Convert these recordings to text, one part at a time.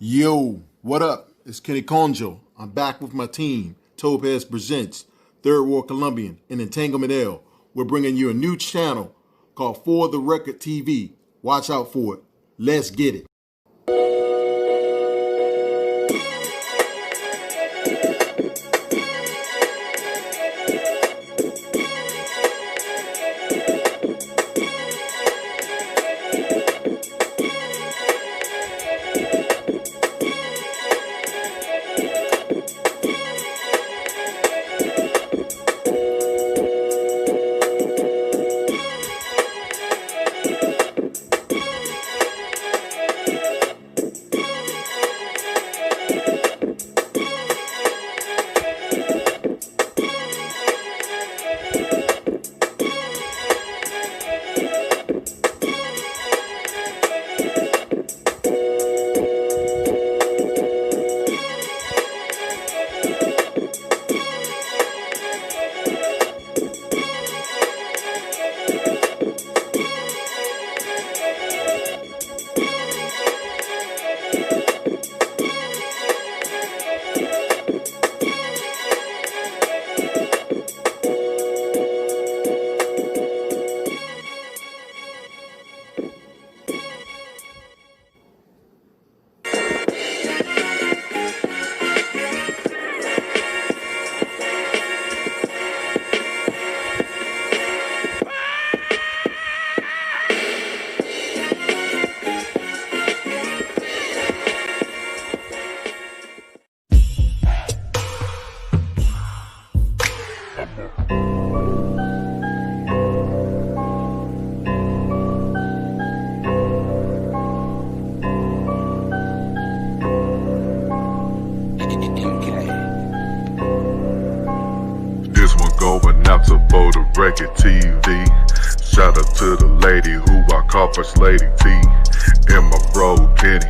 Yo, what up? It's Kenny Conjo. I'm back with my team. Topaz presents Third War Colombian and Entanglement L. We're bringing you a new channel called For the Record TV. Watch out for it. Let's get it. This one going out to For the Record TV. Shout out to the lady who I call First Lady T. And my bro Kenny,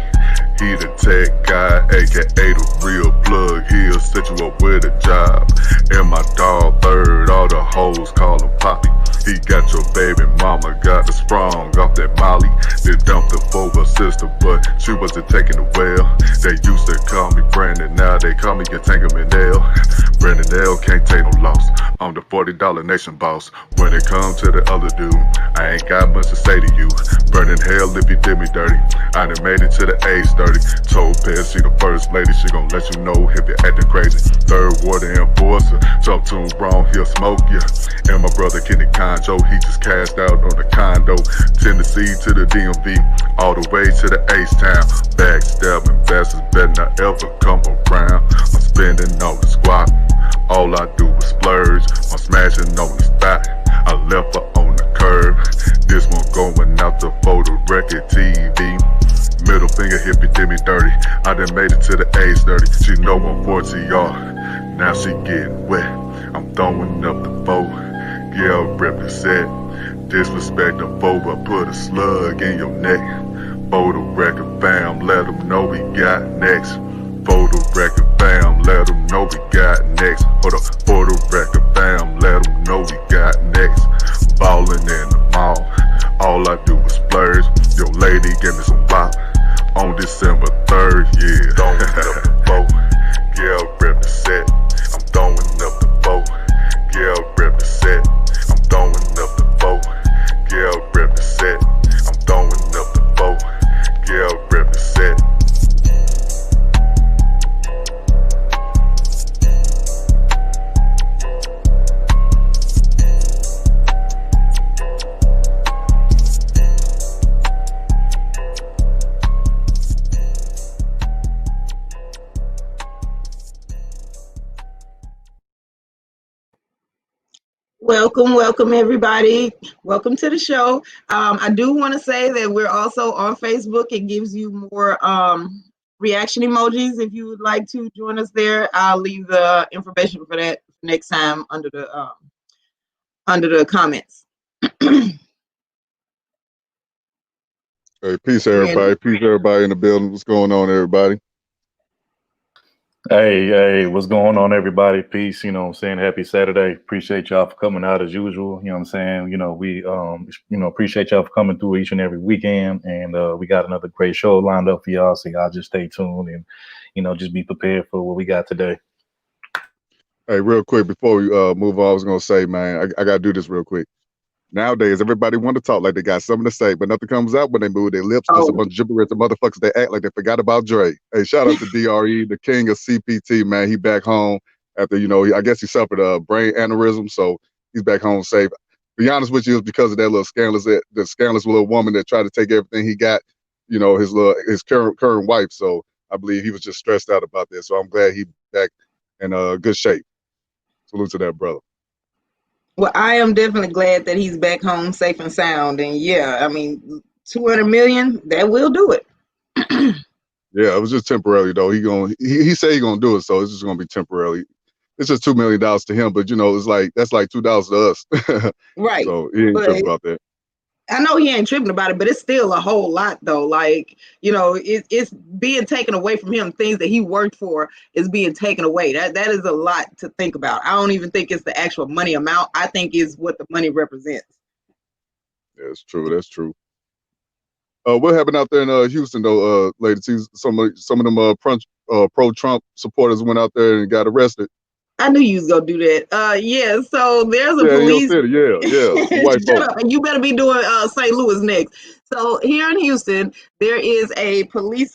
he the tech guy, aka the real plug. He'll set you up with a job. And my dog Third, all the hoes call him Poppy. He got your baby mama, got the sprung off that Molly. They dumped her for her sister, but she wasn't taking it well. They used to call me Brandon, now they call me Entanglement L. Brandon L can't take no loss. I'm the $40 nation boss. When it comes to the other dude, I ain't got much to say to you. Burning hell if you did me dirty. I done made it to the age 30. Topaz, she the first lady, she gon' let you know if you're acting crazy. Third War the enforcer, talk to him wrong, he'll smoke ya. And my brother Kenny Conjo, he just cashed out on the condo. Tennessee to the DMV, all the way to the H-Town. Backstabbing bastards better not ever come around. I'm spending on the squad, all I do is splurge. I'm smashing on the spot, I left her on the curb. This one going out to For the Record TV. Middle finger if you did me dirty. I done made it to the age 30. She know I'm 40R, now she getting wet. I'm throwing up the foe, yeah, represent. Disrespect the foe, but put a slug in your neck. For the record, fam, let them know we got next. For the record, fam, let them know we got next. Hold up, for the record, fam, let them know we got next. Ballin' in the mall, all I do is splurge. Yo, lady, give me some bop on December 3rd, yeah. Throwing up the boat, yeah, represent. I'm throwing up the boat, yeah, represent. I'm throwing up the boat, yeah, represent. I'm throwing up the boat, yeah, represent. Welcome everybody. Welcome to the show. I do want to say that we're also on Facebook. It gives you more reaction emojis. If you would like to join us there, I'll leave the information for that next time under the comments. Hey, peace everybody. Peace everybody in the building. What's going on, everybody? Hey, what's going on, everybody? Peace, you know what I'm saying? Happy Saturday. Appreciate y'all for coming out as usual. You know what I'm saying? We appreciate y'all for coming through each and every weekend. And we got another great show lined up for y'all. So y'all just stay tuned and, just be prepared for what we got today. Hey, real quick before we move on, I was gonna say, man, I gotta do this real quick. Nowadays, everybody want to talk like they got something to say, but nothing comes out when they move their lips. Just a bunch of gibberish. The motherfuckers, they act like they forgot about Dre. Hey, shout out to DRE, the king of CPT, man. He back home after, I guess he suffered a brain aneurysm, so he's back home safe. Be honest with you, it's because of that little the scandalous little woman that tried to take everything he got, his current wife. So I believe he was just stressed out about this. So I'm glad he back in good shape. Salute to that brother. Well, I am definitely glad that he's back home safe and sound. And yeah, I mean, 200 million, that will do it. Yeah, it was just temporarily though. He said he gonna do it, so it's just gonna be temporarily. It's just $2 million to him, but it's like that's like $2 to us. Right. So he ain't tripping about that. I know he ain't tripping about it, but it's still a whole lot though. Like, it's being taken away from him. Things that he worked for is being taken away. That is a lot to think about. I don't even think it's the actual money amount. I think it's what the money represents. Yeah, it's true. That's true. What happened out there in Houston though, lady? Some of them pro-Trump supporters went out there and got arrested. I knew you was gonna do that. Yeah. So there's a police. Yeah. White Shut folks. up. You better be doing St. Louis next. So here in Houston, there is a police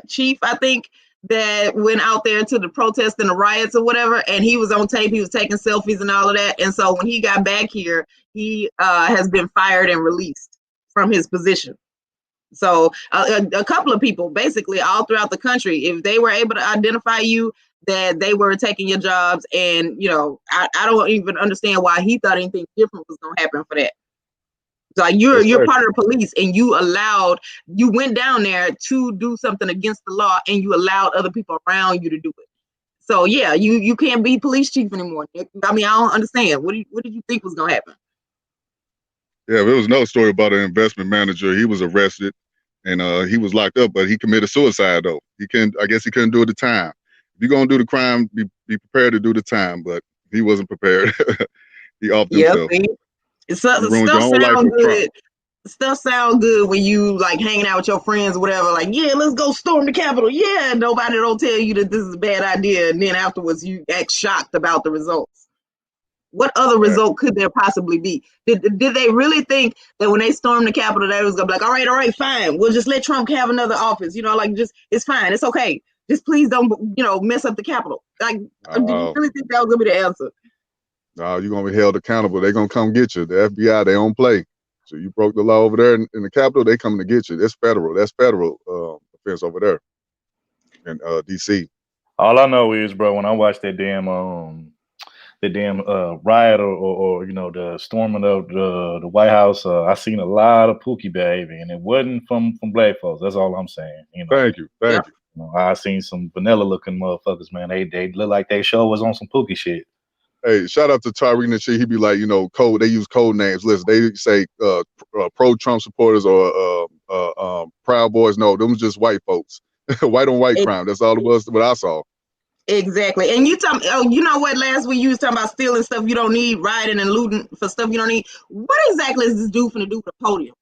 chief, I think, that went out there to the protests and the riots or whatever, and he was on tape. He was taking selfies and all of that. And so when he got back here, he has been fired and released from his position. So a couple of people, basically all throughout the country, if they were able to identify you, that they were taking your jobs, and I don't even understand why he thought anything different was going to happen for that. So you're part of the police, and you went down there to do something against the law, and you allowed other people around you to do it. So yeah, you can't be police chief anymore. I mean, I don't understand. What did you think was going to happen? Yeah, there was another story about an investment manager. He was arrested and he was locked up, but he committed suicide though. I guess he couldn't do the time. If you're gonna do the crime, be prepared to do the time, but he wasn't prepared. He offed himself. Stuff sound good. Stuff sound good when you like hanging out with your friends or whatever. Like, yeah, let's go storm the Capitol. Yeah, nobody don't tell you that this is a bad idea, and then afterwards you act shocked about the results. What other result could there possibly be? Did they really think that when they stormed the Capitol, they was gonna be like, all right, fine, we'll just let Trump have another office? It's fine, it's okay. Just please don't, mess up the Capitol. Like, do you really think that was gonna be the answer? No, you're gonna be held accountable. They're gonna come get you. The FBI, they don't play. So you broke the law over there in the Capitol, they coming to get you. That's federal. That's federal offense over there in DC. All I know is, bro, when I watched that damn riot or the storming of the White House, I seen a lot of pookie behavior, and it wasn't from black folks. That's all I'm saying. Thank you. I seen some vanilla looking motherfuckers, man. They look like they show was on some pookie shit. Hey, shout out to Tyreek and shit. He be like, code. They use code names. Listen, they say pro-Trump supporters or Proud Boys. No, them was just white folks. White on white crime. That's all it was. What I saw. Exactly. And you know what? Last week you was talking about stealing stuff you don't need, rioting and looting for stuff you don't need. What exactly is this dude finna do with the podium?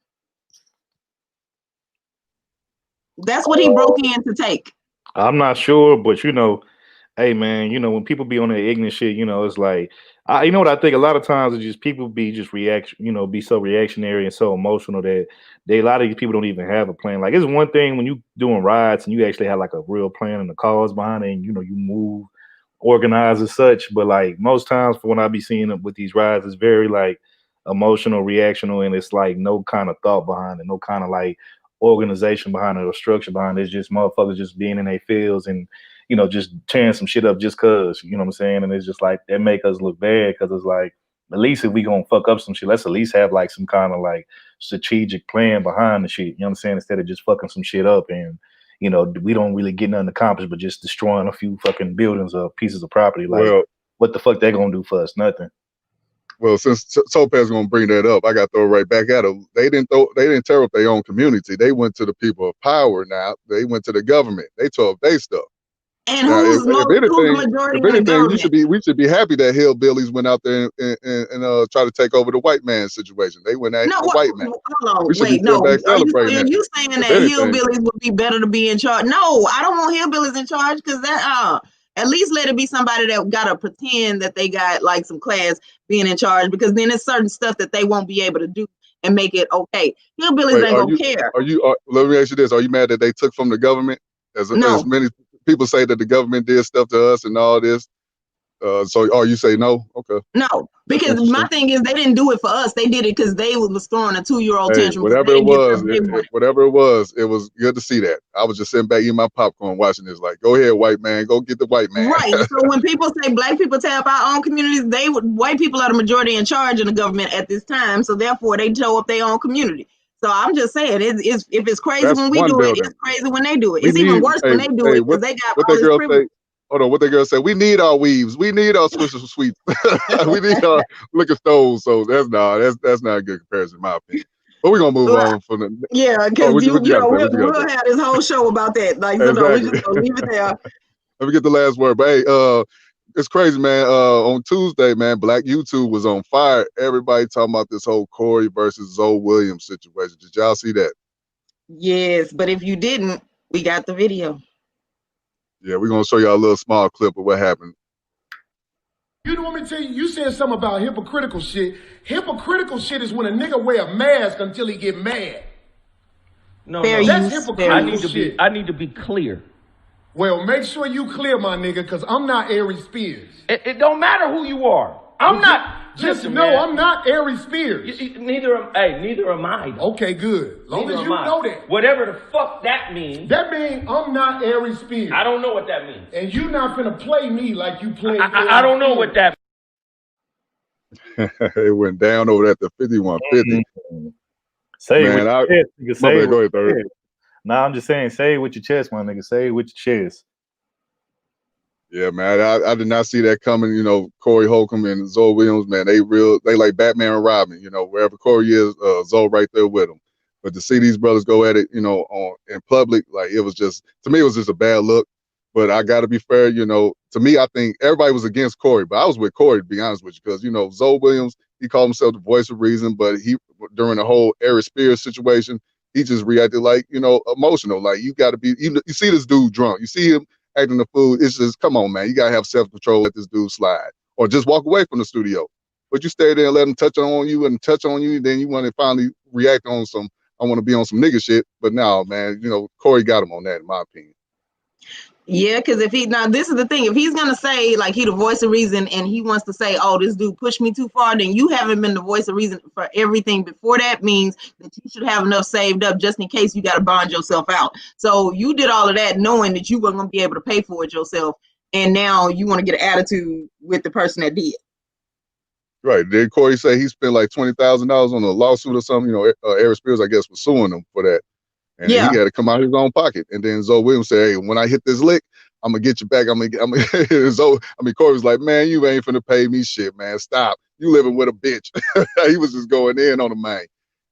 That's what he broke in to take. I'm not sure, but hey man, when people be on that ignorant shit, it's like you know what I think a lot of times is just people be just be so reactionary and so emotional that a lot of these people don't even have a plan. Like, it's one thing when you doing riots and you actually have like a real plan and the cause behind it, and you move organized as such. But like most times for when I be seeing it with these riots, it's very like emotional, reactional, and it's like no kind of thought behind it, no kind of like organization behind it or structure behind it. It's just motherfuckers just being in their fields and just tearing some shit up just cause, you know what I'm saying? And it's just like, that make us look bad, because it's like, at least if we gonna fuck up some shit, let's at least have like some kind of like strategic plan behind the shit, you know what I'm saying? Instead of just fucking some shit up and, we don't really get nothing accomplished, but just destroying a few fucking buildings or pieces of property. Like, what the fuck they gonna do for us? Nothing. Well, since Topaz gonna bring that up, I got to throw right back at them. They didn't tear up their own community. They went to the people of power. Now they went to the government. They tore up their stuff. And Now, who's if the anything, majority in the government? we should be happy that hillbillies went out there and try to take over the white man situation. They went at No, the white man. hold on, We should be wait, sitting no. back Are celebrating that. you saying If that anything, hillbillies would be better to be in charge? No, I don't want hillbillies in charge because that at least let it be somebody that gotta pretend that they got like some class being in charge, because then it's certain stuff that they won't be able to do and make it okay. Hillbillies wait, ain't gonna care. let me ask you this: are you mad that they took from the government? As No, many people say that the government did stuff to us and all this. So you say no? Okay, no, that's because my interesting. thing is they didn't do it for us. They did it because they was throwing a 2-year-old Hey, tantrum because whatever they it didn't get was, stuff they wanted. it was good to see that. I was just sitting back eating my popcorn, watching this. Like, go ahead, white man, go get the white man. Right. So when people say black people tear up our own communities, white people are the majority in charge in the government at this time. So therefore, they tear up their own community. So I'm just saying, if it's crazy That's when we one do it, building. it's crazy when they do it. We It's even need, worse when they do it because what they got what all that this girl privilege. say? Hold on, what that girl said? We need our weaves. We need our Swisher sweets. We need our liquor stoves. So that's not a good comparison, in my opinion. But we're gonna move Well, on from the. yeah, Oh, because what you gotta say? What you gotta we'll have this whole show about that. Like, say? so no, we Exactly. just gonna leave it there. Let me get the last word. But hey, it's crazy, man. On Tuesday, man, Black YouTube was on fire. Everybody talking about this whole Corey versus Zoe Williams situation. Did y'all see that? Yes, but if you didn't, we got the video. Yeah, we're gonna show y'all a little small clip of what happened. You want me to tell you? You said something about hypocritical shit. Hypocritical shit is when a nigga wear a mask until he get mad. No, Fair no. use, That's fair hypocritical use. shit. I need to be clear. Well, make sure you clear, my nigga, because I'm not Aries Spears. It don't matter who you are. I'm not. Just listen, know man. I'm not Aries Spears. Neither am I. Though. Okay, good. Long Neither as you am I. know that. Whatever the fuck that means. That means I'm not Aries Spears. I don't know what that means. And you not finna play me like you played I don't know what that. It went down over at the 5150. Say it Man, with your chest, nigga. my Say bad, it go with ahead, your third. chest. Nah, I'm just saying, say it with your chest, my nigga. Say it with your chest. Yeah, man, I did not see that coming. You know, Corey Holcomb and Zoe Williams, man, they like Batman and Robin. You know, wherever Corey is, Zoe right there with him. But to see these brothers go at it, you know, in public, like it was just, to me, it was just a bad look. But I got to be fair, you know, to me, I think everybody was against Corey, but I was with Corey, to be honest with you, because, you know, Zoe Williams, he called himself the voice of reason, but during the whole Aries Spears situation, he just reacted like, you know, emotional. Like, you got to be, you see this dude drunk, you see him acting the fool. It's just, come on, man, you got to have self-control, let this dude slide, or just walk away from the studio. But you stay there and let him touch on you, and then you want to finally react on some, I want to be on some nigga shit. But no, man, you know, Corey got him on that, in my opinion. Yeah, because this is the thing. If he's gonna say like he the voice of reason and he wants to say, oh, this dude pushed me too far, then you haven't been the voice of reason for everything before that. Means that you should have enough saved up just in case you got to bond yourself out. So you did all of that knowing that you weren't gonna be able to pay for it yourself, and now you want to get an attitude with the person that did. Right. Did Corey say he spent like $20,000 on a lawsuit or something? You know, Aries Spears, I guess, was suing him for that. And Yeah. he had to come out of his own pocket. And then Zoe Williams said, hey, when I hit this lick, I'm going to get you back. Corey was like, man, you ain't finna pay me shit, man. Stop. You living with a bitch. He was just going in on the man,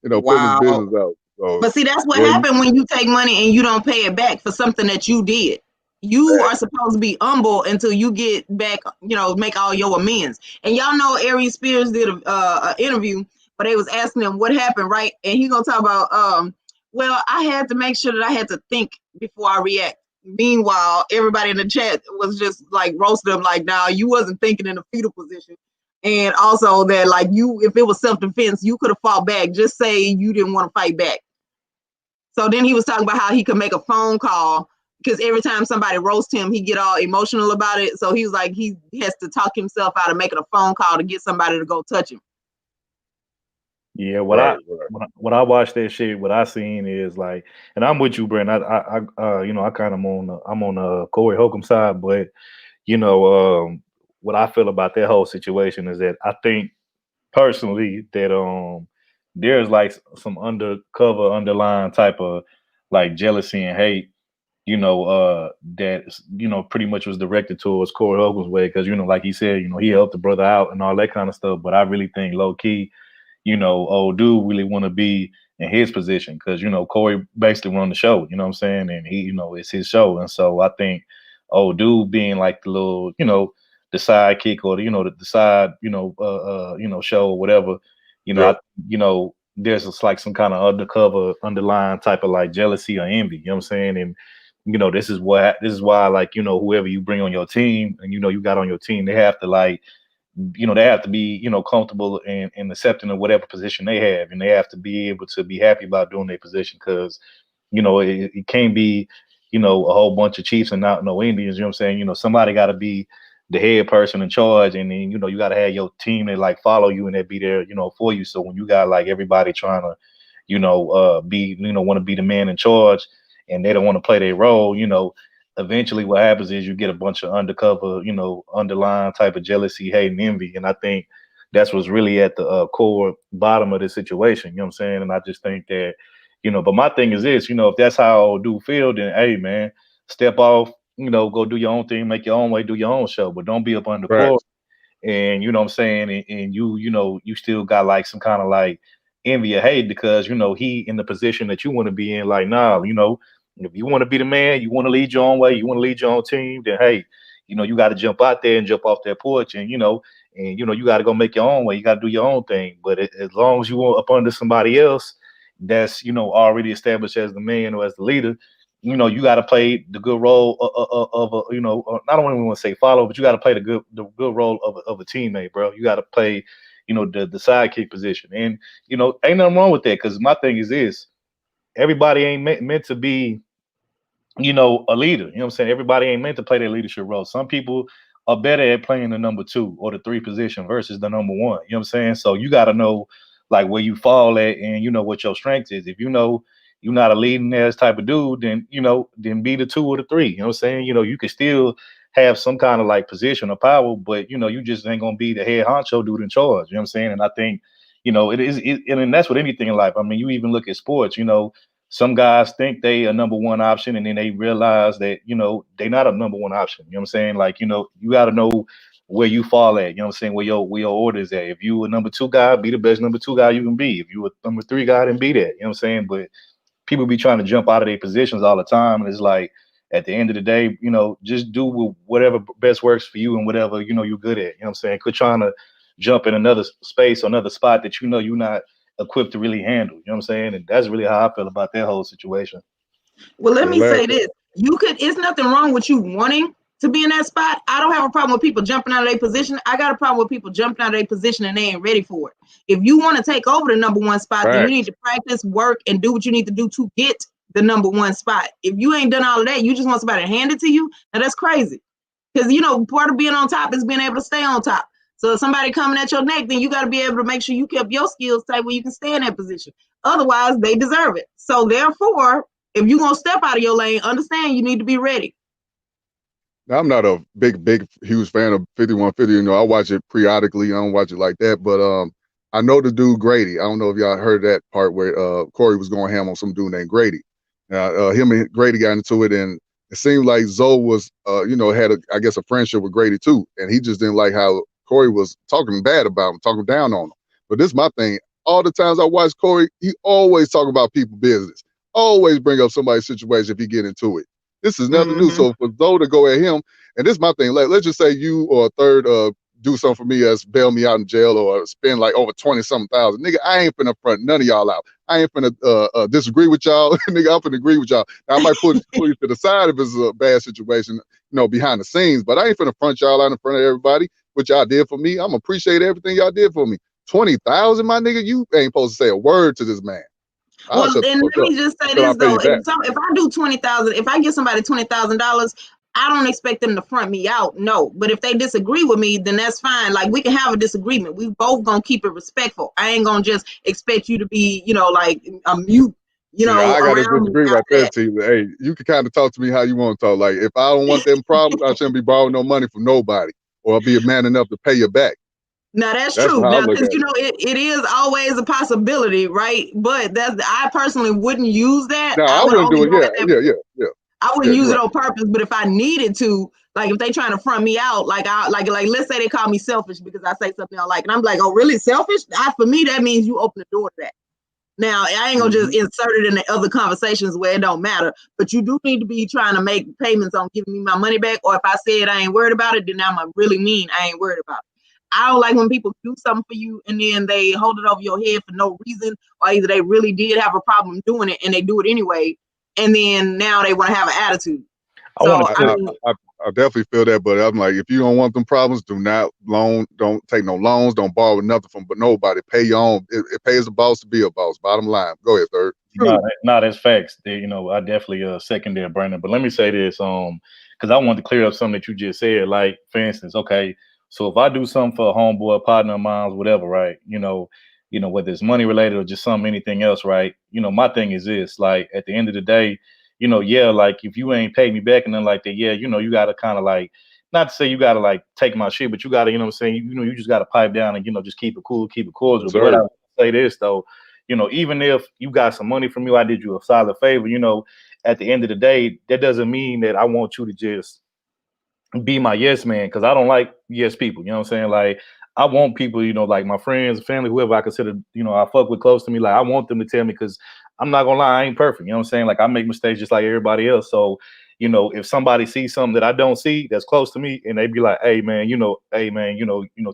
you know, putting his business out. So, but see, that's what happened when you take money and you don't pay it back for something that you did. You are supposed to be humble until you get back, you know, make all your amends. And y'all know Aries Spears did a interview, but they was asking him what happened, right? And he gonna talk about, well, I had to make sure that I had to think before I react. Meanwhile, everybody in the chat was just like roasting him, like, nah, you wasn't thinking in a fetal position. And also that, like, you, if it was self-defense, you could have fought back. Just say you didn't want to fight back. So then he was talking about how he could make a phone call because every time somebody roasts him, he get all emotional about it. So he was like, he has to talk himself out of making a phone call to get somebody to go touch him. Yeah, when I watched that shit, what I seen is like, and I'm with you, Brent. You know, I kind of I'm on Corey Holcomb side, but you know, what I feel about that whole situation is that I think personally that there's like some underlying type of like jealousy and hate, you know, that, you know, pretty much was directed towards Corey Holcomb's way, because, you know, like he said, you know, he helped the brother out and all that kind of stuff. But I really think low key, you know, old dude really want to be in his position because, you know, Corey basically run the show, you know what I'm saying? And he, you know, it's his show. And so I think old dude being like the little, the sidekick or the side, show or whatever. Yeah. There's just like some kind of underlying type of like jealousy or envy. You know what I'm saying? And this is why like whoever you bring on your team and you got on your team, they have to like they have to be comfortable and accepting of whatever position they have, and they have to be able to be happy about doing their position because it can't be a whole bunch of Chiefs and not no Indians. You know what I'm saying? Somebody got to be the head person in charge, and then you got to have your team that like follow you and that be there for you. So when you got like everybody trying to be want to be the man in charge, and they don't want to play their role, eventually what happens is you get a bunch of undercover, underlying type of jealousy, hate, and envy. And I think that's what's really at the core bottom of the situation. You know what I'm saying? And I just think that, but my thing is this, if that's how dude feel, then hey man, step off, go do your own thing, make your own way, do your own show, but don't be up under Right. court. And you know what I'm saying, and you still got like some kind of like envy or hate because he in the position that you want to be in. Like, nah, if you want to be the man, you want to lead your own way, you want to lead your own team, then hey, you got to jump out there and jump off that porch, and you got to go make your own way. You got to do your own thing. But as long as you are up under somebody else that's already established as the man or as the leader, you got to play the good role of a, I don't even want to say follow, but you got to play the good role of a teammate, bro. You got to play, the sidekick position, and ain't nothing wrong with that. Because my thing is this: everybody ain't meant to be a leader. You know what I'm saying? Everybody ain't meant to play their leadership role. Some people are better at playing the number 2 or the 3 position versus the number 1. You know what I'm saying? So you got to know like where you fall at and what your strength is. If you're not a leading ass type of dude, then then be the 2 or the 3. You know what I'm saying? You can still have some kind of like position or power, but you just ain't gonna be the head honcho dude in charge. You know what I'm saying? And I think and that's with anything in life. I mean, you even look at sports. Some guys think they a number 1 option, and then they realize that they not a number 1 option. You know what I'm saying? Like you got to know where you fall at. You know what I'm saying? Where your order is at. If you a number 2 guy, be the best number 2 guy you can be. If you a number 3 guy, then be that. You know what I'm saying? But people be trying to jump out of their positions all the time, and it's like at the end of the day, just do whatever best works for you and whatever you're good at. You know what I'm saying? Quit trying to jump in another space or another spot that you're not equipped to really handle. You know what I'm saying? And that's really how I feel about that whole situation. Well, let me say Last, this. It's nothing wrong with you wanting to be in that spot. I don't have a problem with people jumping out of their position. I got a problem with people jumping out of their position and they ain't ready for it. If you want to take over the number 1 spot, then you need to practice, work, and do what you need to do to get the number 1 spot. If you ain't done all of that, you just want somebody to hand it to you, now that's crazy. Because part of being on top is being able to stay on top. So if somebody coming at your neck, then you got to be able to make sure you kept your skills tight where you can stay in that position. Otherwise, they deserve it. So therefore, if you're going to step out of your lane, understand you need to be ready. Now, I'm not a big, huge fan of 5150. I watch it periodically. I don't watch it like that. But I know the dude Grady. I don't know if y'all heard that part where Corey was going ham on some dude named Grady. Him and Grady got into it, and it seemed like Zoe was, had a friendship with Grady too. And he just didn't like how Corey was talking bad about him, talking down on him. But this is my thing. All the times I watch Corey, he always talk about people business. Always bring up somebody's situation if he get into it. This is nothing new. So for Zoe to go at him, and this is my thing, let's just say you or a third do something for me as bail me out in jail or spend like over 20-something thousand. Nigga, I ain't finna front none of y'all out. I ain't finna disagree with y'all. Nigga, I'm finna agree with y'all. Now, I might pull you to the side if it's a bad situation, behind the scenes, but I ain't finna front y'all out in front of everybody. What y'all did for me, I'm appreciate everything y'all did for me. 20,000, my nigga, you ain't supposed to say a word to this man. Well, then let me just say this though: if I do 20,000, if I give somebody $20,000, I don't expect them to front me out. No, but if they disagree with me, then that's fine. Like we can have a disagreement. We both gonna keep it respectful. I ain't gonna just expect you to be, like a mute. I gotta disagree right there, T. Hey, you can kind of talk to me how you want to talk. Like if I don't want them problems, I shouldn't be borrowing no money from nobody, or I'll be a man enough to pay you back. Now that's true. Now, because it is always a possibility, right? But I personally wouldn't use that. No, I wouldn't do it. Yeah. I wouldn't use it on purpose, but if I needed to, like if they trying to front me out, like let's say they call me selfish because I say something I like, and I'm like, oh really selfish? For me, that means you open the door to that. Now, I ain't gonna just insert it in the other conversations where it don't matter, but you do need to be trying to make payments on giving me my money back. Or if I said I ain't worried about it, then I'm really mean I ain't worried about it. I don't like when people do something for you and then they hold it over your head for no reason, or either they really did have a problem doing it and they do it anyway, and then now they want to have an attitude. I definitely feel that, but I'm like, if you don't want them problems, do not don't take no loans, don't borrow nothing from nobody. Pay your own. It pays a boss to be a boss. Bottom line. Go ahead, third. No, that's facts. I definitely second there, Brandon. But let me say this, because I want to clear up something that you just said. Like, for instance, okay, so if I do something for a homeboy, partner of mine, whatever, right? Whether it's money related or just something, anything else, right? My thing is this: like, at the end of the day, yeah, like if you ain't paid me back and then like that, yeah, you gotta kind of like, not to say you gotta like take my shit, but you gotta, what I'm saying, you just gotta pipe down and just keep it cool, keep it cordial. But I would say this though, even if you got some money from you, I did you a solid favor, at the end of the day, that doesn't mean that I want you to just be my yes man, because I don't like yes people. You know what I'm saying? Like, I want people, like my friends, family, whoever I consider, I fuck with close to me. Like, I want them to tell me, because I'm not gonna lie, I ain't perfect. You know what I'm saying? Like, I make mistakes just like everybody else. So, if somebody sees something that I don't see that's close to me, and they be like, hey man,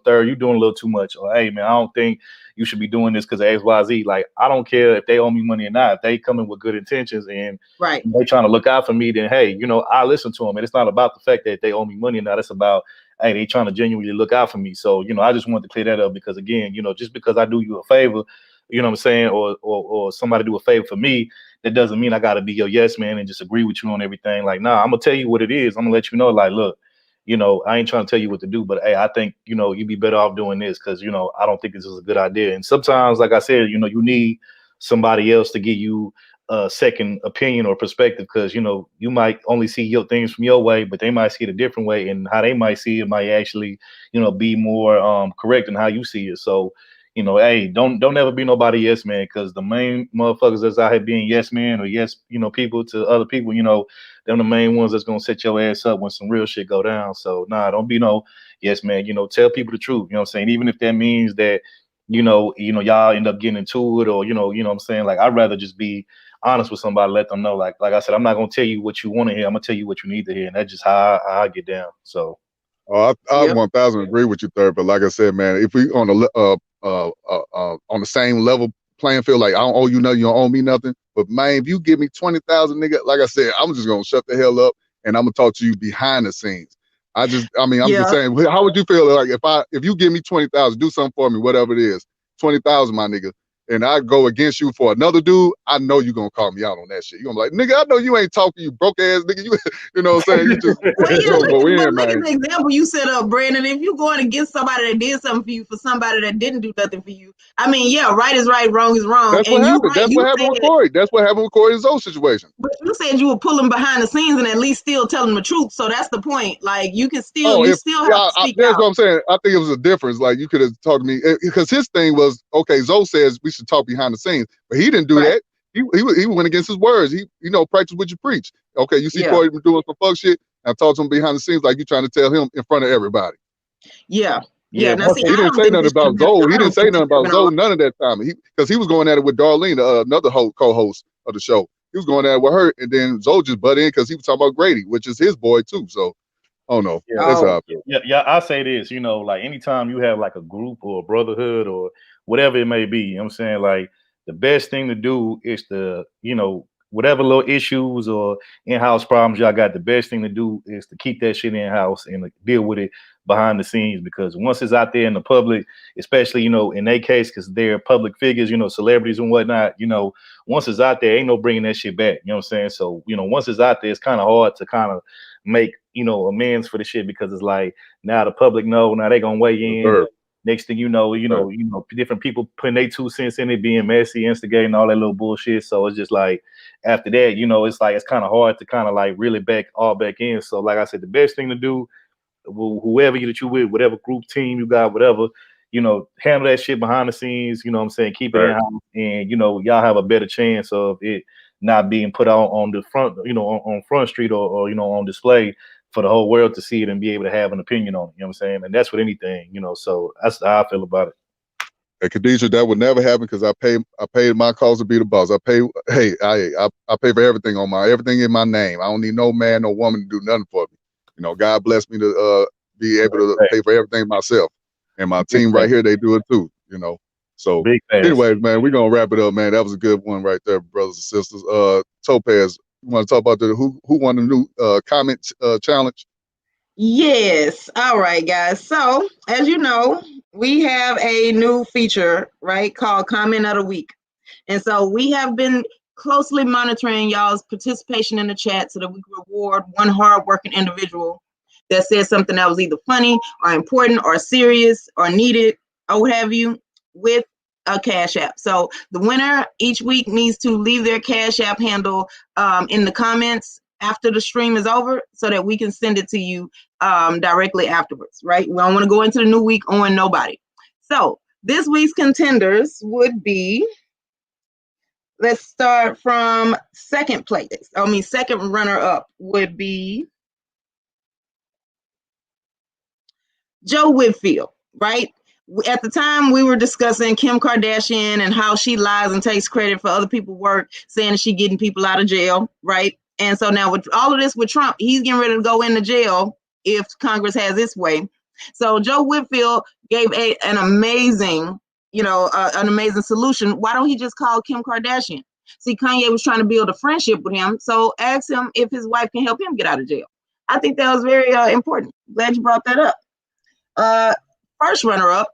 third, you doing a little too much, or hey man, I don't think you should be doing this because of X, Y, Z. Like, I don't care if they owe me money or not. If they come in with good intentions and they trying to look out for me, then hey, I listen to them. And it's not about the fact that they owe me money or not. It's about, hey, they trying to genuinely look out for me. So, I just wanted to clear that up, because again, just because I do you a favor, you know what I'm saying, or somebody do a favor for me, that doesn't mean I got to be your yes man and just agree with you on everything. Like, nah, I'm gonna tell you what it is. I'm gonna let you know, like, look, I ain't trying to tell you what to do, but hey, I think, you'd be better off doing this, because, I don't think this is a good idea. And sometimes, like I said, you need somebody else to give you a second opinion or perspective, because, you might only see your things from your way, but they might see it a different way, and how they might see it might actually, be more correct in how you see it. So, hey, don't ever be nobody yes man, because the main motherfuckers that's out here being yes man or yes, people to other people, them the main ones that's gonna set your ass up when some real shit go down. So nah, don't be no yes man. Tell people the truth. You know what I'm saying? Even if that means that, y'all end up getting into it, or what I'm saying. Like, I'd rather just be honest with somebody, let them know. Like I said, I'm not gonna tell you what you want to hear. I'm gonna tell you what you need to hear, and that's just how I get down. So. I 1000 agree with you, third. But like I said, man, if we on the same level playing field, like I don't owe you nothing, you don't owe me nothing. But man, if you give me 20,000, nigga, like I said, I'm just gonna shut the hell up and I'm gonna talk to you behind the scenes. I'm just saying, how would you feel like if you give me 20,000, do something for me, whatever it is, 20,000, my nigga, and I go against you for another dude, I know you're gonna call me out on that shit. You're gonna be like, nigga, I know you ain't talking, you broke ass nigga. You know what I'm saying? You just gonna go in, man. Look at the example you set up, Brandon. If you're going against somebody that did something for you for somebody that didn't do nothing for you, I mean, yeah, right is right, wrong is wrong. That's what happened. That's what happened with Corey. That's what happened with Corey and Zoe's situation. But you said you would pull him behind the scenes and at least still tell him the truth. So that's the point. Like, you can still, have to speak out. That's what I'm saying. I think it was a difference. Like, you could have talked to me, because his thing was, okay, Zoe says we should talk behind the scenes, but he didn't do that. He went against his words. He, practice what you preach. Okay, you see Corey doing some fuck shit, and talk to him behind the scenes like you trying to tell him in front of everybody. Yeah. Now, see, he didn't say nothing about Zoe. He didn't say nothing about Zoe none of that time. Because he was going at it with Darlene, another co-host of the show. He was going at it with her, and then Zoe just butt in because he was talking about Grady, which is his boy too. So, oh no, that's how I feel. Yeah. I say this, like anytime you have like a group or a brotherhood or whatever it may be, you know what I'm saying? Like, the best thing to do is to, whatever little issues or in-house problems y'all got, the best thing to do is to keep that shit in-house and deal with it behind the scenes. Because once it's out there in the public, especially, in their case, because they're public figures, celebrities and whatnot, once it's out there, ain't no bringing that shit back. You know what I'm saying? So, once it's out there, it's kind of hard to kind of make, amends for the shit, because it's like, now the public know, now they gonna weigh in. Sure. Next thing you know, different people putting their 2 cents in it, being messy, instigating all that little bullshit. So it's just like, after that, it's like, it's kind of hard to kind of like really back in. So like I said, the best thing to do, whoever that you with, whatever group, team you got, whatever, handle that shit behind the scenes, what I'm saying? Keep it in house, and, y'all have a better chance of it not being put on the front, on Front Street or on display for the whole world to see it and be able to have an opinion on it. You know what I'm saying? And that's with anything, so that's how I feel about it. Hey, Khadijah, that would never happen because I paid my cost to be the boss. I pay for everything everything in my name. I don't need no man, no woman to do nothing for me. You know, God bless me to be able to pay for everything myself. And my team right here, they do it too, you know. So anyways, man, we're gonna wrap it up, man. That was a good one right there, brothers and sisters. Topaz, you want to talk about who won the new comment challenge? Yes. All right, guys. So, as you know, we have a new feature, right, called Comment of the Week. And so we have been closely monitoring y'all's participation in the chat so that we reward one hardworking individual that says something that was either funny or important or serious or needed or what have you with a Cash App. So the winner each week needs to leave their Cash App handle in the comments after the stream is over so that we can send it to you directly afterwards, right? We don't want to go into the new week on nobody. So this week's contenders would be, let's start from second runner up would be Joe Whitfield, right? At the time, we were discussing Kim Kardashian and how she lies and takes credit for other people's work, saying she getting people out of jail, right? And so now with all of this with Trump, he's getting ready to go into jail if Congress has its way. So Joe Whitfield gave an amazing, an amazing solution. Why don't he just call Kim Kardashian? See, Kanye was trying to build a friendship with him, so ask him if his wife can help him get out of jail. I think that was very important. Glad you brought that up. First runner-up,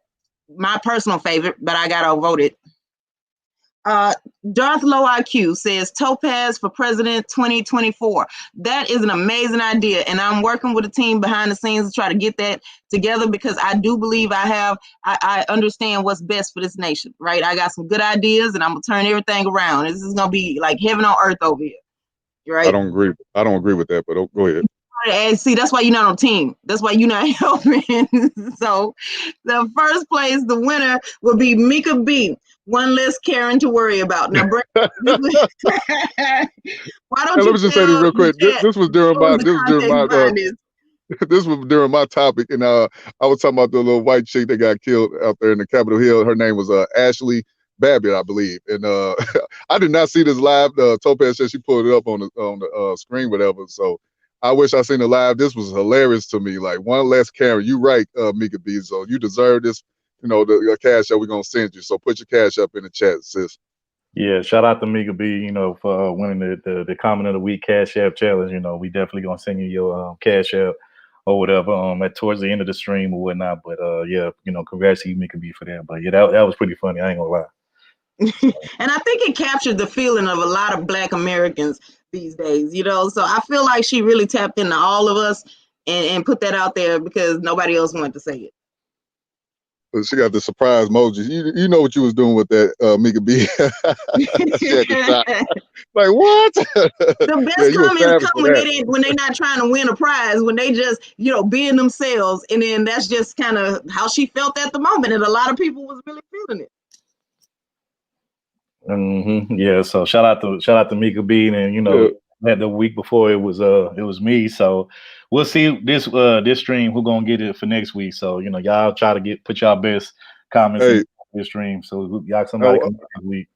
my personal favorite, but I got outvoted. Darth Low IQ says Topaz for President 2024. That is an amazing idea, and I'm working with a team behind the scenes to try to get that together because I do believe I understand what's best for this nation, right? I got some good ideas, and I'm gonna turn everything around. This is gonna be like heaven on earth over here, right? I don't agree with that, but go ahead. And see, that's why you're not on team. That's why you're not helping. So the first place, the winner will be Mika B. One less Karen to worry about. Now, why don't let me just say this real quick. This was during my topic, and I was talking about the little white chick that got killed out there in the Capitol Hill. Her name was Ashley Babbitt, I believe. And I did not see this live. Topaz said she pulled it up on the screen, whatever. So I wish I seen it live. This was hilarious to me. Like, one less Karen. You right, Mika B. So you deserve this. You know, the cash app we're gonna send you. So put your cash up in the chat, sis. Yeah, shout out to Mika B, for winning the Comment of the Week Cash App Challenge. We definitely gonna send you your Cash App or whatever towards the end of the stream or whatnot. But yeah, congrats to you, Mika B, for that. But yeah, that was pretty funny. I ain't gonna lie. And I think it captured the feeling of a lot of Black Americans these days, so I feel like she really tapped into all of us and put that out there because nobody else wanted to say it. She got the surprise emojis. You know what you was doing with that, Mika B. Like, what? The best comments come when they're not trying to win a prize, when they just, being themselves. And then that's just kind of how she felt at the moment. And a lot of people was really feeling it. Yeah, so shout out to Mika B, and that the week before it was me. So we'll see this stream who's gonna get it for next week. So y'all try to put y'all best comments in this stream. So y'all somebody come next week.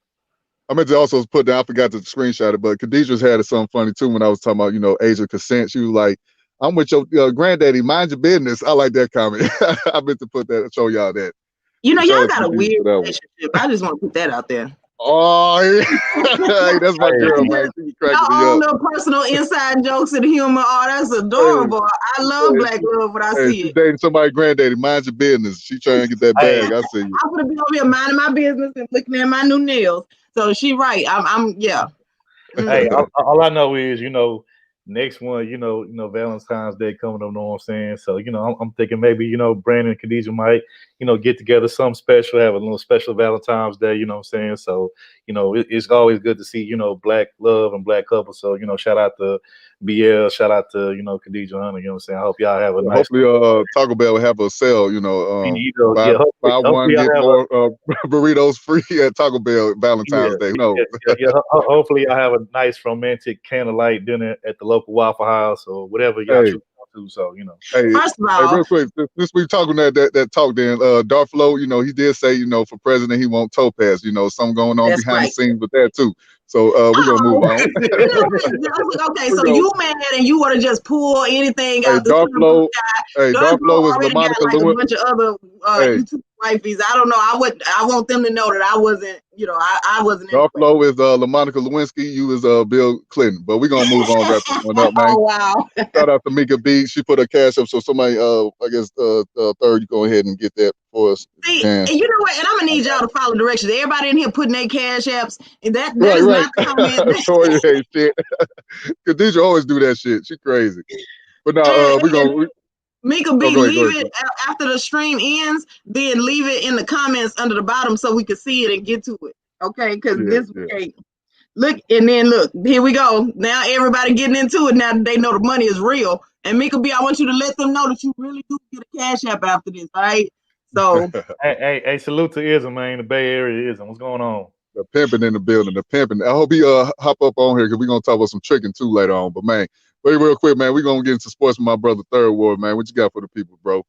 I meant to also put down, I forgot to screenshot it, but Khadijah's had something funny too when I was talking about, age of consent. She was like, I'm with your granddaddy, mind your business. I like that comment. I meant to put that, show y'all that. Y'all got a weird relationship. I just want to put that out there. Oh, yeah. That's my girl, man. She be cracking me up. Little personal inside jokes and humor. Oh, that's adorable. I love Black love when I see it. Dating somebody granddaddy, mind your business. She trying to get that bag. I see you. I'm gonna be over here minding my business and looking at my new nails. So she right. I'm yeah. Hey, all I know is, next one, Valentine's Day coming up, know what I'm saying? So, I'm thinking maybe, Brandon and Khadijah might, get together something special, have a little special Valentine's Day, you know what I'm saying? So, it's always good to see, Black love and Black couples. So, shout out to BL, shout out to, Khadijah Hunter, you know what I'm saying? I hope y'all have a nice. Hopefully, Taco Bell will have a sale, buy one, get more burritos free at Taco Bell Valentine's Day. No. Hopefully, y'all have a nice romantic candlelight dinner at the local Waffle House or whatever y'all choose too. So Hey, First of hey, all, real quick, since we talking that talk, then Darth Lo, he did say, for president he won't Topaz. Something going on that's behind the right. scenes with that too. So we're gonna move on. You know what? Okay, We so go. you mad and you want to just pull anything Hey, out the Darth Lo. Hey, Darth Darth Lo Lo is already got LaMonica like a Lewis. bunch of other Hey, YouTube wifeys. I don't know. I want them to know that I wasn't, I wasn't in Darth the way. Lo is LaMonica Lewinsky. You is Bill Clinton. But we're gonna move on, wrap this one up, man. Oh wow. Shout out to Mika B. She put her cash up, so somebody, I guess, third, you go ahead and get that for us if you See, can. and you know what? And I'm gonna need y'all to follow directions. Everybody in here putting their cash apps, and that Right, is right. not the comment. Tori ain't shit. Khadijah always do that shit. She crazy. But now, And we Mika B, go leave ahead. it after the stream ends, then leave it in the comments under the bottom so we can see it and get to it. Okay, because okay. Look, and then look, here we go. Now everybody getting into it. Now they know the money is real. And Mika B, I want you to let them know that you really do get a cash app after this, all right? So hey, salute to Ism, man. The Bay Area Ism. What's going on? The pimping in the building. The pimping. I hope he hop up on here because we're gonna talk about some tricking too later on. But man, wait real quick, man. We're gonna get into sports with my brother Third Ward, man. What you got for the people, bro?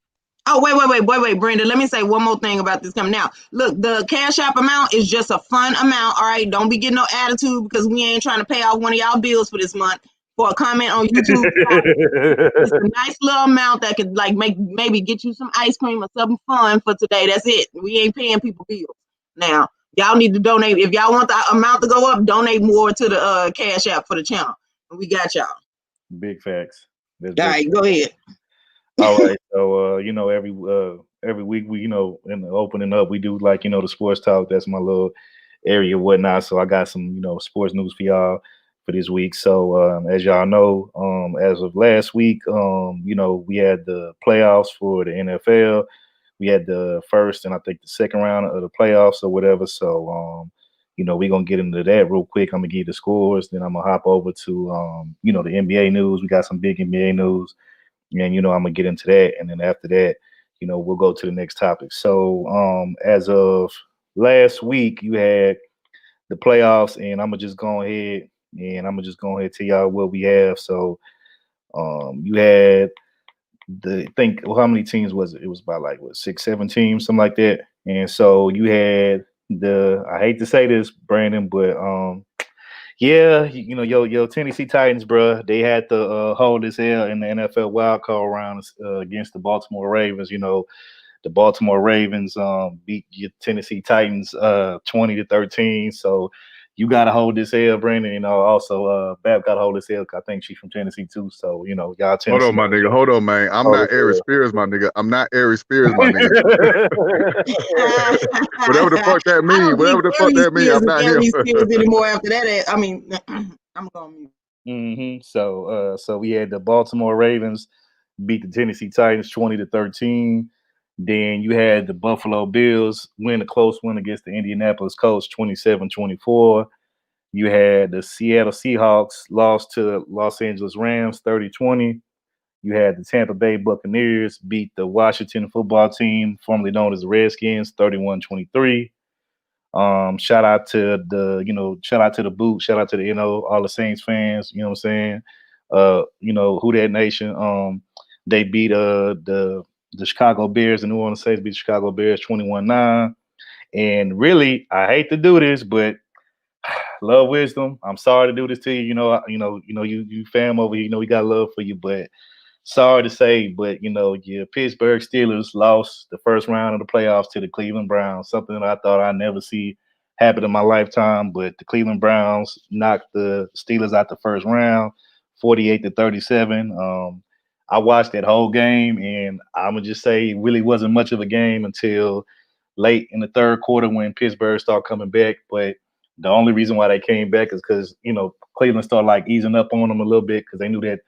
oh, wait, Brandon. Let me say one more thing about this coming now. Look, the cash app amount is just a fun amount. All right. Don't be getting no attitude because we ain't trying to pay off one of y'all bills for this month for a comment on YouTube. It's a nice little amount that could like maybe get you some ice cream or something fun for today. That's it. We ain't paying people bills. Now, y'all need to donate. If y'all want the amount to go up, donate more to the cash app for the channel. We got y'all. Big facts. All right, go ahead. All right. So every week we, in the opening up, we do like, the sports talk. That's my little area, whatnot. So I got some, sports news for y'all for this week. So as y'all know, as of last week, we had the playoffs for the NFL. We had the first and I think the second round of the playoffs or whatever. So we're gonna get into that real quick. I'm gonna give you the scores, then I'm gonna hop over to the NBA news. We got some big NBA news. And I'm gonna get into that, and then after that, we'll go to the next topic. So, as of last week, you had the playoffs, and I'm gonna just go ahead tell y'all what we have. So, you had how many teams was it? It was about like 6, 7 teams, something like that. And so you had I hate to say this, Brandon, but yeah, your Tennessee Titans, bro, they had to hold his hell in the NFL wildcard round against the Baltimore Ravens. The Baltimore Ravens beat your Tennessee Titans 20-13. So you got to hold this hell, Brandon. Also, Bab got to hold this hell. I think she's from Tennessee too. So y'all Tennessee. Hold on, my nigga. Hold on, man. I'm not Aries Spears, my nigga. I'm not Aries Spears, my nigga. Whatever the fuck that means. Whatever the fuck that means. I'm not him. Spears anymore after that. I mean, I'm going to So we had the Baltimore Ravens beat the Tennessee Titans 20-13. Then you had the Buffalo Bills win a close win against the Indianapolis Colts 27-24. You had the Seattle Seahawks lost to Los Angeles Rams 30-20. You had the Tampa Bay Buccaneers beat the Washington football team, formerly known as the Redskins, 31-23. Shout out to the boot, shout out to the all the Saints fans, you know what I'm saying? Who that nation. They beat the Chicago Bears, the New Orleans Saints beat the Chicago Bears 21-9. And really, I hate to do this, but love wisdom. I'm sorry to do this to you. You fam over here, we got love for you, but sorry to say, but your Pittsburgh Steelers lost the first round of the playoffs to the Cleveland Browns, something that I thought I'd never see happen in my lifetime. But the Cleveland Browns knocked the Steelers out the first round, 48-37. I watched that whole game, and I'm gonna just say it really wasn't much of a game until late in the third quarter when Pittsburgh started coming back. But the only reason why they came back is because Cleveland started like easing up on them a little bit because they knew that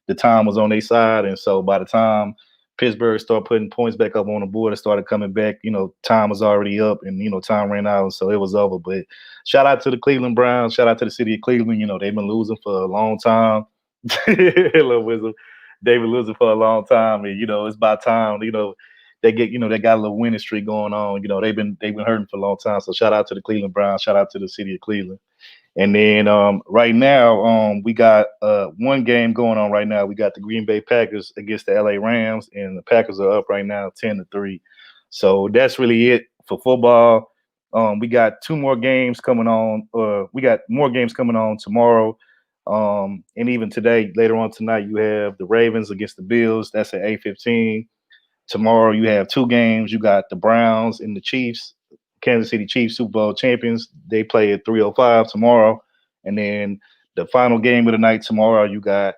the time was on their side. And so by the time Pittsburgh started putting points back up on the board and started coming back, time was already up and, time ran out. And so it was over. But shout out to the Cleveland Browns. Shout out to the city of Cleveland. They've been losing for a long time. Hello, Wisdom. They've been losing for a long time. And, it's about time, they got a little winning streak going on. They've been hurting for a long time. So shout out to the Cleveland Browns. Shout out to the city of Cleveland. And then right now, we got one game going on right now. We got the Green Bay Packers against the LA Rams, and the Packers are up right now 10-3. So that's really it for football. We got two more games coming on. We got more games coming on tomorrow. And even today, later on tonight, you have the Ravens against the Bills. That's at 8:15. Tomorrow you have two games. You got the Browns and the Chiefs, Kansas City Chiefs, Super Bowl champions. They play at 3:05 tomorrow. And then the final game of the night tomorrow, you got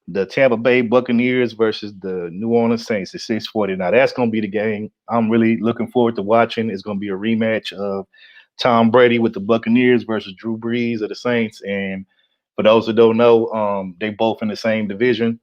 the Tampa Bay Buccaneers versus the New Orleans Saints at 6:40. Now that's going to be the game I'm really looking forward to watching. It's going to be a rematch of Tom Brady with the Buccaneers versus Drew Brees of the Saints. And for those who don't know, they both in the same division.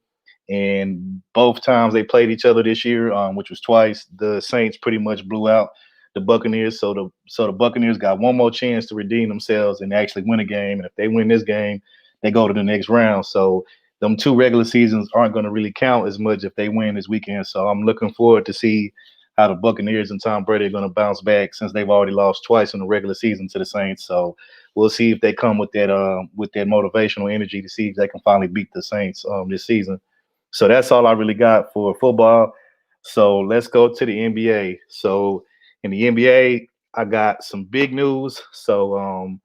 And both times they played each other this year, which was twice, the Saints pretty much blew out the Buccaneers. So the Buccaneers got one more chance to redeem themselves and actually win a game. And if they win this game, they go to the next round. So them two regular seasons aren't going to really count as much if they win this weekend. So I'm looking forward to see how the Buccaneers and Tom Brady are going to bounce back since they've already lost twice in the regular season to the Saints. So we'll see if they come with that motivational energy to see if they can finally beat the Saints this season. So that's all I really got for football. So let's go to the NBA. So in the NBA, I got some big news. So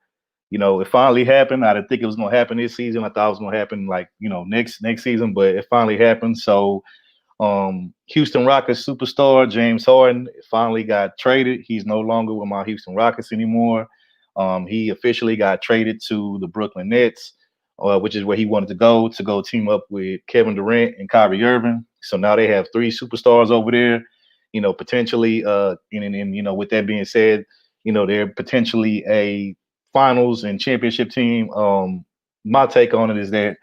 it finally happened. I didn't think it was gonna happen this season. I thought it was gonna happen next season, but it finally happened. So Houston Rockets superstar James Harden finally got traded. He's no longer with my Houston Rockets anymore. He officially got traded to the Brooklyn Nets, which is where he wanted to go team up with Kevin Durant and Kyrie Irving. So now they have three superstars over there. Potentially, and with that being said, they're potentially a finals and championship team. My take on it is that,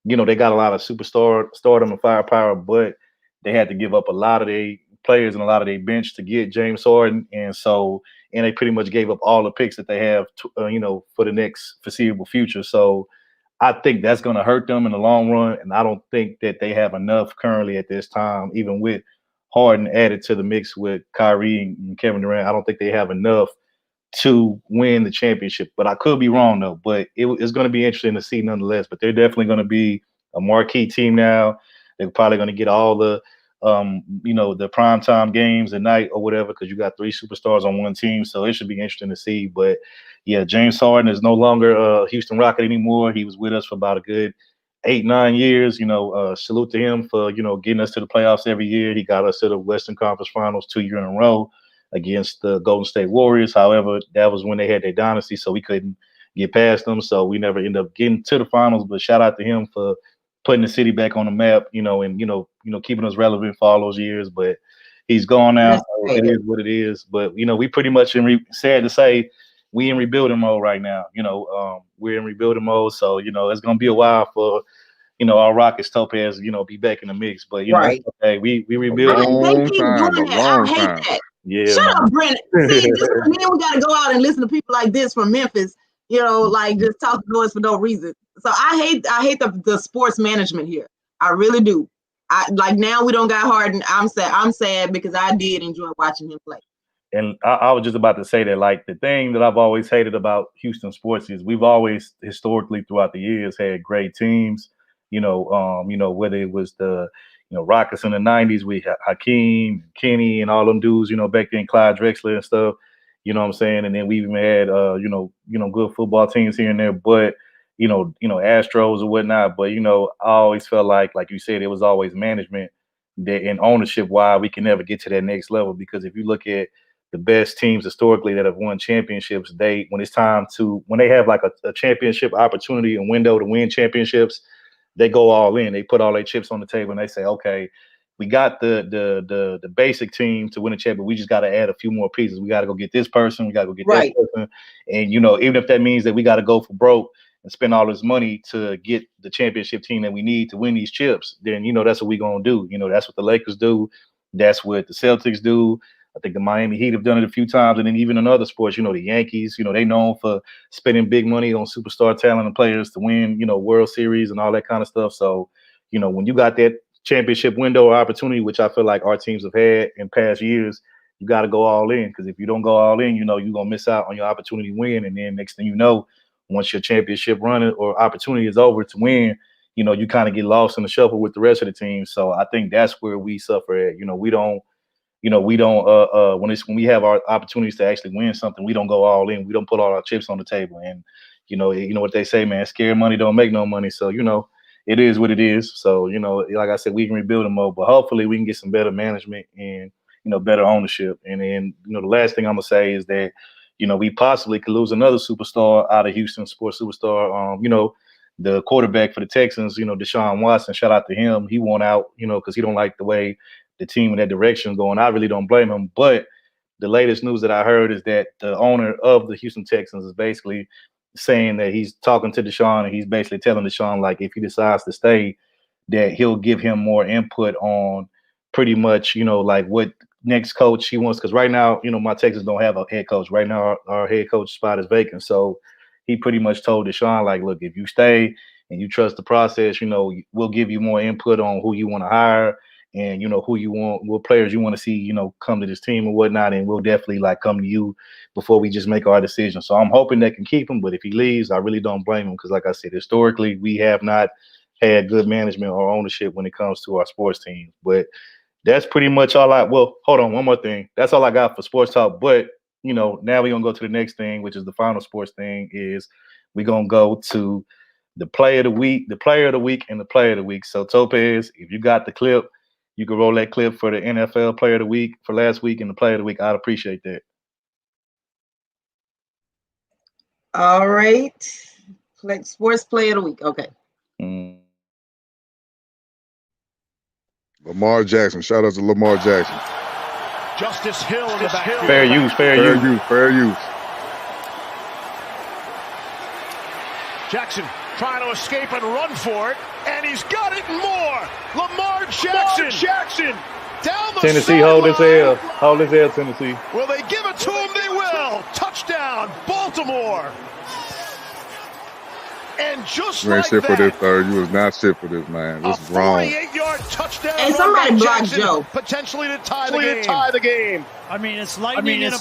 they got a lot of stardom and firepower, but they had to give up a lot of their players and a lot of their bench to get James Harden, and they pretty much gave up all the picks that they have, for the next foreseeable future. So I think that's going to hurt them in the long run, and I don't think that they have enough currently at this time, even with Harden added to the mix with Kyrie and Kevin Durant. I don't think they have enough to win the championship, but I could be wrong though. But it's going to be interesting to see nonetheless. But they're definitely going to be a marquee team now. They're probably going to get all the the primetime games at night or whatever, because you got three superstars on one team. So it should be interesting to see. But yeah, James Harden is no longer a Houston Rocket anymore. He was with us for about a good 8-9 years. Salute to him for getting us to the playoffs every year. He got us to the Western Conference Finals 2 years in a row against the Golden State Warriors. However, that was when they had their dynasty, so we couldn't get past them. So we never ended up getting to the finals. But shout out to him for putting the city back on the map, and keeping us relevant for all those years. But he's gone now. So it is what it is. But we pretty much sad to say we in rebuilding mode right now. We're in rebuilding mode. So it's gonna be a while for our Rockets Topaz, be back in the mix. But right. Okay, we rebuild. They keep doing that. I hate that. Yeah, shut up, Brent. See, this is me. We got to go out and listen to people like this from Memphis. Just talk noise for no reason. So I hate the sports management here. I really do. Now we don't got Harden. I'm sad because I did enjoy watching him play. And I was just about to say that, the thing that I've always hated about Houston sports is we've always historically throughout the years had great teams. Whether it was the Rockets in the 90s with Hakeem, Kenny, and all them dudes, back then, Clyde Drexler and stuff, you know what I'm saying? And then we even had, good football teams here and there, but, Astros or whatnot. But, I always felt like you said, it was always management that and ownership why we can never get to that next level. Because if you look at the best teams historically that have won championships, when they have a championship opportunity and window to win championships, they go all in. They put all their chips on the table and they say, okay, we got the basic team to win a championship. We just got to add a few more pieces. We got to go get this person. We got to go get that person. And, even if that means that we got to go for broke and spend all this money to get the championship team that we need to win these chips, then, that's what we're going to do. That's what the Lakers do. That's what the Celtics do. I think the Miami Heat have done it a few times. And then even in other sports, the Yankees, they known for spending big money on superstar talent and players to win, World Series and all that kind of stuff. So, when you got that championship window or opportunity, which I feel like our teams have had in past years, you got to go all in. Because if you don't go all in, you're going to miss out on your opportunity to win. And then next thing you know, once your championship run or opportunity is over to win, you kind of get lost in the shuffle with the rest of the team. So I think that's where we suffer at. We don't when we have our opportunities to actually win something, we don't go all in. We don't put all our chips on the table. And you know what they say, man, scared money don't make no money. So it is what it is. So like I said, we can rebuild them mode, but hopefully we can get some better management and better ownership. And then the last thing I'm gonna say is that we possibly could lose another superstar out of Houston, sports superstar. The quarterback for the Texans, Deshaun Watson. Shout out to him. He won out, because he don't like the way the team in that direction is going. I really don't blame him. But the latest news that I heard is that the owner of the Houston Texans is basically saying that he's talking to Deshaun and he's basically telling Deshaun, like, if he decides to stay, that he'll give him more input on pretty much, like what next coach he wants. Because right now, my Texans don't have a head coach. Right now, our head coach spot is vacant. So he pretty much told Deshaun, like, look, if you stay and you trust the process, we'll give you more input on who you want to hire and, who you want, what players you want to see, come to this team and whatnot. And we'll definitely come to you before we just make our decision. So I'm hoping they can keep him. But if he leaves, I really don't blame him because, like I said, historically, we have not had good management or ownership when it comes to our sports teams. But that's pretty much all well, hold on, one more thing. That's all I got for sports talk. But now we're going to go to the next thing, which is the final sports thing, is we're going to go to the player of the week, and the player of the week. So, Topaz, if you got the clip, you can roll that clip for the NFL player of the week for last week and the player of the week. I'd appreciate that. All right. Sports player of the week. Okay. Lamar Jackson. Shout out to Lamar Jackson. Justice Hill in the back. Fair use. Jackson trying to escape and run for it, and he's got it and more. Lamar Jackson down the Tennessee, hold his L. Hold his L, Tennessee. Will they give it to him? They will. Touchdown, Baltimore. And just you ain't like shit that, for this, sir. You was not shit for this, man. This is wrong. 48-yard touchdown. And somebody blocked Joe. Potentially to tie the game. I mean, it's lightning in a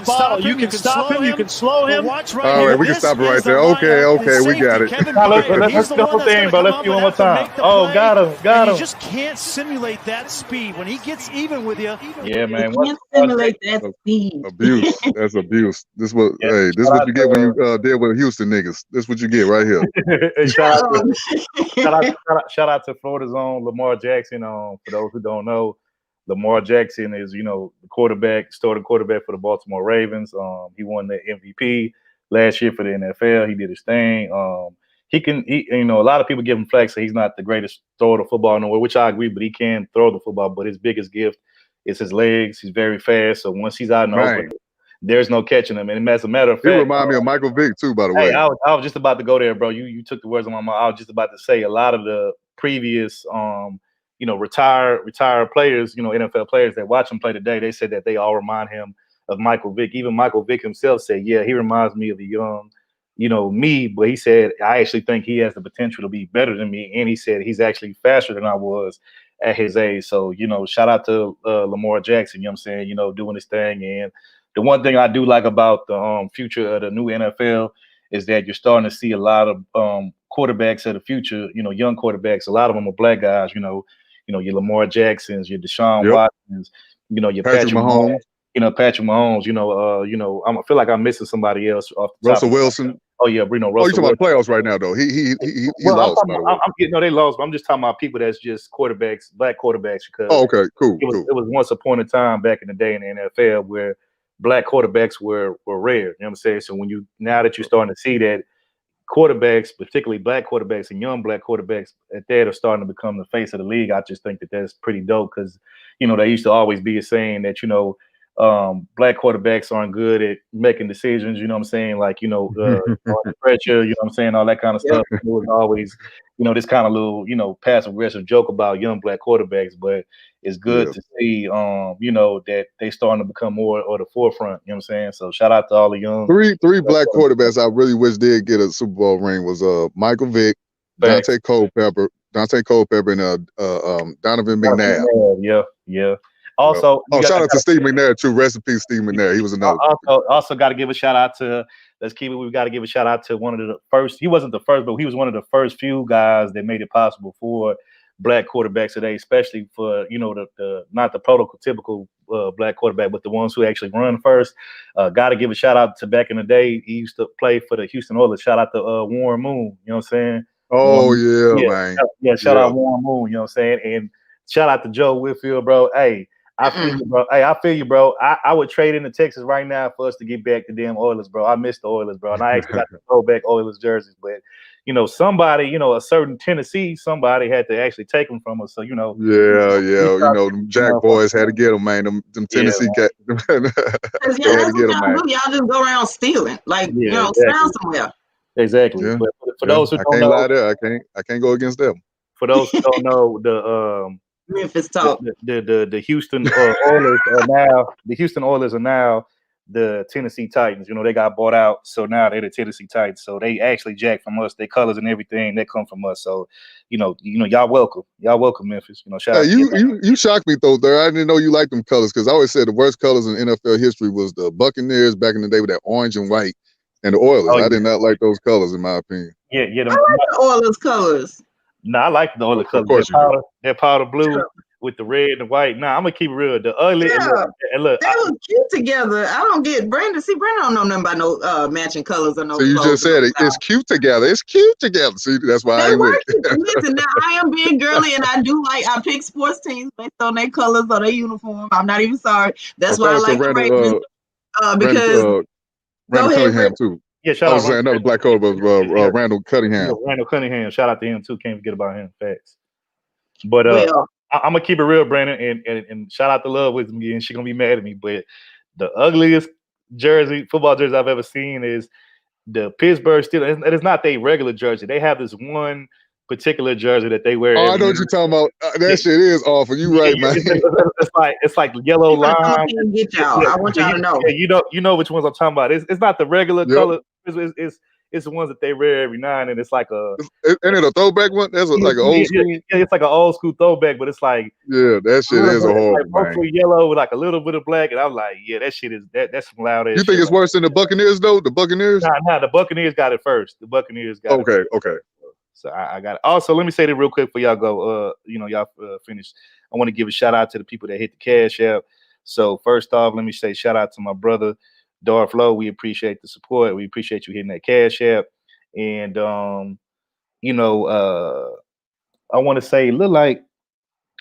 bottle. You can stop him. You can slow him. All right, we can stop it right there. Okay, we got it. Let's go thing, bro. Let's do one more time. Oh, got him. You just can't simulate that speed. When he gets even with you. Yeah, man. You can't simulate that speed. Abuse. That's abuse. This what you get when you deal with Houston niggas. This what you get right here. Shout out to Florida's own Lamar Jackson. For those who don't know, Lamar Jackson is, the starting quarterback for the Baltimore Ravens. He won the MVP last year for the NFL. He did his thing. A lot of people give him flack, so he's not the greatest thrower of football nowhere, which I agree, but he can throw the football. But his biggest gift is his legs. He's very fast. So once he's out in the open, there's no catching him. And as a matter of fact, he remind me of Michael Vick too, by the way. I was just about to go there, bro. You took the words of my mouth. I was just about to say a lot of the previous retired players, NFL players that watch him play today, they said that they all remind him of Michael Vick. Even Michael Vick himself said, yeah, he reminds me of a young, me, but he said, I actually think he has the potential to be better than me. And he said he's actually faster than I was at his age. So, shout out to Lamar Jackson, you know what I'm saying, doing his thing. And the one thing I do like about the future of the new NFL is that you're starting to see a lot of quarterbacks of the future, young quarterbacks. A lot of them are black guys, your Lamar Jacksons, your Deshaun Watsons, your Patrick Mahomes. Patrick Mahomes. I feel like I'm missing somebody else off the Russell top Wilson. Oh yeah, Russell. Oh, you talking about playoffs right now though? He lost. They lost. But I'm just talking about people that's just quarterbacks, black quarterbacks. Because okay, cool. It was once upon a time back in the day in the NFL where black quarterbacks were rare. You know what I'm saying? So now that you're starting to see that quarterbacks, particularly black quarterbacks and young black quarterbacks at that are starting to become the face of the league, I just think that that's pretty dope because, there used to always be a saying that, black quarterbacks aren't good at making decisions, you know what I'm saying? Like, pressure, you know what I'm saying? All that kind of stuff. It was always, this kind of little, passive aggressive joke about young black quarterbacks, but it's good to see, that they starting to become more or the forefront, you know what I'm saying? So shout out to all the young. Three black quarterbacks I really wish did get a Super Bowl ring was Michael Vick, Dante Culpepper, and Donovan McNabb. Yeah. Also, shout out to Steve McNair too. Rest in peace, Steve McNair. He was another. Also got to give a shout out to let's keep it. We got to give a shout out to one of the first. He wasn't the first, but he was one of the first few guys that made it possible for black quarterbacks today, especially for the not the prototypical black quarterback, but the ones who actually run first. Got to give a shout out to back in the day. He used to play for the Houston Oilers. Shout out to Warren Moon. You know what I'm saying? Oh man. Shout out Warren Moon. You know what I'm saying? And shout out to Joe Whitfield, bro. Hey, I feel you, bro. Hey, I feel you, bro. I would trade into Texas right now for us to get back to damn Oilers, bro. I miss the Oilers, bro. And I actually got to throw back Oilers jerseys, but somebody, a certain Tennessee, somebody had to actually take them from us. So, Yeah. Them Jack boys had to get them, man. Them Tennessee cats. That's what y'all do. Y'all just go around stealing, stand somewhere. Exactly. Yeah. But for those who I don't can't know, lie there. I can't go against them. For those who don't know, the Memphis talk. The Houston Oilers are now the Tennessee Titans. They got bought out, so now they're the Tennessee Titans. So they actually jack from us. Their colors and everything that come from us. So y'all welcome. Y'all welcome, Memphis. Shout out you shocked me though, there. I didn't know you liked them colors because I always said the worst colors in NFL history was the Buccaneers back in the day with that orange and white, and the Oilers. Oh, yeah. I did not like those colors in my opinion. I like the Oilers colors. No, I like the Oilers colors. Of course They're powder blue with the red and white. Nah, I'm gonna keep it real. The ugly and look, they was cute together. I don't get Brandon. See, Brandon don't know nothing about no matching colors or no. So you just said it's cute together. It's cute together. See, that's why I ain't with it. Listen, now I am being girly, and I pick sports teams based on their colors or their uniform. I'm not even sorry. That's why I like the Ravens because Randall Cunningham too. Yeah, shout out. Another black color was Randall Cunningham. Randall Cunningham. Shout out to him too. Can't forget about him. Facts. But I'm gonna keep it real, Brandon, and shout out to Love with me, and she's gonna be mad at me. But the ugliest football jersey I've ever seen is the Pittsburgh Steelers. And it's not their regular jersey. They have this one particular jersey that they wear. Oh, I know what you're talking about. That shit is awful. You right, man. It's like yellow line. Get y'all. I want y'all to know. Yeah, you know which ones I'm talking about. It's not the regular color. It's the ones that they wear every now and then. It's like Isn't it a throwback one? That's like an old school. Yeah, it's like an old school throwback, but it's like that shit is a horrible, like mostly yellow with like a little bit of black, and I'm like, yeah, that shit is that's some loud ass. You think it's worse than the Buccaneers though? The Buccaneers? Nah, the Buccaneers got it first. The Buccaneers got it. Okay. So I got it. Also, let me say that real quick before y'all go. Y'all finish. I want to give a shout out to the people that hit the Cash App. So first off, let me say shout out to my brother Darth Lowe. We appreciate the support. We appreciate you hitting that Cash App. And I want to say, look like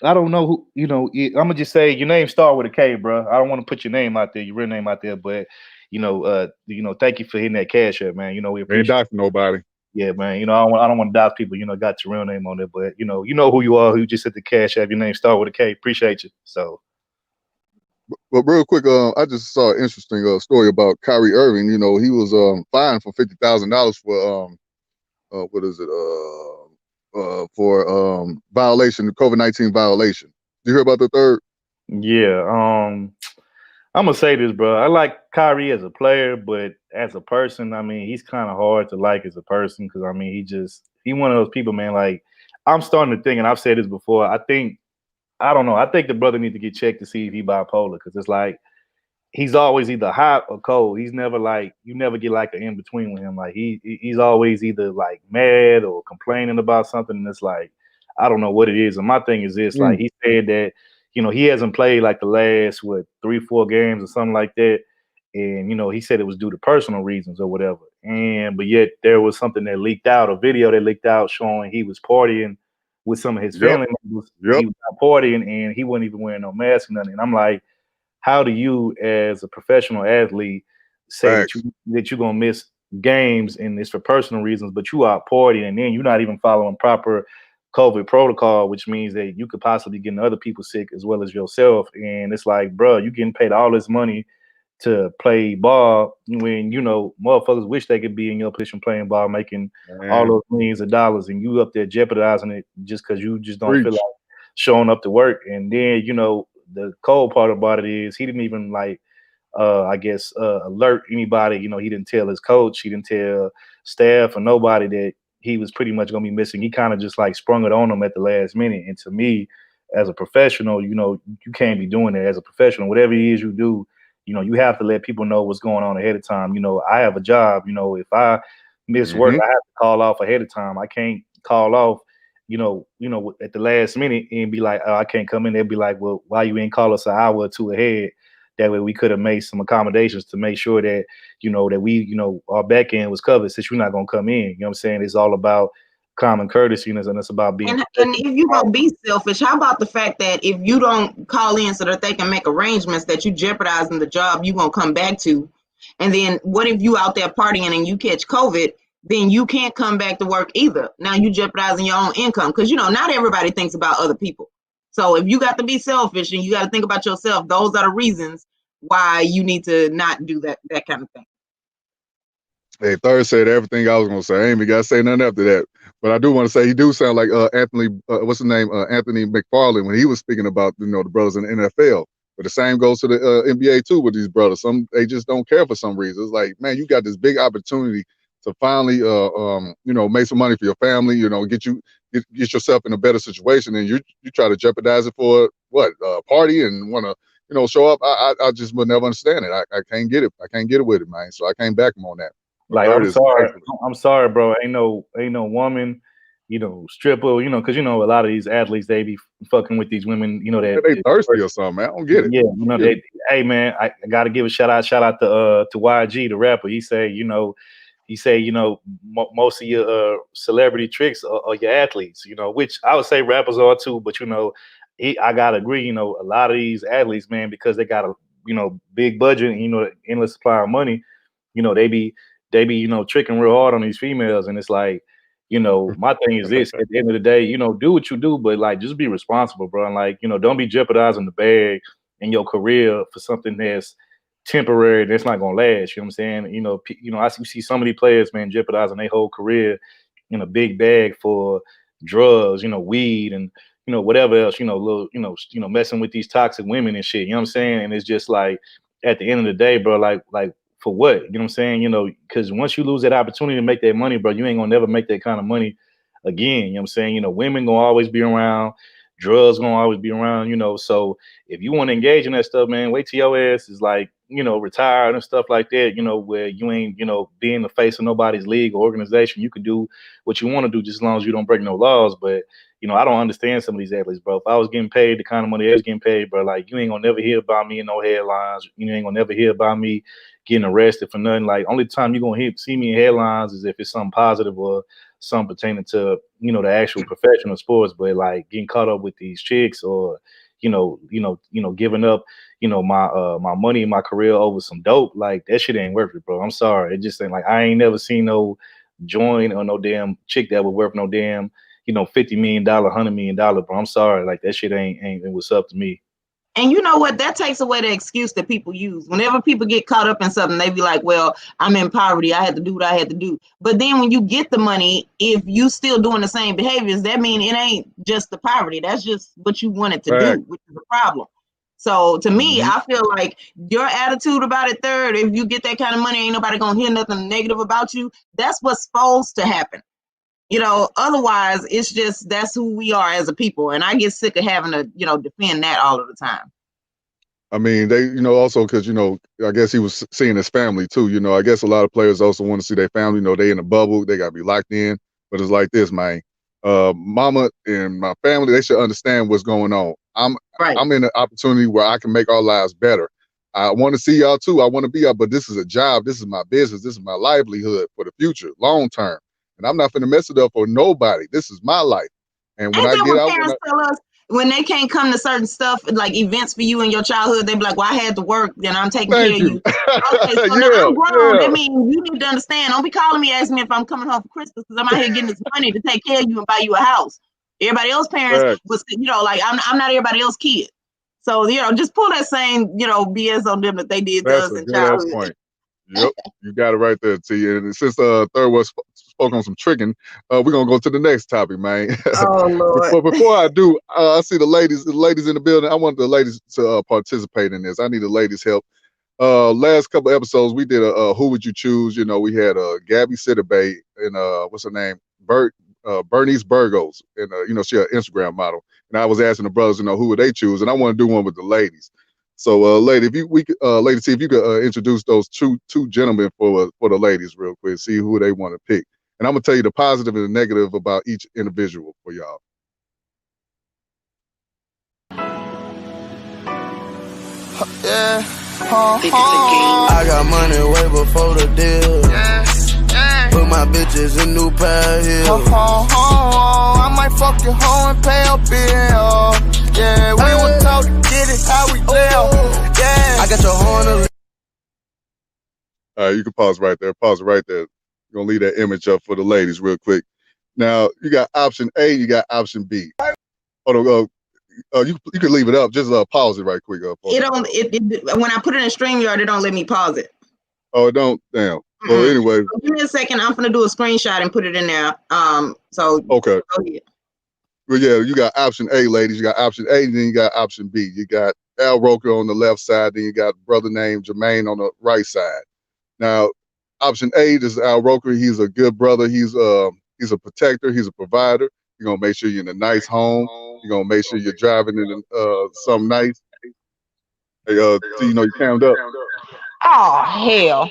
I don't know who. I'm gonna just say your name start with a K, bro. I don't want to put your name out there, your real name out there, but thank you for hitting that Cash App, man. We appreciate. Ain't die for nobody. Yeah, man. I don't want to doubt people. Got your real name on it, but you know who you are. Who just hit the Cash App. Your name start with a K. Appreciate you. So. But real quick, I just saw an interesting story about Kyrie Irving. He was fined for $50,000 for what is it? For violation, the COVID-19 violation. Did you hear about the third? Yeah, I'm gonna say this, bro. I like Kyrie as a player, but as a person, I mean, he's kind of hard to like as a person because I mean, he one of those people, man. Like, I'm starting to think, and I've said this before. I don't know. I think the brother needs to get checked to see if he's bipolar because it's like he's always either hot or cold. He's never like you never get like an in between with him. Like he's always either like mad or complaining about something, and it's like I don't know what it is. And my thing is this: like he said that he hasn't played like the last 3-4 games or something like that, and he said it was due to personal reasons or whatever. But yet there was something that leaked out, a video that leaked out showing he was partying with some of his family members. He was out partying and he wasn't even wearing no mask or nothing. And I'm like, how do you, as a professional athlete, say that you're gonna miss games and it's for personal reasons, but you out partying and then you're not even following proper COVID protocol, which means that you could possibly get other people sick as well as yourself. And it's like, bro, you getting paid all this money to play ball when motherfuckers wish they could be in your position playing ball, making all those millions of dollars, and you up there jeopardizing it just because you just don't feel like showing up to work. And then the cold part about it is he didn't even alert anybody. He didn't tell his coach, he didn't tell staff or nobody that he was pretty much gonna be missing. He kind of just like sprung it on them at the last minute. And to me, as a professional, you can't be doing that. As a professional, whatever it is you do, you have to let people know what's going on ahead of time. I have a job. If I miss work, I have to call off ahead of time. I can't call off, at the last minute and be like, oh, I can't come in. They'll be like, well, why you ain't call us an hour or two ahead? That way we could have made some accommodations to make sure that, that we, our back end was covered since you're not going to come in. You know what I'm saying? It's all about common courtesy and it's about being. And if you gonna be selfish, how about the fact that if you don't call in so that they can make arrangements, that you jeopardizing the job you gonna come back to? And then what if you out there partying and you catch COVID? Then you can't come back to work either. Now you jeopardizing your own income because not everybody thinks about other people. So if you got to be selfish and you got to think about yourself, those are the reasons why you need to not do that kind of thing. Hey, Third said everything I was gonna say. I ain't even gotta say nothing after that. But I do want to say he do sound like Anthony. What's his name? Anthony McFarlane when he was speaking about the brothers in the NFL. But the same goes to the NBA too with these brothers. They just don't care for some reason. It's like, man, you got this big opportunity to finally make some money for your family. Get yourself in a better situation, and you try to jeopardize it for what party and want to show up. I just would never understand it. I can't get it. I can't get it with it, man. So I can't back him on that. Like, I'm sorry, bro. Ain't no woman, stripper, because a lot of these athletes, they be fucking with these women, that they thirsty or something, man. I don't get it. Yeah, hey man, I gotta give a shout out to YG, the rapper. He say, most of your celebrity tricks are your athletes, which I would say rappers are too, but I gotta agree, a lot of these athletes, man, because they got a big budget and endless supply of money, they be tricking real hard on these females. And it's like, my thing is this, at the end of the day, do what you do, but like, just be responsible, bro. And like, don't be jeopardizing the bag in your career for something that's temporary, that's not going to last. You know what I'm saying? I see some of these players, man, jeopardizing their whole career in a big bag for drugs, weed and, whatever else, little, messing with these toxic women and shit. You know what I'm saying? And it's just like, at the end of the day, bro, like, for what? You know what I'm saying? Because once you lose that opportunity to make that money, bro, you ain't gonna never make that kind of money again. You know what I'm saying? Women gonna always be around, drugs gonna always be around, So if you want to engage in that stuff, man, wait till your ass is like, retired and stuff like that, where you ain't, being the face of nobody's league or organization. You can do what you want to do just as long as you don't break no laws. But I don't understand some of these athletes, bro. If I was getting paid the kind of money they was getting paid, bro, like you ain't gonna never hear about me in no headlines. You ain't gonna never hear about me getting arrested for nothing. Like, only time you're gonna see me in headlines is if it's something positive or something pertaining to the actual professional sports. But like getting caught up with these chicks or giving up my money and my career over some dope, like that shit ain't worth it, bro. I'm sorry, it just ain't. Like, I ain't never seen no joint or no damn chick that was worth no damn $50 million, $100 million, bro. I'm sorry, like that shit ain't what's up to me. And you know what? That takes away the excuse that people use. Whenever people get caught up in something, they be like, well, I'm in poverty. I had to do what I had to do. But then when you get the money, if you still doing the same behaviors, that means it ain't just the poverty. That's just what you wanted to do, which is a problem. So to me, I feel like your attitude about it, Third, if you get that kind of money, ain't nobody going to hear nothing negative about you. That's what's supposed to happen. Otherwise, it's just that's who we are as a people. And I get sick of having to, defend that all of the time. I mean, they, also because, I guess he was seeing his family too. I guess a lot of players also want to see their family. They in a bubble, they got to be locked in. But it's like this, man. Mama and my family, they should understand what's going on. I'm in an opportunity where I can make our lives better. I want to see y'all too. I want to be out, but this is a job. This is my business. This is my livelihood for the future, long term. And I'm not going to mess it up for nobody. This is my life. And when I get out, parents tell us when they can't come to certain stuff like events for you in your childhood, they be like, well, I had to work, then I'm taking care of you. Okay, so now I'm grown. That means you need to understand. Don't be calling me asking me if I'm coming home for Christmas because I'm out here getting this money to take care of you and buy you a house. Everybody else parents was, like I'm not everybody else's kid. So, just pull that same, BS on them that they did to us in childhood. Point. Yep, you got it right there, T. And since Third was spoke on some tricking, we're gonna go to the next topic, man. Oh Lord! Before I do, I see the ladies in the building. I want the ladies to participate in this. I need the ladies' help. Last couple episodes, we did a who would you choose? We had Gabby Sitterbay and what's her name, Bernice Burgos, and she an Instagram model. And I was asking the brothers, who would they choose? And I want to do one with the ladies. So, lady, lady T, if you could introduce those two gentlemen for the ladies real quick, see who they want to pick, and I'm gonna tell you the positive and the negative about each individual for y'all. Yeah. I got money way before the deal. Put my bitches in new pair of heels. I might fuck your hoe and pay a bill. Yeah, we were taught to get it how we live. Yeah, I got your horn. All right, you can pause right there. Pause right there. You're gonna leave that image up for the ladies real quick. Now you got option A, you got option B. Hold on, you can leave it up. Just pause it right quick. It don't. When I put it in StreamYard, it don't let me pause it. Oh, it don't. Damn. Well, anyway. So give me a second. I'm gonna do a screenshot and put it in there. So okay. Go ahead. Well, yeah, you got option A, ladies. You got option A, and then you got option B. You got Al Roker on the left side, then you got a brother named Jermaine on the right side. Now, option A, this is Al Roker. He's a good brother. He's a protector. He's a provider. You're gonna make sure you're in a nice home. You're gonna make sure you're driving in something nice. Hey, so you know you cammed up. Oh hell.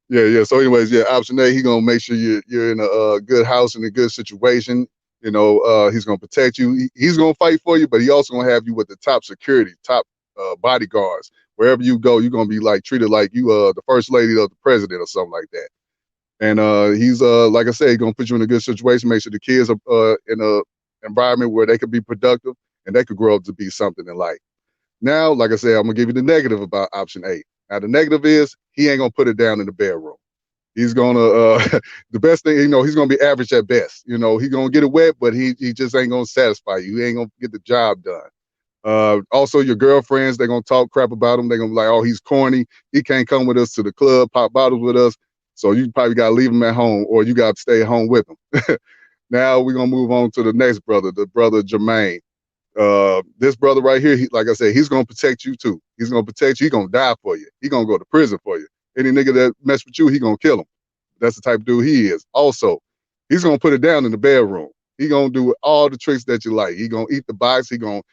Yeah. So, anyways, yeah, option A, he's gonna make sure you're in a good house in a good situation. You know, he's gonna protect you. He's gonna fight for you, but he also gonna have you with the top security, top bodyguards. Wherever you go, you're gonna be like treated like you the first lady of the president or something like that. And he's like I said, he's gonna put you in a good situation, make sure the kids are in a environment where they could be productive and they could grow up to be something in life. Now, like I said, I'm gonna give you the negative about option A. Now, the negative is he ain't gonna put it down in the bedroom. He's gonna the best thing, you know, he's gonna be average at best. You know, he's gonna get it wet, but he just ain't gonna satisfy you. He ain't gonna get the job done. Also, your girlfriends, they're gonna talk crap about him. They're gonna be like, oh, he's corny. He can't come with us to the club, pop bottles with us. So you probably gotta leave him at home, or you gotta stay at home with him. Now we're gonna move on to the next brother, the brother Jermaine. This brother right here, like I said, he's gonna protect you too. He's gonna protect you. He's gonna die for you. He's gonna go to prison for you. Any nigga that mess with you, he gonna kill him. That's the type of dude he is. Also, he's gonna put it down in the bedroom. He gonna do all the tricks that you like. He gonna eat the box. He gonna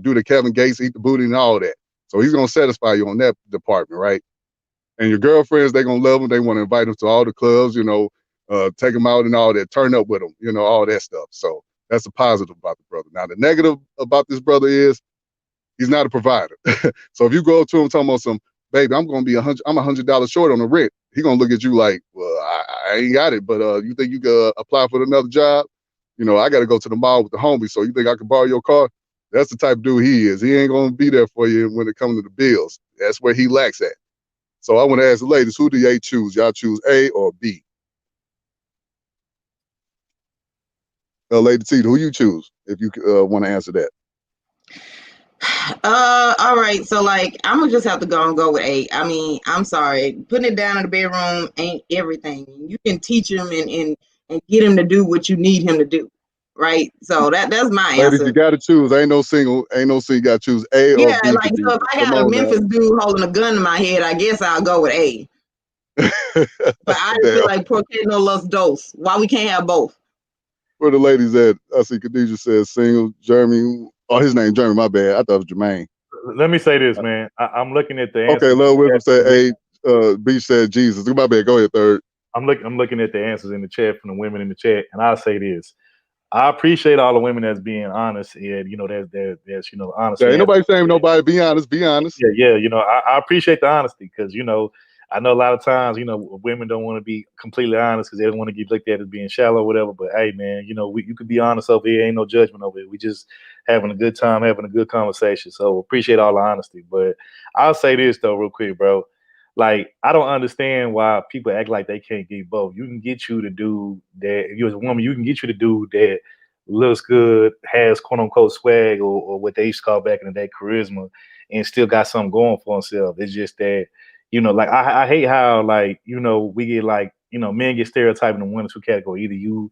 do the Kevin Gates, eat the booty and all that. So he's gonna satisfy you on that department, right? And your girlfriends, they gonna love him. They want to invite him to all the clubs, you know, take him out and all that, turn up with him, you know, all that stuff. So that's the positive about the brother. Now, the negative about this brother is he's not a provider. So if you go up to him talking about some, baby, I'm $100 short on the rent, he gonna look at you like, well, I ain't got it, but you think you could apply for another job? You know, I got to go to the mall with the homies, so you think I could borrow your car? That's the type of dude he is. He ain't gonna be there for you when it comes to the bills. That's where he lacks at. So I want to ask the ladies, who do y'all choose? Y'all choose A or B? Lady T, who you choose if you want to answer that? All right. So like, I'm gonna just have to go with A. I mean, I'm sorry, putting it down in the bedroom ain't everything. You can teach him and get him to do what you need him to do, right? So that's my ladies, answer. you got to choose. Ain't no single. You got to choose A or B. Yeah, like so if I got a Memphis dude holding a gun to my head, I guess I'll go with A. But I just feel like por qué no los dos? Why we can't have both? Where the ladies at? I see Khadijah says single. Jeremy. Oh, his name Jeremy. My bad. I thought it was Jermaine. Let me say this, man. I'm looking at the answers. Okay, Love Wisdom said A. Beach said Jesus. My bad. Go ahead, third. I'm looking at the answers in the chat from the women in the chat, and I'll say this. I appreciate all the women that's being honest, and you know that's you know honest. Yeah, ain't nobody saying nobody. Be honest. Be honest. Yeah. You know, I appreciate the honesty because you know I know a lot of times you know women don't want to be completely honest because they don't want to get looked at as being shallow or whatever. But hey, man, you know you could be honest over here. Ain't no judgment over here. We just having a good time, having a good conversation. So appreciate all the honesty. But I'll say this though, real quick, bro. Like, I don't understand why people act like they can't get both. You can get you to do that. If you're a woman, you can get you to do that looks good, has quote unquote swag or what they used to call back in the day charisma, and still got something going for himself. It's just that, you know, like I hate how like, you know, we get like, you know, men get stereotyped in one or two categories. Either you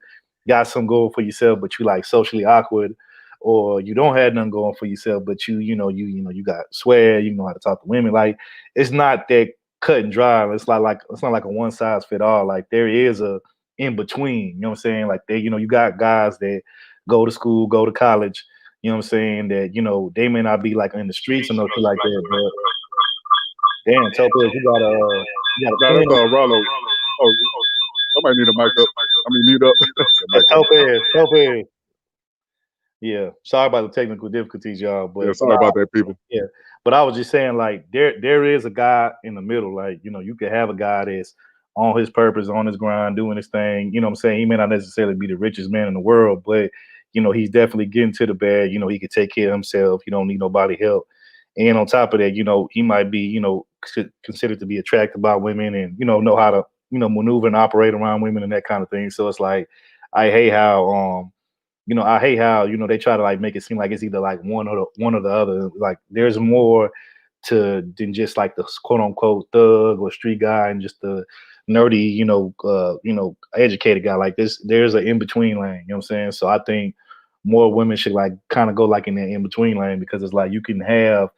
got something going for yourself, but you like socially awkward, or you don't have nothing going for yourself, but you got swag, you know how to talk to women. Like it's not that cut and dry. It's not like a one size fit all. Like there is a in between, you know what I'm saying? Like they, you know, you got guys that go to school, go to college, you know what I'm saying, that, you know, they may not be like in the streets or no shit like that, but damn, Topaz, you got a Nah, that's Rollo. Oh, somebody need a mic up. I mean, mute up. Topaz. Yeah, sorry about the technical difficulties, y'all. But yeah, sorry about that, people. Yeah, but I was just saying, like, there is a guy in the middle. Like, you know, you could have a guy that's on his purpose, on his grind, doing his thing. You know what I'm saying? He may not necessarily be the richest man in the world, but, you know, he's definitely getting to the bag. You know, he can take care of himself. He don't need nobody help. And on top of that, you know, he might be, you know, considered to be attracted by women and, you know how to, you know, maneuver and operate around women and that kind of thing. So it's like, I hate how, you know, they try to like make it seem like it's either like one or the other. Like there's more to than just like the quote unquote thug or street guy and just the nerdy, you know, educated guy. Like there's an in between lane. You know what I'm saying? So I think more women should like kind of go like in the in between lane, because it's like you can have,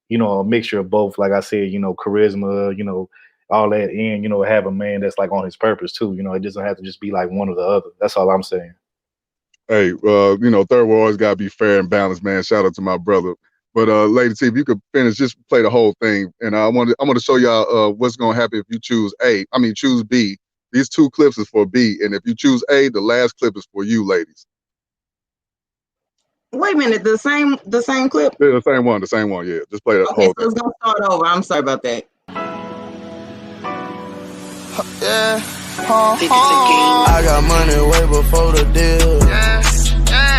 you know, a mixture of both. Like I said, you know, charisma, you know, all that, and, you know, have a man that's like on his purpose too. You know, it doesn't have to just be like one or the other. That's all I'm saying. Hey, you know, third world always gotta be fair and balanced, man. Shout out to my brother. But Lady T, if you could finish, just play the whole thing. And I'm gonna show y'all what's gonna happen if you choose choose B. These 2 clips is for B, and if you choose A, the last clip is for you, ladies. Wait a minute, the same clip? Yeah, the same one, yeah. Just play that whole thing. Okay, so it's gonna start over. I'm sorry about that. Yeah. I got money way before the deal.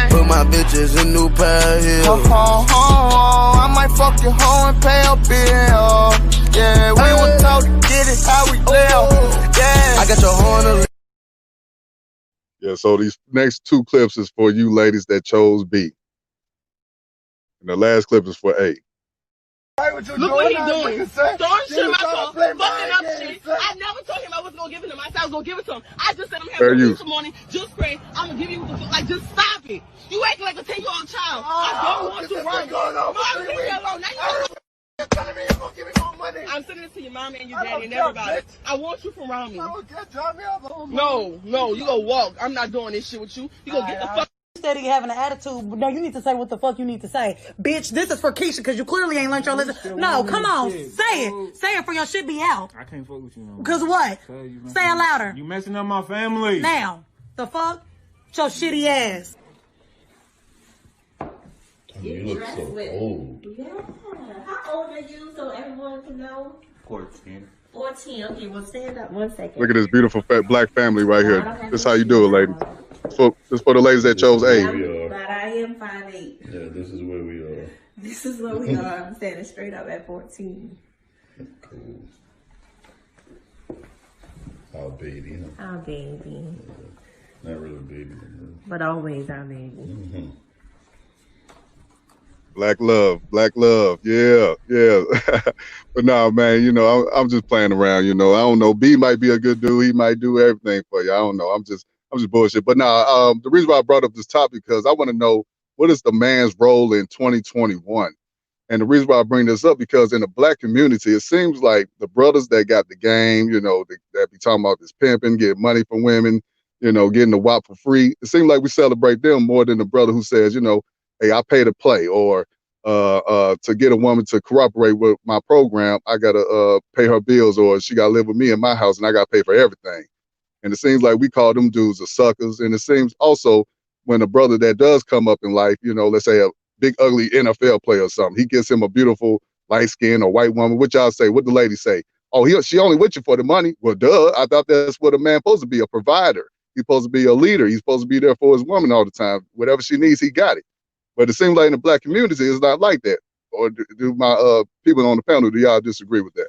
Put my bitches in new pair of heels. I might fuck your hoe and pay a bill. Yeah, we were taught to get it how we live. Yeah, I got your horn. Yeah, so these next 2 clips is for you ladies that chose B. And the last clip is for A. Look what he doing. Throwing shit in my car, fucking up shit. I never told him I wasn't gonna give it to him. I said I was gonna give it to him. I just said I'm having a this morning. Just pray. I'm gonna give you what the fuck. Like, just stop it. You acting like a 10-year-old child. I don't want you right. No, I'm leaving you alone. Now you're telling me you're gonna give me more money. I'm sending it to your mom and your daddy and everybody. I want you from around me. No, you gonna walk. I'm not doing this shit with you. You gonna get the fuck. Instead of having an attitude, no, you need to say what the fuck you need to say. Bitch, this is for Keisha because you clearly ain't learned your lesson. No, come on, say it. Say it for your shit be out. I can't fuck with you no more. Because what? Say it louder. You messing up my family. Now, the fuck? Your shitty ass. You look so old. Yeah. How old are you so everyone can know? 14. 14. Okay, well, stand up 1 second. Look at this beautiful fat black family right here. This is how you do it, ladies. This for the ladies that chose A. But I am 5'8". Yeah, this is where we are. This is where we are. I'm standing straight up at 14. Cool. Our baby, huh? Our baby. Yeah. Not really baby. But always our baby. Mm-hmm. Black love, yeah. But nah, man, you know, I'm just playing around. You know, I don't know. B might be a good dude. He might do everything for you. I don't know. I'm just bullshit. But nah, the reason why I brought up this topic because I want to know what is the man's role in 2021. And the reason why I bring this up because in the black community, it seems like the brothers that got the game, you know, that be talking about this pimping, getting money from women, you know, getting the WAP for free. It seems like we celebrate them more than the brother who says, you know, hey, I pay to play, or to get a woman to cooperate with my program, I gotta pay her bills, or she gotta live with me in my house and I gotta pay for everything. And it seems like we call them dudes the suckers. And it seems also when a brother that does come up in life, you know, let's say a big ugly NFL player or something, he gets him a beautiful light skin or white woman, which y'all say, what the lady say? Oh, she only with you for the money. Well, duh. I thought that's what a man supposed to be, a provider. He's supposed to be a leader. He's supposed to be there for his woman all the time. Whatever she needs, he got it. But it seems like in the black community, it's not like that. Or do my people on the panel, do y'all disagree with that?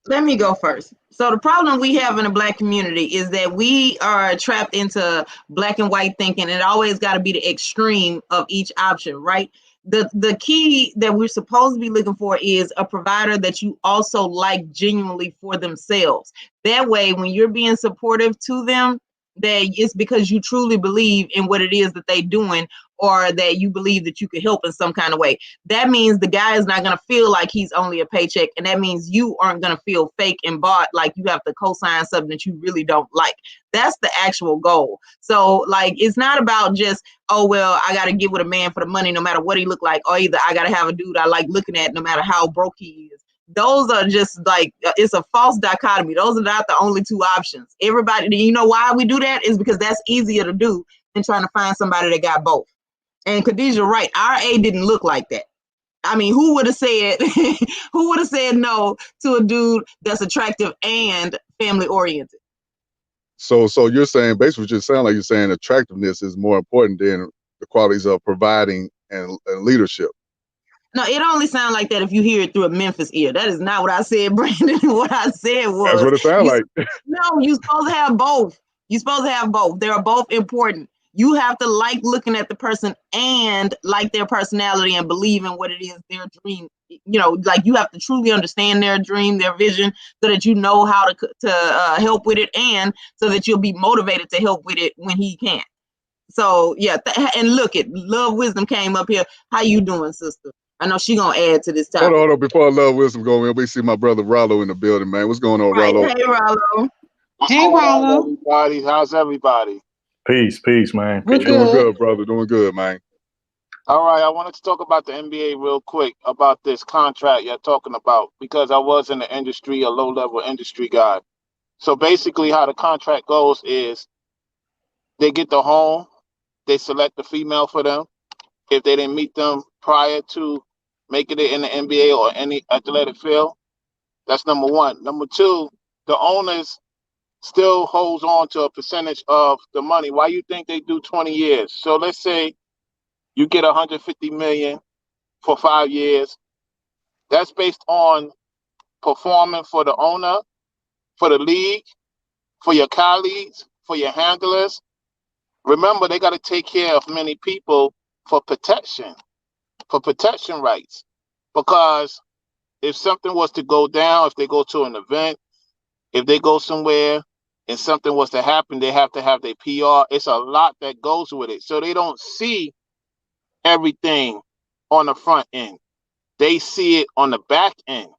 Let me go first. So the problem we have in the black community is that we are trapped into black and white thinking. It always got to be the extreme of each option, right? The key that we're supposed to be looking for is a provider that you also like genuinely for themselves. That way, when you're being supportive to them, that it's because you truly believe in what it is that they're doing, or that you believe that you could help in some kind of way. That means the guy is not going to feel like he's only a paycheck, and that means you aren't going to feel fake and bought, like you have to co-sign something that you really don't like. That's the actual goal. So like, it's not about just, oh well, I got to get with a man for the money no matter what he look like, or either I got to have a dude I like looking at no matter how broke he is. Those are just like, it's a false dichotomy. Those are not the only two options. Everybody, you know why we do that? Is because that's easier to do than trying to find somebody that got both. And Khadijah, right, RA didn't look like that. I mean, who would have said no to a dude that's attractive and family oriented? So you're saying, basically what you sound like you're saying attractiveness is more important than the qualities of providing and leadership. No, it only sounds like that if you hear it through a Memphis ear. That is not what I said, Brandon. What I said was, that's what it sounds like. No, you're supposed to have both. You're supposed to have both. They are both important. You have to like looking at the person and like their personality and believe in what it is, their dream. You know, like you have to truly understand their dream, their vision, so that you know how to help with it, and so that you'll be motivated to help with it when he can. So yeah, and look, it Love Wisdom came up here. How you doing, sister? I know she gonna add to this topic. Hold on. Before Love Wisdom go in, we see my brother Rollo in the building, man. What's going on, Right. Rollo? Hey, Rollo. Hey, Rollo. Everybody, how's everybody? Peace, man. We're doing good, brother. Doing good, man. All right, I wanted to talk about the NBA real quick, about this contract you're talking about, because I was in the industry, a low-level industry guy. So basically how the contract goes is they get the home, they select the female for them. If they didn't meet them prior to making it in the NBA or any athletic field, that's number one. Number two, the owners still holds on to a percentage of the money. Why you think they do 20 years? So let's say you get $150 million for 5 years. That's based on performing for the owner, for the league, for your colleagues, for your handlers. Remember, they got to take care of many people for protection rights. Because if something was to go down, if they go to an event, if they go somewhere and something was to happen, they have to have their PR. It's a lot that goes with it. So they don't see everything on the front end. They see it on the back end.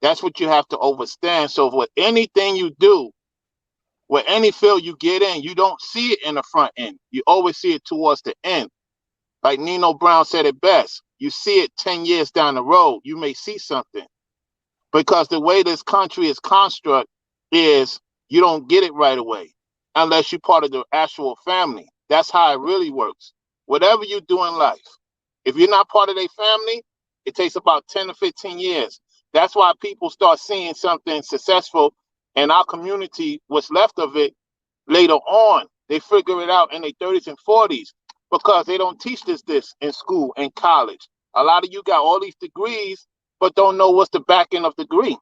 That's what you have to understand. So with anything you do, with any field you get in, you don't see it in the front end. You always see it towards the end. Like Nino Brown said it best. You see it 10 years down the road, you may see something. Because the way this country is construct is you don't get it right away unless you're part of the actual family. That's how it really works. Whatever you do in life, if you're not part of their family, it takes about 10 to 15 years. That's why people start seeing something successful in our community, what's left of it, later on. They figure it out in their 30s and 40s because they don't teach this in school and college. A lot of you got all these degrees, but don't know what's the back end of the degree.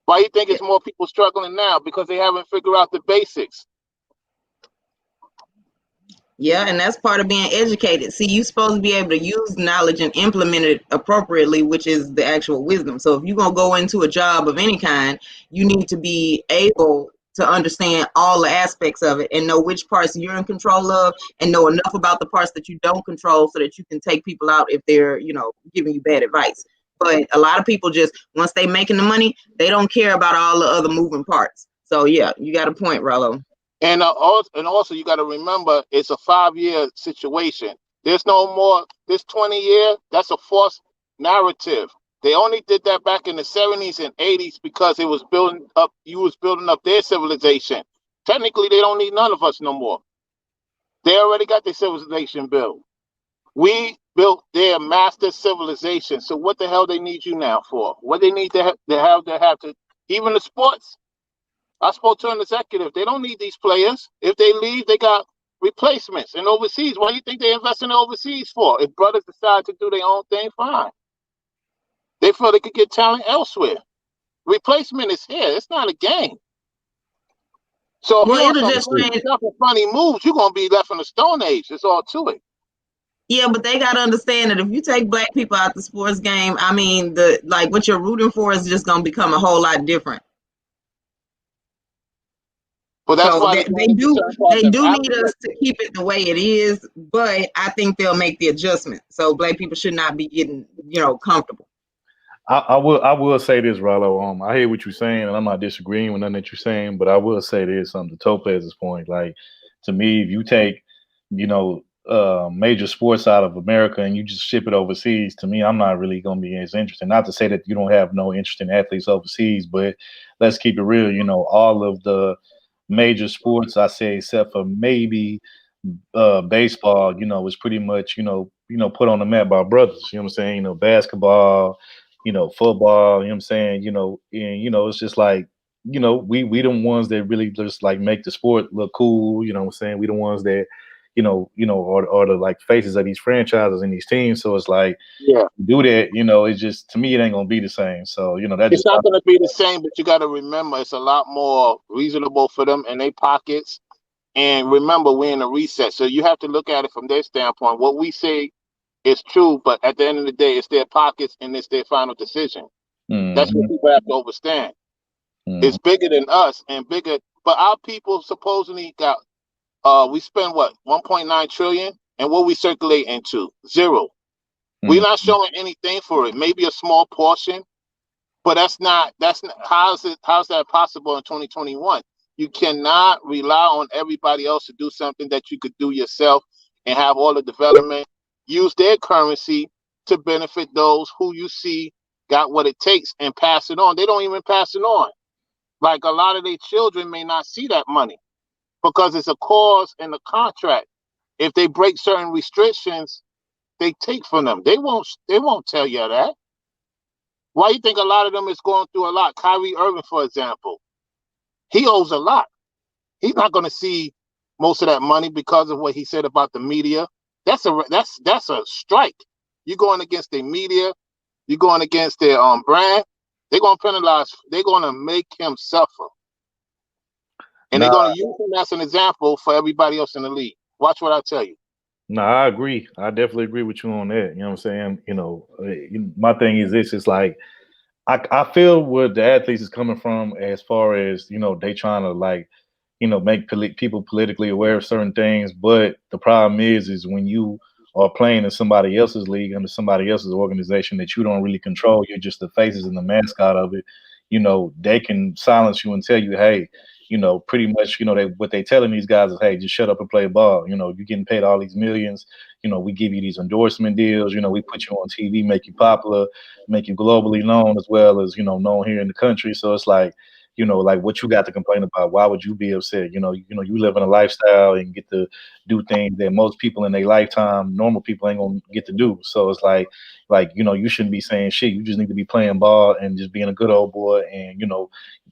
Why you think it's more people struggling now? Because they haven't figured out the basics. Yeah, and that's part of being educated. See, you're supposed to be able to use knowledge and implement it appropriately, which is the actual wisdom. So if you're going to go into a job of any kind, you need to be able to understand all the aspects of it and know which parts you're in control of and know enough about the parts that you don't control so that you can take people out if they're, giving you bad advice. But a lot of people just, once they making the money, they don't care about all the other moving parts. So yeah, you got a point, Rollo. And also you got to remember, it's a 5-year situation. There's no more, this 20 year, that's a false narrative. They only did that back in the 70s and 80s because it was building up, their civilization. Technically, they don't need none of us no more. They already got their civilization built. We built their master civilization. So what the hell they need you now for? What they need to have to, even the sports. I spoke to an executive. They don't need these players. If they leave, they got replacements. And overseas, what do you think they invest in overseas for? If brothers decide to do their own thing, fine. They feel they could get talent elsewhere. Replacement is here. It's not a game. So if you're on some funny moves, you're going to be left in the Stone Age. It's all to it. Yeah, but they got to understand that if you take black people out the sports game, I mean, what you're rooting for is just going to become a whole lot different. Well, that's So why they do need us to keep it the way it is, but I think they'll make the adjustment. So black people should not be getting, comfortable. I will say this, Rollo. I hear what you're saying, and I'm not disagreeing with nothing that you're saying, but I will say this, to Topaz's point. Like, to me, if you take, major sports out of America and you just ship it overseas, to me, I'm not really going to be as interested. Not to say that you don't have no interest in athletes overseas, but let's keep it real. All of the major sports, I say, except for maybe baseball, is pretty much, put on the map by brothers. You know what I'm saying? Basketball, football, you know what I'm saying? And it's just like, we the ones that really just like make the sport look cool, you know what I'm saying? We the ones that, are the like faces of these franchises and these teams. So it's like, do that, it's just, to me, it ain't gonna be the same. So, that's it's not gonna be the same, but you gotta remember it's a lot more reasonable for them in their pockets. And remember, we're in a reset. So you have to look at it from their standpoint. What we say is true, but at the end of the day, it's their pockets and it's their final decision. Mm-hmm. That's what people have to understand. Mm-hmm. It's bigger than us and bigger, but our people supposedly got, we spend what, 1.9 trillion, and what we circulate into? 0. Mm-hmm. We're not showing anything for it. Maybe a small portion, but that's not, how's that possible in 2021? You cannot rely on everybody else to do something that you could do yourself and have all the development. Use their currency to benefit those who you see got what it takes and pass it on. They don't even pass it on. Like a lot of their children may not see that money because it's a clause in the contract. If they break certain restrictions, they take from them. They won't tell you that. Why you think a lot of them is going through a lot? Kyrie Irving, for example, he owes a lot. He's not going to see most of that money because of what he said about the media. That's a strike. You're going against their media. You're going against their brand. They're going to penalize. They're going to make him suffer. And they're going to use him as an example for everybody else in the league. Watch what I tell you. No, I agree. I definitely agree with you on that. You know what I'm saying? My thing is this. It's like, I feel where the athletes is coming from as far as, they trying to like, make people politically aware of certain things. But the problem is when you are playing in somebody else's league under somebody else's organization that you don't really control, you're just the faces and the mascot of it. They can silence you and tell you, hey, pretty much, what they telling these guys is, hey, just shut up and play ball. You're getting paid all these millions. We give you these endorsement deals. We put you on TV, make you popular, make you globally known as well as, known here in the country. So it's like, like what you got to complain about? Why would you be upset? You live in a lifestyle and get to do things that most people in their lifetime, normal people ain't gonna get to do. So it's like, you shouldn't be saying shit. You just need to be playing ball and just being a good old boy and,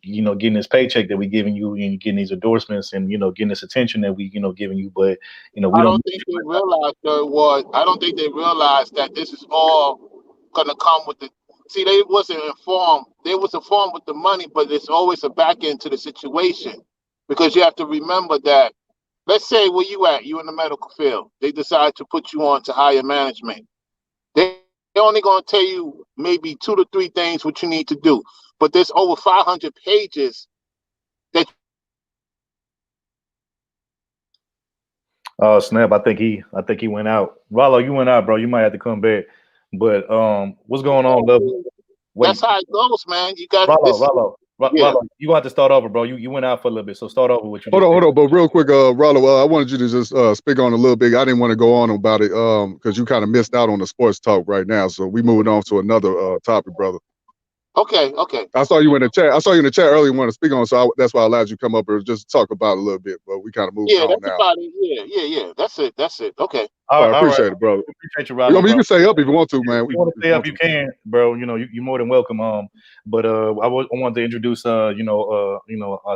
getting this paycheck that we giving you and getting these endorsements and, getting this attention that we, giving you. But, we I don't think they realized I don't think they realized that this is all gonna come with the. See, they wasn't informed. They was informed with the money, but it's always a back end to the situation because you have to remember that. Let's say where you at, you in the medical field. They decide to put you on to higher management. They're only gonna tell you maybe 2 to 3 things what you need to do, but there's over 500 pages that. Oh snap! I think he went out. Rollo, you went out, bro. You might have to come back. But what's going on, love? That's how it goes, man. You got Rollo, you got to start over, bro. You went out for a little bit, so start over with you. Hold on. But real quick, Rollo, I wanted you to just speak on a little bit. I didn't want to go on about it because you kind of missed out on the sports talk right now. So we moving on to another topic, brother. Okay. I saw you in the chat. I saw you in the chat earlier. Want to speak on, so that's why I allowed you to come up and just talk about it a little bit. But we kind of moved on that's now. About it. Yeah. That's it. Okay. I appreciate it, brother. Appreciate you, Rollo. You can stay up if you want to, man. If you want to stay up, you can, bro. You're more than welcome. But I wanted to introduce, our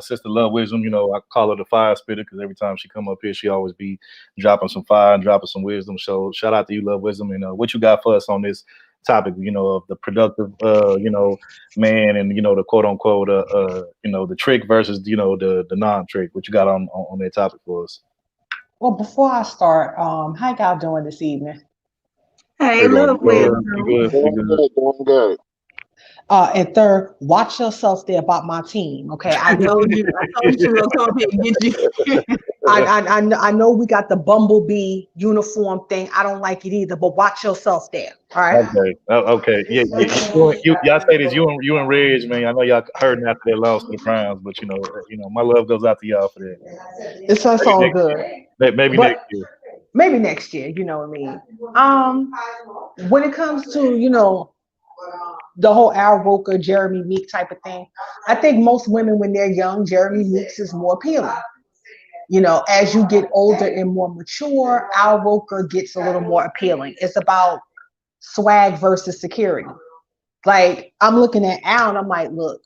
sister Love Wisdom. I call her the fire spitter because every time she come up here, she always be dropping some fire and dropping some wisdom. So shout out to you, Love Wisdom, and what you got for us on this topic, of the productive, man, and the quote unquote, the trick versus, the non-trick. What you got on that topic for us? Well, before I start, how y'all doing this evening? Hey, Love Wisdom. Doing good. And third, watch yourself there about my team. Okay, I told you she was gonna come up here and get you. I know we got the bumblebee uniform thing. I don't like it either, but watch yourself there. All right. Okay. Okay. Yeah. Y'all say this. You and Reg, man. I know y'all hurting after that loss to the Browns, but my love goes out to y'all for that. It's Maybe all next good. year. Maybe But next year. maybe next year, you know what I mean? When it comes to, the whole Al Roker, Jeremy Meek type of thing, I think most women, when they're young, Jeremy Meeks is more appealing. As you get older and more mature, Al Roker gets a little more appealing. It's about swag versus security. Like, I'm looking at Al and I'm like, look,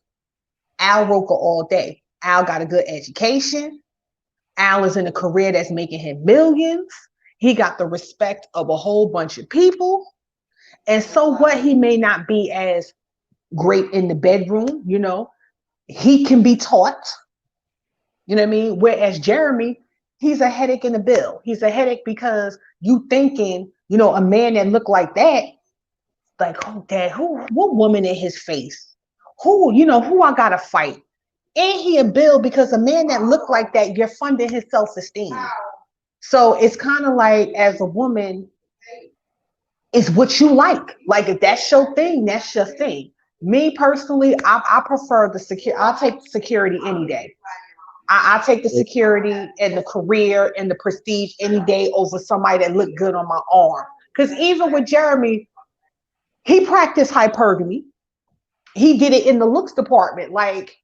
Al Roker all day. Al got a good education. Al is in a career that's making him millions. He got the respect of a whole bunch of people. And so what, he may not be as great in the bedroom, he can be taught, you know what I mean? Whereas Jeremy, he's a headache in the bill. He's a headache because you thinking, a man that look like that, like, oh, dad, what woman in his face? Who I gotta fight? And he a bill because a man that look like that, you're funding his self-esteem. So it's kind of like, as a woman, it's what you like. Like, if that's your thing, that's your thing. Me personally, I prefer the security. I'll take security any day. I take the security and the career and the prestige any day over somebody that looked good on my arm. Because even with Jeremy, he practiced hypergamy. He did it in the looks department. Like,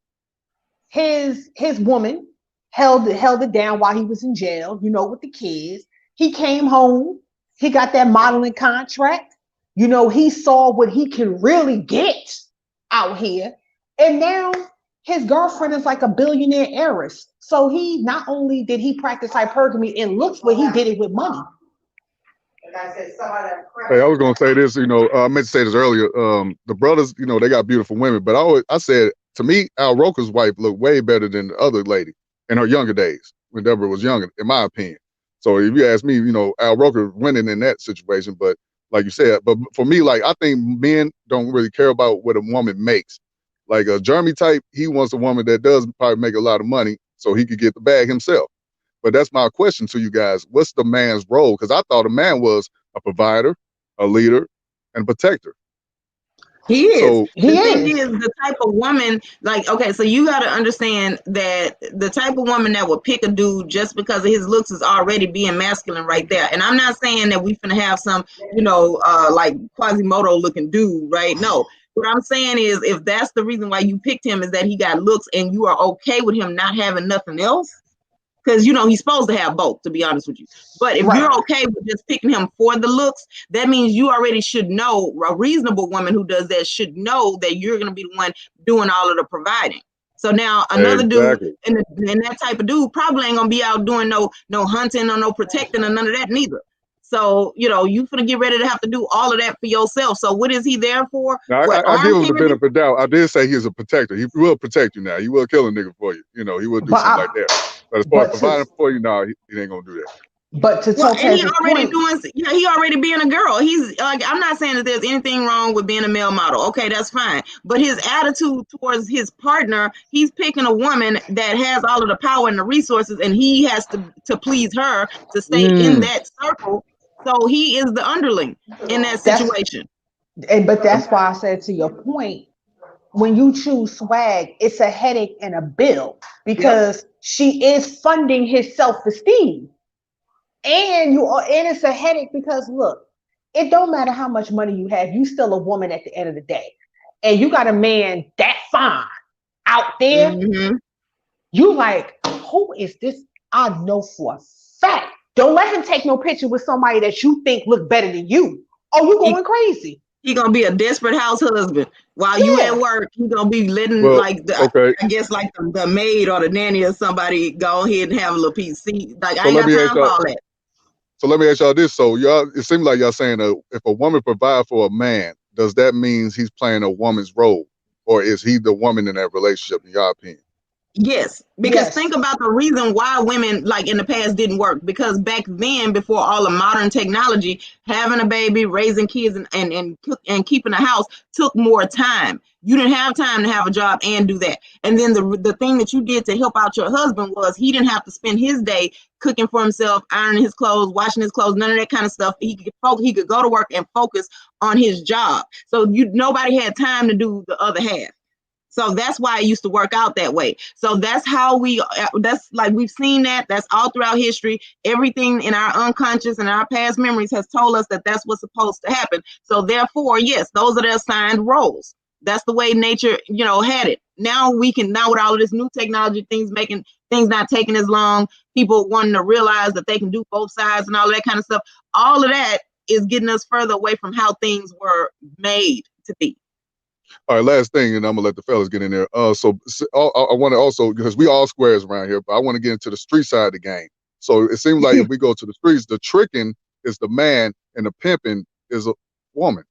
his woman held it down while he was in jail, with the kids. He came home. He got that modeling contract. He saw what he can really get out here. And now his girlfriend is like a billionaire heiress. So he not only did he practice hypergamy in looks, but he did it with money. Hey, I was gonna say this. I meant to say this earlier. The brothers, they got beautiful women, but I said, to me, Al Roker's wife looked way better than the other lady in her younger days when Deborah was younger, in my opinion. So if you ask me, Al Roker winning in that situation. But like you said, but for me, like, I think men don't really care about what a woman makes. Like a Jeremy type, he wants a woman that does probably make a lot of money so he could get the bag himself. But that's my question to you guys. What's the man's role? Because I thought a man was a provider, a leader, and a protector. He is. So, the thing is, the type of woman, like, okay, so you got to understand that the type of woman that will pick a dude just because of his looks is already being masculine right there. And I'm not saying that we finna have some, like Quasimodo looking dude, right? No. What I'm saying is, if that's the reason why you picked him, is that he got looks and you are okay with him not having nothing else. Because, he's supposed to have both, to be honest with you. But if you're okay with just picking him for the looks, that means you already should know, a reasonable woman who does that should know that you're going to be the one doing all of the providing. So now another dude, and that type of dude probably ain't going to be out doing no hunting or no protecting or none of that neither. So, you finna get ready to have to do all of that for yourself. So what is he there for? Now, I give him the benefit of the doubt. I did say he's a protector. He will protect you now. He will kill a nigga for you. He will do something like that. But as far as providing for you, no, he ain't gonna do that. But to and he already he already being a girl. He's like, I'm not saying that there's anything wrong with being a male model. Okay, that's fine. But his attitude towards his partner, he's picking a woman that has all of the power and the resources, and he has to please her to stay in that circle. So he is the underling in that situation. But that's why I said, to your point, when you choose swag, it's a headache and a bill, because she is funding his self-esteem. And it's a headache because, look, it don't matter how much money you have, you still a woman at the end of the day. And you got a man that fine out there, you like, who is this? I know for a fact. Don't let him take no picture with somebody that you think look better than you. Oh, you going crazy. He gonna be a desperate house husband while you at work. He gonna be letting I guess like the maid or the nanny or somebody go ahead and have a little piece. See, like, I ain't got time for all that. So let me ask y'all this. So y'all, it seems like y'all saying if a woman provide for a man, does that mean he's playing a woman's role, or is he the woman in that relationship? In your opinion? Yes, because think about the reason why women like in the past didn't work. Because back then, before all the modern technology, having a baby, raising kids, and keeping a house took more time. You didn't have time to have a job and do that. And then the thing that you did to help out your husband was he didn't have to spend his day cooking for himself, ironing his clothes, washing his clothes, none of that kind of stuff. He could go to work and focus on his job. So nobody had time to do the other half. So that's why it used to work out that way. So that's how that's like we've seen that. That's all throughout history. Everything in our unconscious and our past memories has told us that that's what's supposed to happen. So therefore, yes, those are the assigned roles. That's the way nature, had it. Now with all of this new technology, things not taking as long, people wanting to realize that they can do both sides and all of that kind of stuff. All of that is getting us further away from how things were made to be. All right, last thing, and I'm gonna let the fellas get in there. So I want to also, because we all squares around here, but I want to get into the street side of the game. So it seems like if we go to the streets, the tricking is the man and the pimping is a woman.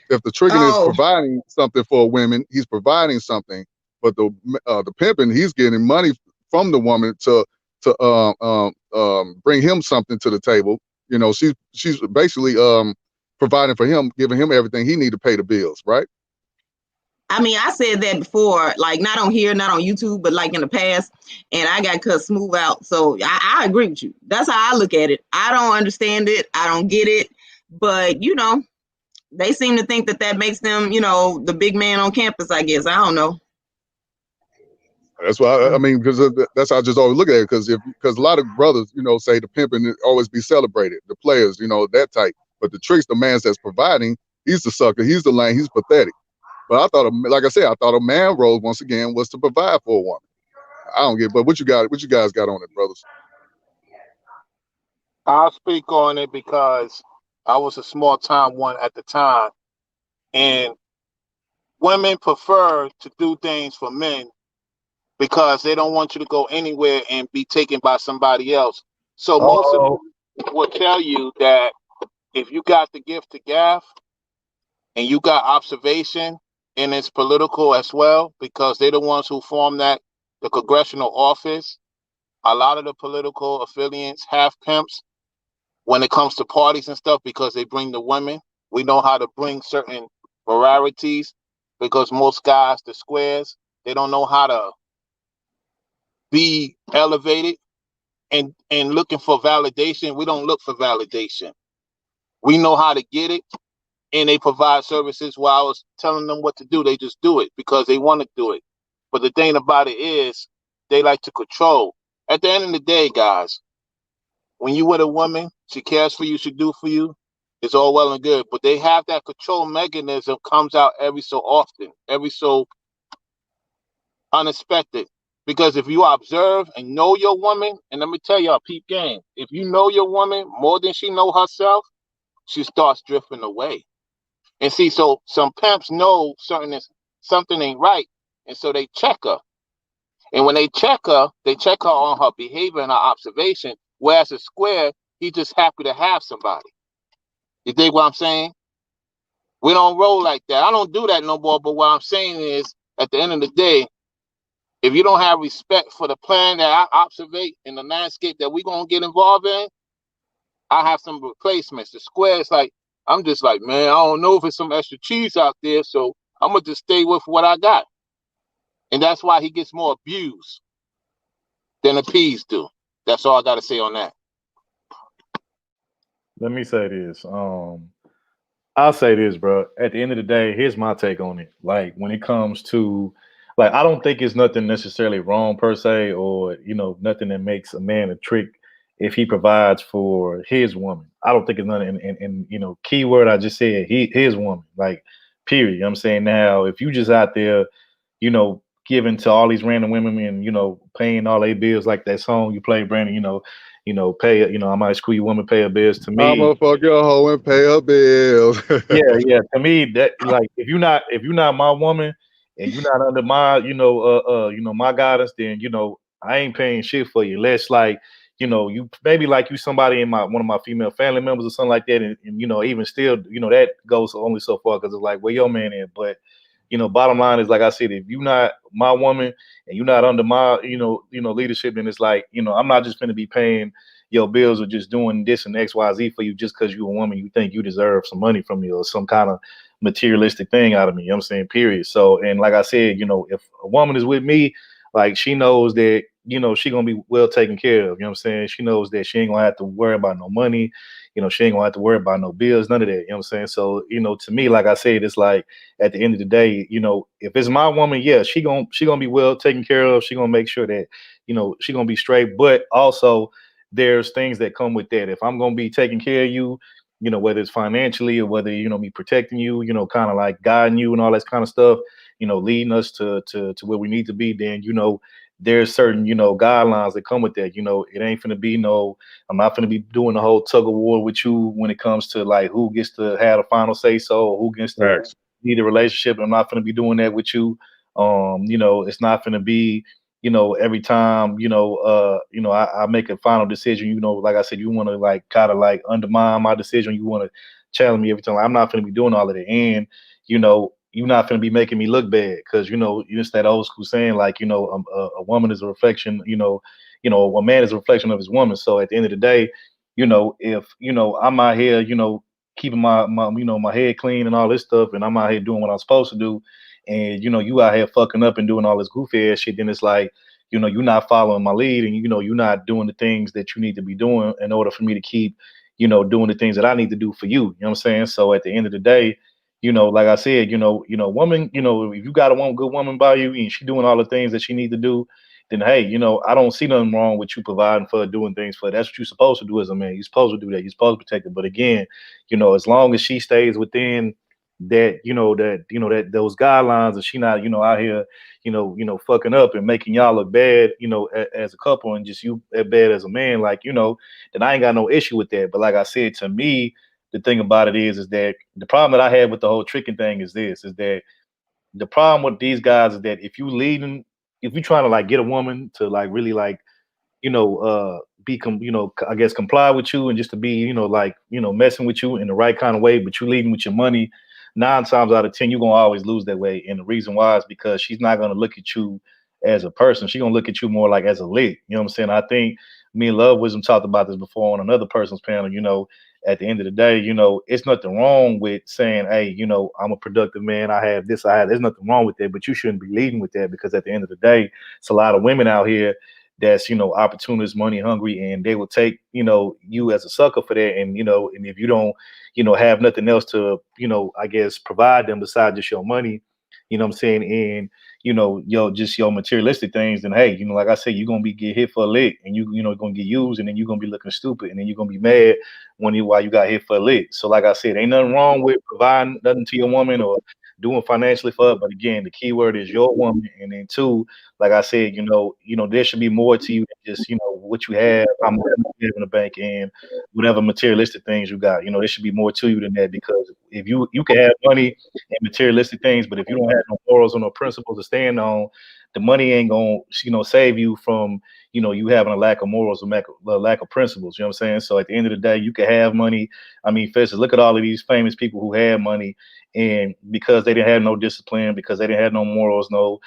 If the tricking is providing something for women, he's providing something. But the pimping, he's getting money from the woman to bring him something to the table. She's basically providing for him, giving him everything he need to pay the bills, right? I mean, I said that before, like not on here, not on YouTube, but like in the past, and I got cut smooth out. So I agree with you. That's how I look at it. I don't understand it. I don't get it. But, they seem to think that makes them, the big man on campus, I guess. I don't know. That's why I mean, because that's how I just always look at it. Because a lot of brothers, say the pimping always be celebrated, the players, that type. But the tricks, the man that's providing, he's the sucker, he's the lame, he's pathetic. But I thought a man role once again was to provide for a woman. I don't get, but what you guys got on it, brothers? I'll speak on it because I was a small time one at the time, and women prefer to do things for men because they don't want you to go anywhere and be taken by somebody else. So most of them will tell you that if you got the gift to gab and you got observation, and it's political as well, because they're the ones who form the congressional office. A lot of the political affiliates have pimps when it comes to parties and stuff because they bring the women. We know how to bring certain varieties because most guys, the squares, they don't know how to be elevated and looking for validation. We don't look for validation. We know how to get it, and they provide services while I was telling them what to do. They just do it because they want to do it. But the thing about it is they like to control. At the end of the day, guys, when you with a woman, she cares for you, she do for you, it's all well and good. But they have that control mechanism comes out every so often, every so unexpected. Because if you observe and know your woman, and let me tell y'all, peep game, if you know your woman more than she know herself, she starts drifting away. And see, so some pimps know something ain't right, and so they check her. And when they check her on her behavior and her observation, whereas a square, he just happy to have somebody. You dig what I'm saying? We don't roll like that. I don't do that no more, but what I'm saying is, at the end of the day, if you don't have respect for the plan that I observe in the landscape that we're going to get involved in, I have some replacements. The square is like, I'm just like, man, I don't know if it's some extra cheese out there, so I'm going to just stay with what I got. And that's why he gets more abused than the peas do. That's all I got to say on that. Let me say this. I'll say this, bro. At the end of the day, here's my take on it. Like, when it comes to, like, I don't think it's nothing necessarily wrong per se, or, nothing that makes a man a trick if he provides for his woman. I don't think it's nothing. And keyword I just said, his woman, like, period. You know what I'm saying? Now, if you just out there, giving to all these random women and, paying all their bills like that song you play, Brandon, pay, I might screw your woman, pay her bills to me. I'ma fuck your hoe and pay her bills. Yeah. To me, that, like, if you're not my woman and you're not under my, my guidance, then, I ain't paying shit for you. Less like, you maybe like you somebody in one of my female family members or something like that. And even still, that goes only so far because it's like, where your man is. But bottom line is, like I said, if you're not my woman and you're not under my, leadership, then it's like, I'm not just going to be paying your bills or just doing this and X, Y, Z for you just because you're a woman. You think you deserve some money from me or some kind of materialistic thing out of me. You know what I'm saying? Period. So, and like I said, if a woman is with me, like she knows that, she gonna be well taken care of. You know what I'm saying? She knows that she ain't gonna have to worry about no money. She ain't gonna have to worry about no bills, none of that. You know what I'm saying? So, to me, like I said, it's like at the end of the day, if it's my woman, yeah, she gonna be well taken care of. She gonna make sure that, she gonna be straight. But also there's things that come with that. If I'm gonna be taking care of you, whether it's financially or whether, me protecting you, kind of like guiding you and all that kind of stuff, leading us to where we need to be, then, there's certain, guidelines that come with that. It ain't finna be I'm not finna be doing the whole tug of war with you when it comes to like who gets to have the final say so or who gets to lead the relationship. I'm not finna be doing that with you. It's not finna be, every time, I make a final decision, like I said, you want to like kind of like undermine my decision. You want to challenge me every time. I'm not going to be doing all of that. And, you're not going to be making me look bad because, it's that old school saying like, a woman is a reflection, a man is a reflection of his woman. So at the end of the day, if, I'm out here, keeping my head clean and all this stuff, and I'm out here doing what I'm supposed to do, and you out here fucking up and doing all this goofy ass shit, then it's like, you're not following my lead, and you're not doing the things that you need to be doing in order for me to keep, doing the things that I need to do for you. You know what I'm saying? So at the end of the day, like I said, woman, if you got a good woman by you and she doing all the things that she need to do, then hey, I don't see nothing wrong with you providing for her, doing things for her. That's what you're supposed to do as a man. You're supposed to do that. You're supposed to protect her. But again, as long as she stays within that, that those guidelines, and she not, out here, fucking up and making y'all look bad, as a couple, and just you bad as a man, like, then I ain't got no issue with that. But like I said, to me, the thing about it is that the problem that I have with the whole tricking thing is that the problem with these guys is that if you trying to like get a woman to like really like, I guess comply with you and just to be, like, messing with you in the right kind of way, but you leading with your money, 9 times out of 10, you're gonna always lose that way. And the reason why is because she's not gonna look at you as a person. She's gonna look at you more like as a lick. You know what I'm saying? I think me and Love Wisdom talked about this before on another person's panel. At the end of the day, it's nothing wrong with saying, hey, I'm a productive man. I have this, there's nothing wrong with that, but you shouldn't be leading with that because at the end of the day, it's a lot of women out here that's opportunist, money hungry, and they will take you as a sucker for that. And and if you don't have nothing else to I guess provide them besides just your money, what I'm saying, and your materialistic things, then hey, like I said, you're gonna get hit for a lick, and gonna get used, and then you're gonna be looking stupid, and then you're gonna be mad while you got hit for a lick. So like I said, ain't nothing wrong with providing nothing to your woman or doing financially for her, but again, the key word is your woman. And then two, like I said, there should be more to you than just what you have, how much you have in the bank, and whatever materialistic things you got. There should be more to you than that, because if you can have money and materialistic things, but if you don't have no morals or no principles to stand on, the money ain't gonna save you from you having a lack of morals or lack of principles. You know what I'm saying? So at the end of the day, you can have money. I mean, for instance, look at all of these famous people who had money, and because they didn't have no discipline, because they didn't have no morals, no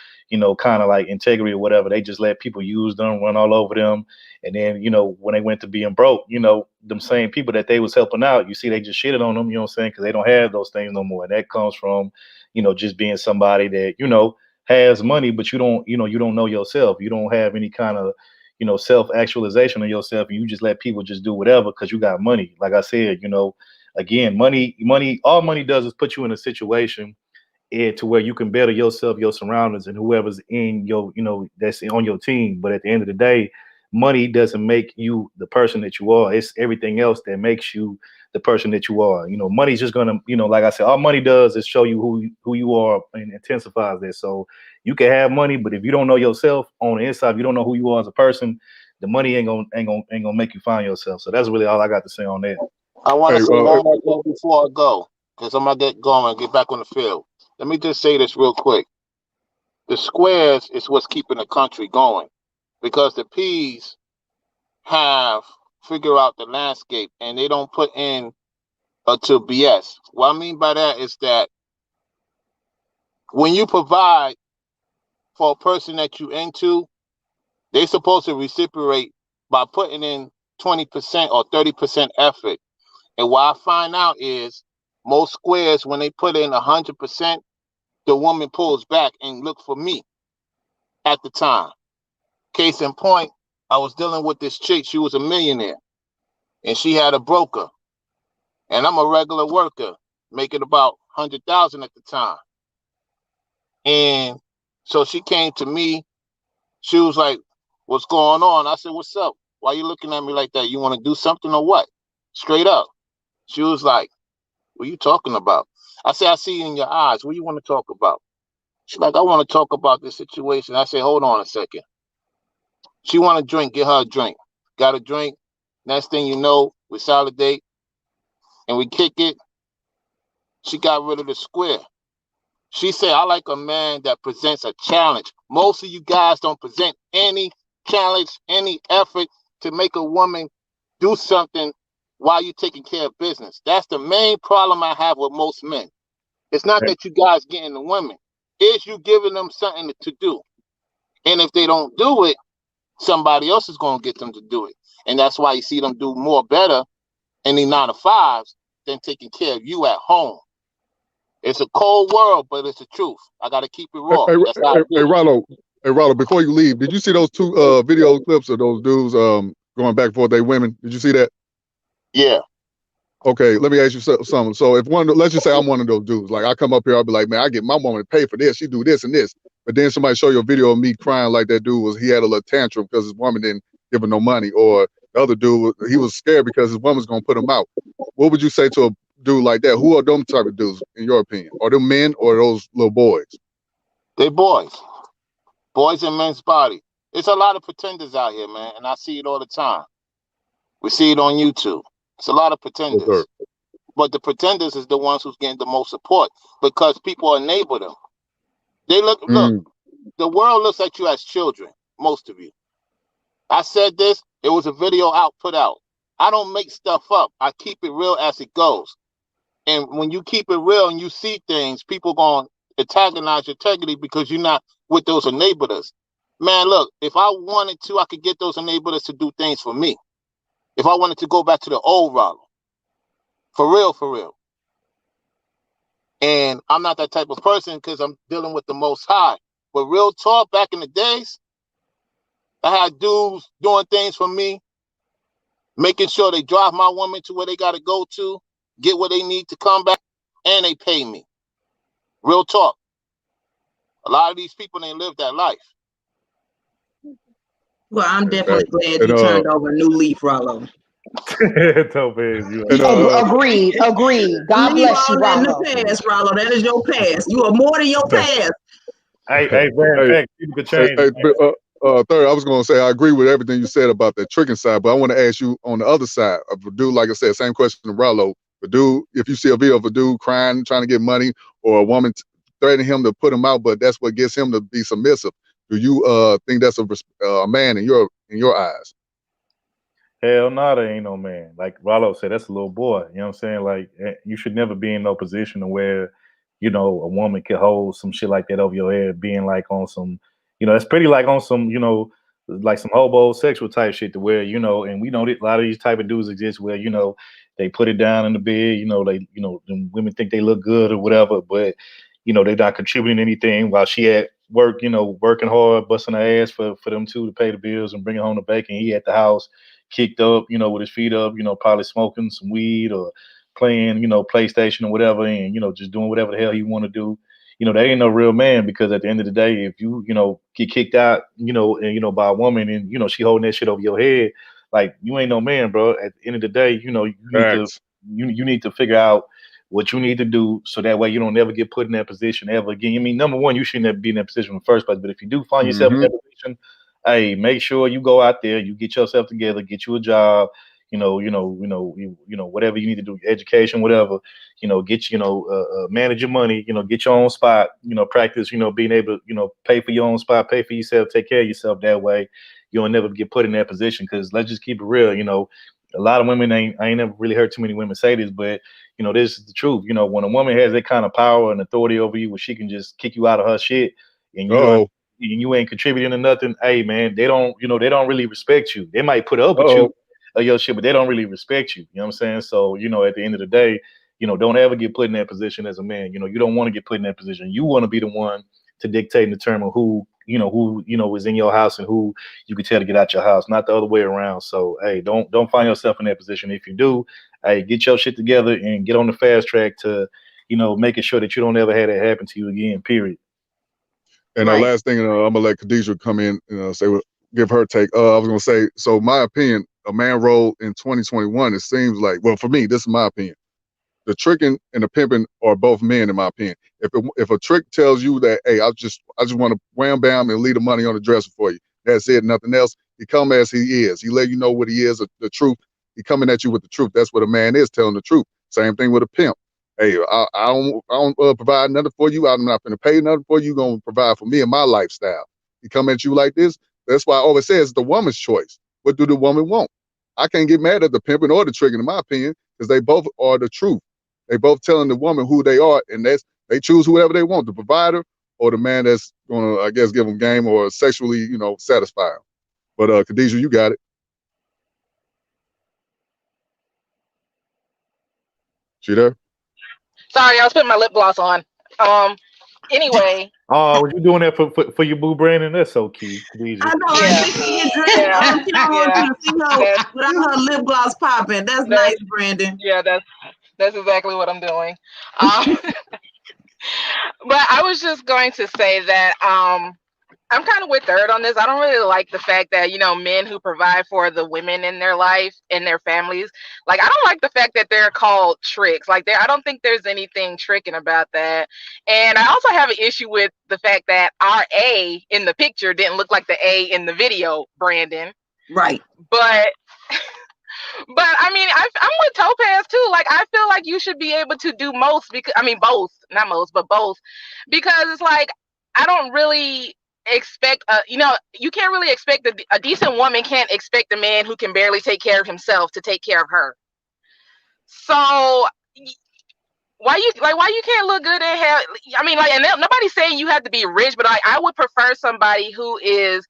kind of like integrity or whatever, they just let people use them, run all over them. And then when they went to being broke, them same people that they was helping out, you see, they just shitted on them. You know what I'm saying? Because they don't have those things no more. And that comes from just being somebody that has money, but you don't know yourself. You don't have any kind of self-actualization of yourself, and you just let people just do whatever because you got money. Like I said, again, money, all money does is put you in a situation to where you can better yourself, your surroundings, and whoever's in your, that's on your team. But at the end of the day, money doesn't make you the person that you are. It's everything else that makes you the person that you are. Money's just gonna, like I said, all money does is show you who you are and intensifies that. So you can have money, but if you don't know yourself on the inside, if you don't know who you are as a person, the money ain't gonna make you find yourself. So that's really all I got to say on that. I want to say one more thing before I go, because I'm gonna get going and get back on the field. Let me just say this real quick. The squares is what's keeping the country going, because the P's have figured out the landscape and they don't put in to BS. What I mean by that is that when you provide for a person that you into, they're supposed to reciprocate by putting in 20% or 30% effort. And what I find out is most squares, when they put in 100%, the woman pulls back and look for me at the time. Case in point, I was dealing with this chick. She was a millionaire, and she had a broker. And I'm a regular worker, making about 100,000 at the time. And so she came to me. She was like, "What's going on?" I said, "What's up? Why you looking at me like that? You want to do something or what?" Straight up. She was like, "What are you talking about?" I said, "I see in your eyes. What do you want to talk about?" She's like, "I want to talk about this situation." I said, "Hold on a second." She want a drink. Get her a drink. Got a drink. Next thing you know, we solidate and we kick it. She got rid of the square. She said, "I like a man that presents a challenge." Most of you guys don't present any challenge, any effort to make a woman do something while you're taking care of business. That's the main problem I have with most men. It's not that you guys getting the women. It's you giving them something to do. And if they don't do it, somebody else is going to get them to do it. And that's why you see them do more better in the 9-to-5s than taking care of you at home. It's a cold world, but it's the truth. I got to keep it raw. Hey, Rollo, before you leave, did you see those two video clips of those dudes going back and forth? They women. Did you see that? Yeah. Okay, let me ask you something. So if let's just say I'm one of those dudes. Like I come up here, I'll be like, man, I get my woman to pay for this. She do this and this. But then somebody show you a video of me crying like that dude he had a little tantrum because his woman didn't give him no money, or the other dude, he was scared because his woman's gonna put him out. What would you say to a dude like that? Who are them type of dudes in your opinion? Are them men or those little boys? They boys. Boys in men's body. It's a lot of pretenders out here, man, and I see it all the time. We see it on YouTube. It's a lot of pretenders. Yes, but the pretenders is the ones who's getting the most support because people enable them. They look, the world looks at you as children, most of you. I said this, it was a video put out. I don't make stuff up. I keep it real as it goes. And when you keep it real and you see things, people going to antagonize your integrity because you're not with those enablers. Man, look, if I wanted to, I could get those enablers to do things for me. If I wanted to go back to the old Rollo. For real, for real. And I'm not that type of person because I'm dealing with the Most High. But real talk, back in the days, I had dudes doing things for me, making sure they drive my woman to where they got to go to, get what they need to come back, and they pay me. Real talk. A lot of these people, they live that life. Well, I'm definitely glad you turned over a new leaf, Rollo. Agreed. God bless you, Rollo. In Rollo. the past, Rollo. That is your past. You are more than your past. Hey, people could change. Third, I was gonna say I agree with everything you said about the tricking side, but I want to ask you on the other side of a dude, like I said, same question to Rollo. A dude, if you see a video of a dude crying, trying to get money, or a woman threatening him to put him out, but that's what gets him to be submissive. Do you think that's a man in your eyes? Hell no, there ain't no man. Like Rollo said, that's a little boy. You know what I'm saying? Like you should never be in no position where, a woman can hold some shit like that over your head, being like on some, it's pretty like on some, like some homosexual type shit to where, and we know that a lot of these type of dudes exist where, they put it down in the bed, the women think they look good or whatever, but, they're not contributing anything while she at work, working hard, busting her ass for them two to pay the bills and bringing home the bacon. He at the house, kicked up, with his feet up, probably smoking some weed or playing, PlayStation or whatever, and, just doing whatever the hell he want to do. They ain't no real man because at the end of the day, if you, get kicked out, and, by a woman and, she holding that shit over your head, like you ain't no man, bro. At the end of the day, you need to figure out what you need to do so that way you don't ever get put in that position ever again. I mean, number one, you shouldn't have been in that position in the first place, but if you do find yourself in that position, hey, make sure you go out there, you get yourself together, get you a job, whatever you need to do, education, whatever, get manage your money, get your own spot, practice, being able to, pay for your own spot, pay for yourself, take care of yourself. That way, you'll never get put in that position. Because let's just keep it real, a lot of women I ain't never really heard too many women say this, but you know, this is the truth. You know, when a woman has that kind of power and authority over you, where she can just kick you out of her shit, and you ain't contributing to nothing. Hey, man, they don't really respect you. They might put up with you or your shit, but they don't really respect you. You know what I'm saying? So, you know, at the end of the day, you know, don't ever get put in that position as a man. You know, you don't want to get put in that position. You want to be the one to dictate and determine who is in your house and who you can tell to get out your house, not the other way around. So, hey, don't find yourself in that position. If you do, hey, get your shit together and get on the fast track to, you know, making sure that you don't ever have that happen to you again, period. And the last thing, I'm gonna let Khadijah come in and give her take. I was gonna say, so my opinion, a man role in 2021, it seems like, well, for me, this is my opinion. The tricking and the pimping are both men, in my opinion. If a trick tells you that, hey, I just want to wham bam and leave the money on the dresser for you, that's it, nothing else. He come as he is. He let you know what he is, the truth. He coming at you with the truth. That's what a man is, telling the truth. Same thing with a pimp. Hey, I don't provide nothing for you. I'm not going to pay nothing for you. You're going to provide for me and my lifestyle. He come at you like this. That's why I always say it's the woman's choice. What do the woman want? I can't get mad at the pimping or the tricking, in my opinion, because they both are the truth. They both telling the woman who they are, and they choose whoever they want, the provider or the man that's going to, I guess, give them game or sexually, you know, satisfy them. But Khadijah, you got it. She there? Sorry, I was putting my lip gloss on. Anyway. Oh, were you doing that for your boo Brandon? That's so cute. Khadijah. I know. I think she get dressed. She don't want you to see her without her lip gloss popping. That's nice, Brandon. Yeah, that's exactly what I'm doing. But I was just going to say that I'm kind of with Third on this. I don't really like the fact that, you know, men who provide for the women in their life and their families, like, I don't like the fact that they're called tricks. Like, I don't think there's anything tricking about that. And I also have an issue with the fact that our A in the picture didn't look like the A in the video, Brandon. Right. But I mean, I'm with Topaz too. Like, I feel like you should be able to do both, not most, but both, because it's like, I don't really expect, you know, you can't really expect a decent woman can't expect a man who can barely take care of himself to take care of her. So why you can't look good and have, I mean, like, and nobody's saying you have to be rich, but I would prefer somebody who is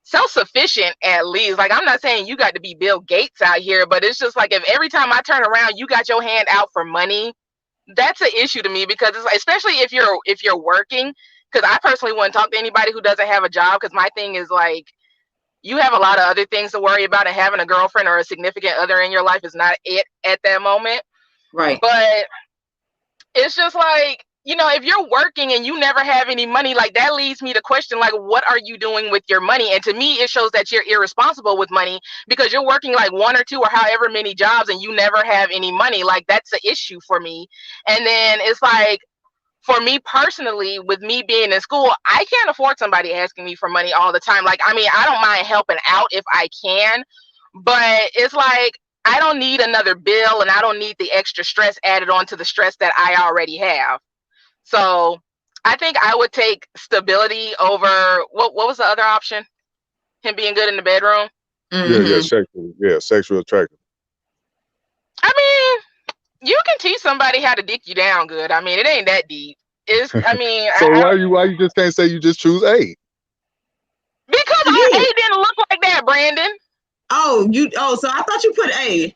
self-sufficient at least. Like, I'm not saying you got to be Bill Gates out here, but it's just like, if every time I turn around you got your hand out for money, that's an issue to me, because it's like, especially if you're working, because I personally wouldn't talk to anybody who doesn't have a job, because my thing is like, you have a lot of other things to worry about, and having a girlfriend or a significant other in your life is not it at that moment. Right. But it's just like, you know, if you're working and you never have any money, like, that leads me to question, like, what are you doing with your money? And to me, it shows that you're irresponsible with money, because you're working like one or two or however many jobs and you never have any money. Like, that's the issue for me. And then it's like, for me personally, with me being in school, I can't afford somebody asking me for money all the time. Like, I mean, I don't mind helping out if I can, but it's like, I don't need another bill, and I don't need the extra stress added on to the stress that I already have. So I think I would take stability over, what was the other option? Him being good in the bedroom? Mm-hmm. Sexual attraction. I mean, you can teach somebody how to dick you down good. I mean, it ain't that deep. I mean, so why you just can't say you just choose A? Because our A didn't look like that, Brandon. So I thought you put A.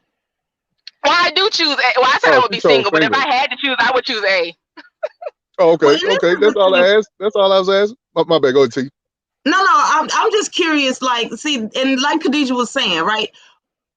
Well, I do choose A. Well, I said I would be single, but if I had to choose, I would choose A. Oh, okay, okay. That's all I asked. That's all I was asking. My bad. Go ahead, T. No, I'm just curious. Like, see, and like Khadijah was saying, right?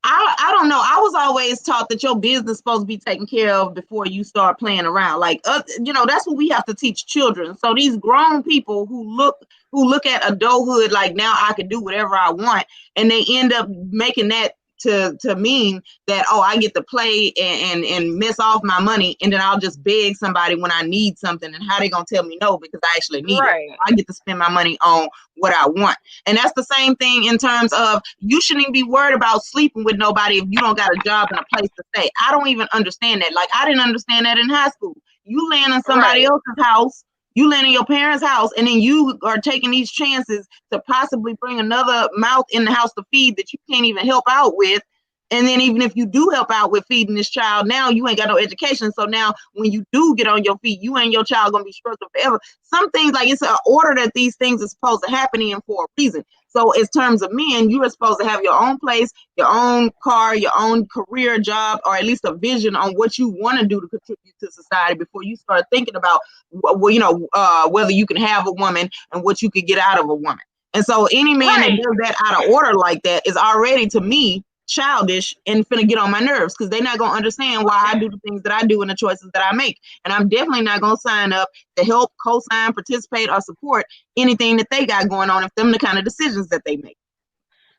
I don't know. I was always taught that your business is supposed to be taken care of before you start playing around. Like, you know, that's what we have to teach children. So these grown people who look at adulthood like, now I can do whatever I want, and they end up making that to mean that, oh, I get to play and mess off my money, and then I'll just beg somebody when I need something, and how they gonna tell me no because I actually need it. I get to spend my money on what I want. And that's the same thing in terms of, you shouldn't even be worried about sleeping with nobody if you don't got a job and a place to stay. I don't even understand that. Like, I didn't understand that in high school. You land in somebody else's house, you land in your parents' house, and then you are taking these chances to possibly bring another mouth in the house to feed that you can't even help out with. And then even if you do help out with feeding this child, now you ain't got no education. So now when you do get on your feet, you and your child gonna be struggling forever. Some things, like, it's an order that these things are supposed to happen in for a reason. So in terms of men, you are supposed to have your own place, your own car, your own career, job, or at least a vision on what you want to do to contribute to society before you start thinking about, whether you can have a woman and what you could get out of a woman. And so any man that does that out of order like that is already, to me, childish and finna get on my nerves, because they're not gonna understand why I do the things that I do and the choices that I make. And I'm definitely not gonna sign up to help, co-sign, participate, or support anything that they got going on if them the kind of decisions that they make.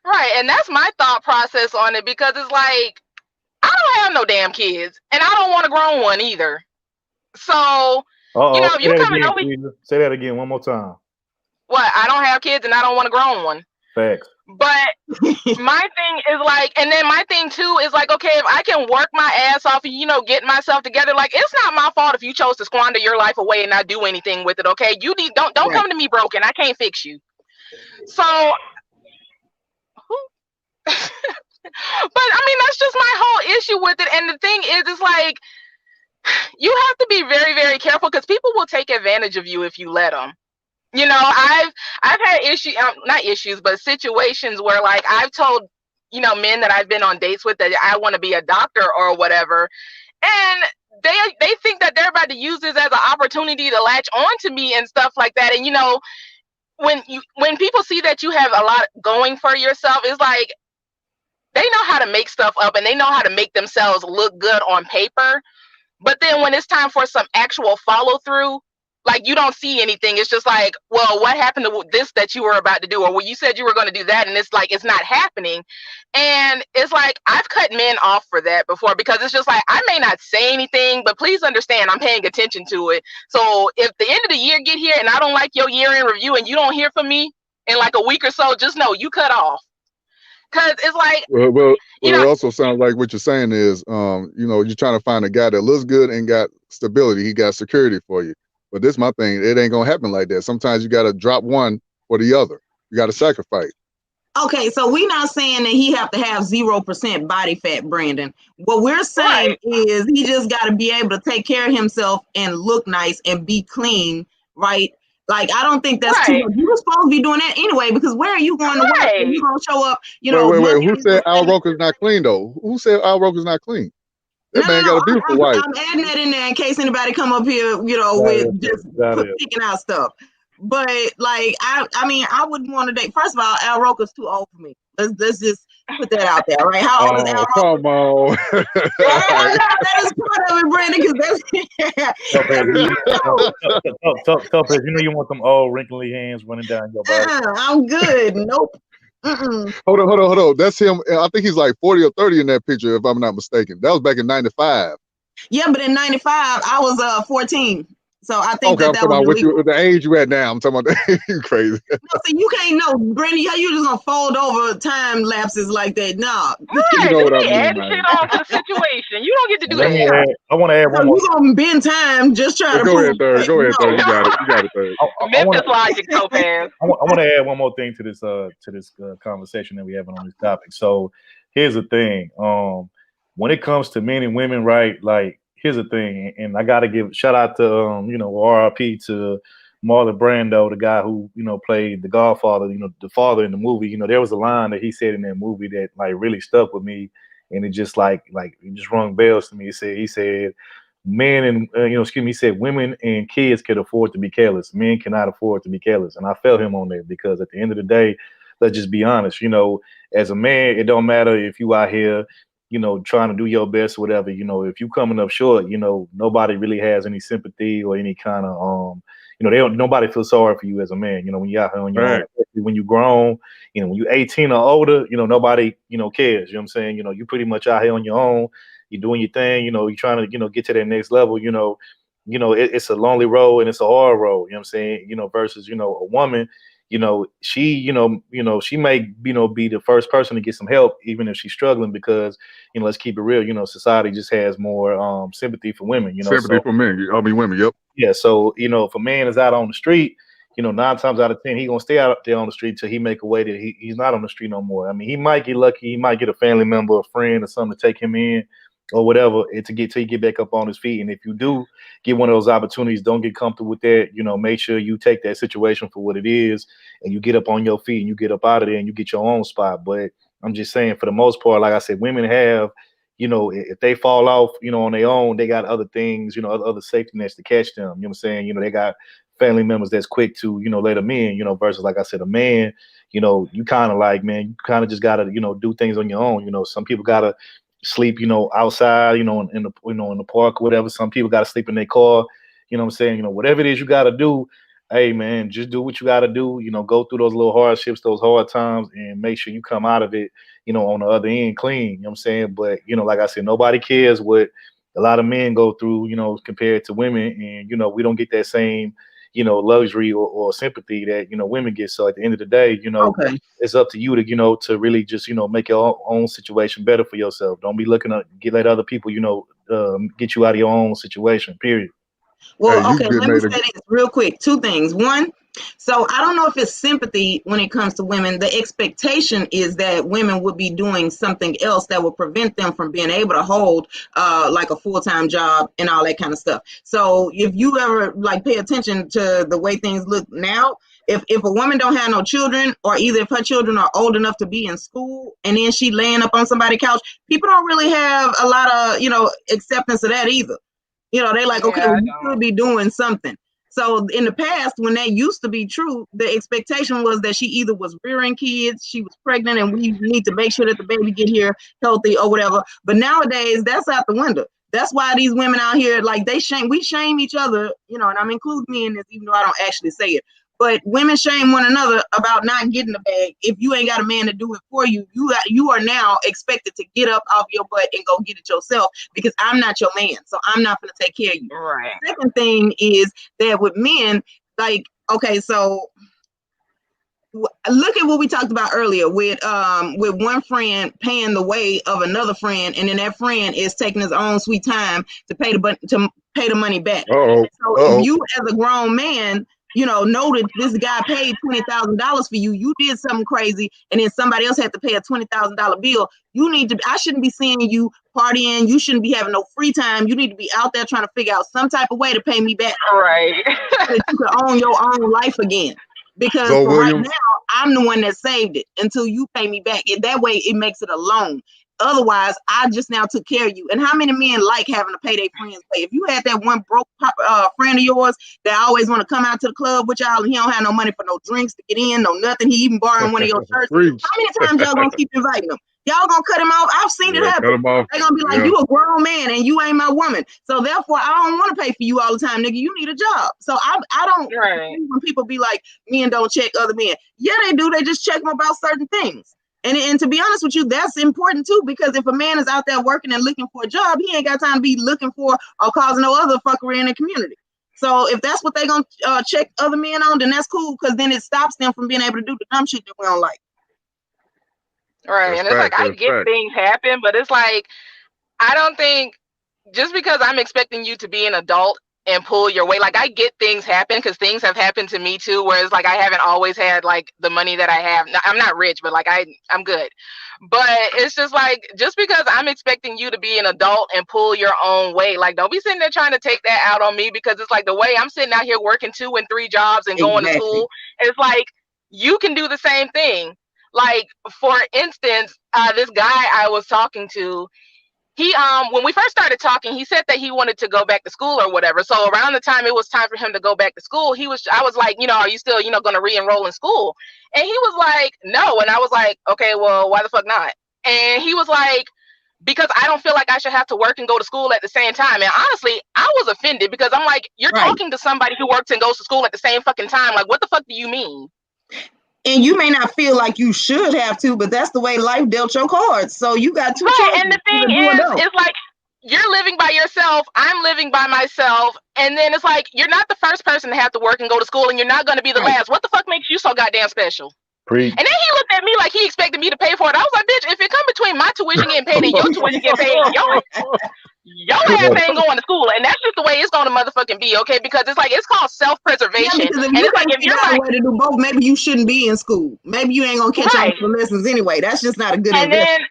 Right, and that's my thought process on it, because it's like, I don't have no damn kids, and I don't want a grown one either. So, you coming over. Say that again one more time. What? I don't have kids, and I don't want a grown one. Facts. But my thing is like, and then my thing too is like, okay, if I can work my ass off and, get myself together, like, it's not my fault if you chose to squander your life away and not do anything with it. Okay, don't come to me broken. I can't fix you. So, but I mean, that's just my whole issue with it. And the thing is, it's like, you have to be very, very careful, because people will take advantage of you if you let them. I've had not issues, but situations where, like, I've told, men that I've been on dates with that I want to be a doctor or whatever. And they think that they're about to use this as an opportunity to latch on to me and stuff like that. And, when people see that you have a lot going for yourself, it's like, they know how to make stuff up and they know how to make themselves look good on paper. But then when it's time for some actual follow through, like, you don't see anything. It's just like, well, what happened to this that you were about to do? Or, well, you said you were going to do that, and it's like, it's not happening. And it's like, I've cut men off for that before, because it's just like, I may not say anything, but please understand, I'm paying attention to it. So if the end of the year get here and I don't like your year-end review and you don't hear from me in like a week or so, just know you cut off. Because it's like, well, it also sounds like what you're saying is, you're trying to find a guy that looks good and got stability. He got security for you. But this is my thing. It ain't gonna happen like that. Sometimes you gotta drop one for the other. You gotta sacrifice. Okay, so we're not saying that he have to have 0% body fat, Brandon. What we're saying is he just got to be able to take care of himself and look nice and be clean, right? Like, I don't think that's too much. You're supposed to be doing that anyway, because where are you going to work? And you're gonna show up, Wait. Who said Al Roker's not clean though? Who said Al Roker's not clean? That man got a beautiful wife. I'm adding that in there in case anybody come up here, with just picking out stuff. But like, I mean, I wouldn't want to date. First of all, Al Roker's too old for me. Let's just put that out there, right? How old is Al Roker? Come on. That is part of it, Brandon, because that's you want them old wrinkly hands running down your body. I'm good. Nope. Hold on. That's him. I think he's like 40 or 30 in that picture, if I'm not mistaken. That was back in 95. Yeah, but in 95, I was 14. So I think I'm talking about the age you at now. I'm talking about you crazy. No, so you can't know, Brandon. How you just gonna fold over time lapses like that? No. Right, you what I mean, add shit on to the situation. You don't get to do that. I want to add one more. You gonna bend time? Just try to. Go ahead, Third. Go ahead, Third. You got it, Third. Memphis logic, Topaz. I want to add one more thing to this conversation that we're having on this topic. So here's the thing. When it comes to men and women, right? Like, here's the thing, and I got to give shout out to RIP to Marlon Brando, the guy who played the Godfather, the father in the movie. There was a line that he said in that movie that like really stuck with me, and it just like it just rung bells to me. He said men and he said women and kids can afford to be careless. Men cannot afford to be careless, and I felt him on that, because at the end of the day, let's just be honest. As a man, it don't matter if you out here trying to do your best, or whatever, if you coming up short, nobody really has any sympathy or any kind of, nobody feels sorry for you as a man, when you're out here on your own, when you grown, when you're 18 or older, nobody, cares, you know what I'm saying? You pretty much out here on your own, you're doing your thing, you're trying to, get to that next level, it's a lonely road and it's a hard road, you know what I'm saying? Versus, a woman, she may, be the first person to get some help, even if she's struggling, because, let's keep it real, society just has more sympathy for women, sympathy for men. I mean, women. Yep. Yeah. So, if a man is out on the street, you know, 9 times out of 10, he gonna stay out there on the street till he make a way that he's not on the street no more. I mean, he might get lucky, he might get a family member, a friend, or something to take him in, or whatever, to get till he get back up on his feet. And if you do get one of those opportunities, don't get comfortable with that. You know, make sure you take that situation for what it is, and you get up on your feet and you get up out of there and you get your own spot. But I'm just saying, for the most part, like I said, women have, you know, if they fall off, you know, on their own, they got other things, you know, other safety nets to catch them. You know what I'm saying? You know, they got family members that's quick to, you know, let them in, you know, versus, like I said, a man, you know, you kind of like, man, you kind of just got to, you know, do things on your own. You know, some people got to sleep, you know, outside, you know, in the park or whatever. Some people got to sleep in their car. You know what I'm saying? You know, whatever it is you got to do, hey, man, just do what you got to do. You know, go through those little hardships, those hard times, and make sure you come out of it, you know, on the other end clean. You know what I'm saying? But, you know, like I said, nobody cares what a lot of men go through, you know, compared to women. And, you know, we don't get that same, you know, luxury or sympathy that, you know, women get. So at the end of the day, you know, it's up to you to, you know, to really just, you know, make your own situation better for yourself. Don't be looking to let other people, you know, get you out of your own situation, period. Well, okay, let me say this real quick. 2 things. One, so I don't know if it's sympathy when it comes to women. The expectation is that women would be doing something else that would prevent them from being able to hold like a full-time job and all that kind of stuff. So if you ever like pay attention to the way things look now, if a woman don't have no children, or either if her children are old enough to be in school and then she laying up on somebody's couch, people don't really have a lot of, you know, acceptance of that either. You know, they like, okay, well, you could be doing something. So in the past, when that used to be true, the expectation was that she either was rearing kids, she was pregnant, and we need to make sure that the baby get here healthy or whatever. But nowadays, that's out the window. That's why these women out here, like, we shame each other, you know, and I'm including me in this, even though I don't actually say it. But women shame one another about not getting the bag. If you ain't got a man to do it for you, you are now expected to get up off your butt and go get it yourself, because I'm not your man, so I'm not going to take care of you. Right. The second thing is that with men, like, okay, so look at what we talked about earlier with one friend paying the way of another friend, and then that friend is taking his own sweet time to pay the money back. So if you as a grown man, you know that this guy paid $20,000 for you, you did something crazy, and then somebody else had to pay a $20,000 bill. I shouldn't be seeing you partying. You shouldn't be having no free time. You need to be out there trying to figure out some type of way to pay me back. Right. So that you can own your own life again. Because right now, I'm the one that saved it until you pay me back. And that way, it makes it a loan. Otherwise, I just now took care of you. And how many men like having to pay their friends pay? If you had that one broke friend of yours that always want to come out to the club with y'all, and he don't have no money for no drinks to get in, no nothing, he even borrowing one of your shirts. How many times y'all gonna keep inviting him? Y'all gonna cut him off? I've seen it happen. They're gonna be like, you a grown man and you ain't my woman. So therefore, I don't want to pay for you all the time, nigga. You need a job. So I don't when people be like, men don't check other men. Yeah, they do. They just check them about certain things. And to be honest with you, that's important too, because if a man is out there working and looking for a job, he ain't got time to be looking for or causing no other fuckery in the community. So if that's what they gonna check other men on, then that's cool, because then it stops them from being able to do the dumb shit that we don't like. Right. And it's like, I get things happen, but it's like, I don't think just because I'm expecting you to be an adult and pull your weight, like, I get things happen, because things have happened to me too, where it's like I haven't always had like the money that I have. I'm not rich, but like I'm good. But it's just like, just because I'm expecting you to be an adult and pull your own weight, like, don't be sitting there trying to take that out on me, because it's like the way I'm sitting out here working 2 and 3 jobs and going to school, it's like you can do the same thing. Like, for instance, this guy I was talking to, he when we first started talking, he said that he wanted to go back to school or whatever. So around the time it was time for him to go back to school, I was like, are you still, going to re-enroll in school? And he was like, no. And I was like, okay, well, why the fuck not? And he was like, because I don't feel like I should have to work and go to school at the same time. And honestly, I was offended, because I'm like, you're talking to somebody who works and goes to school at the same fucking time. Like, what the fuck do you mean? And you may not feel like you should have to, but that's the way life dealt your cards. So you got 2 choices. And the thing is, it's like, you're living by yourself, I'm living by myself, and then it's like, you're not the first person to have to work and go to school, and you're not going to be the last. What the fuck makes you so goddamn special? And then he looked at me like he expected me to pay for it. I was like, bitch, if it come between my tuition getting paid and your tuition getting paid, Your ass ain't going to school, and that's just the way it's going to motherfucking be, okay? Because it's like, it's called self-preservation. Yeah, because if and you it's like, can't if figure you're out like, a way to do both, maybe you shouldn't be in school. Maybe you ain't gonna catch on right. to the lessons anyway. That's just not a good And investment.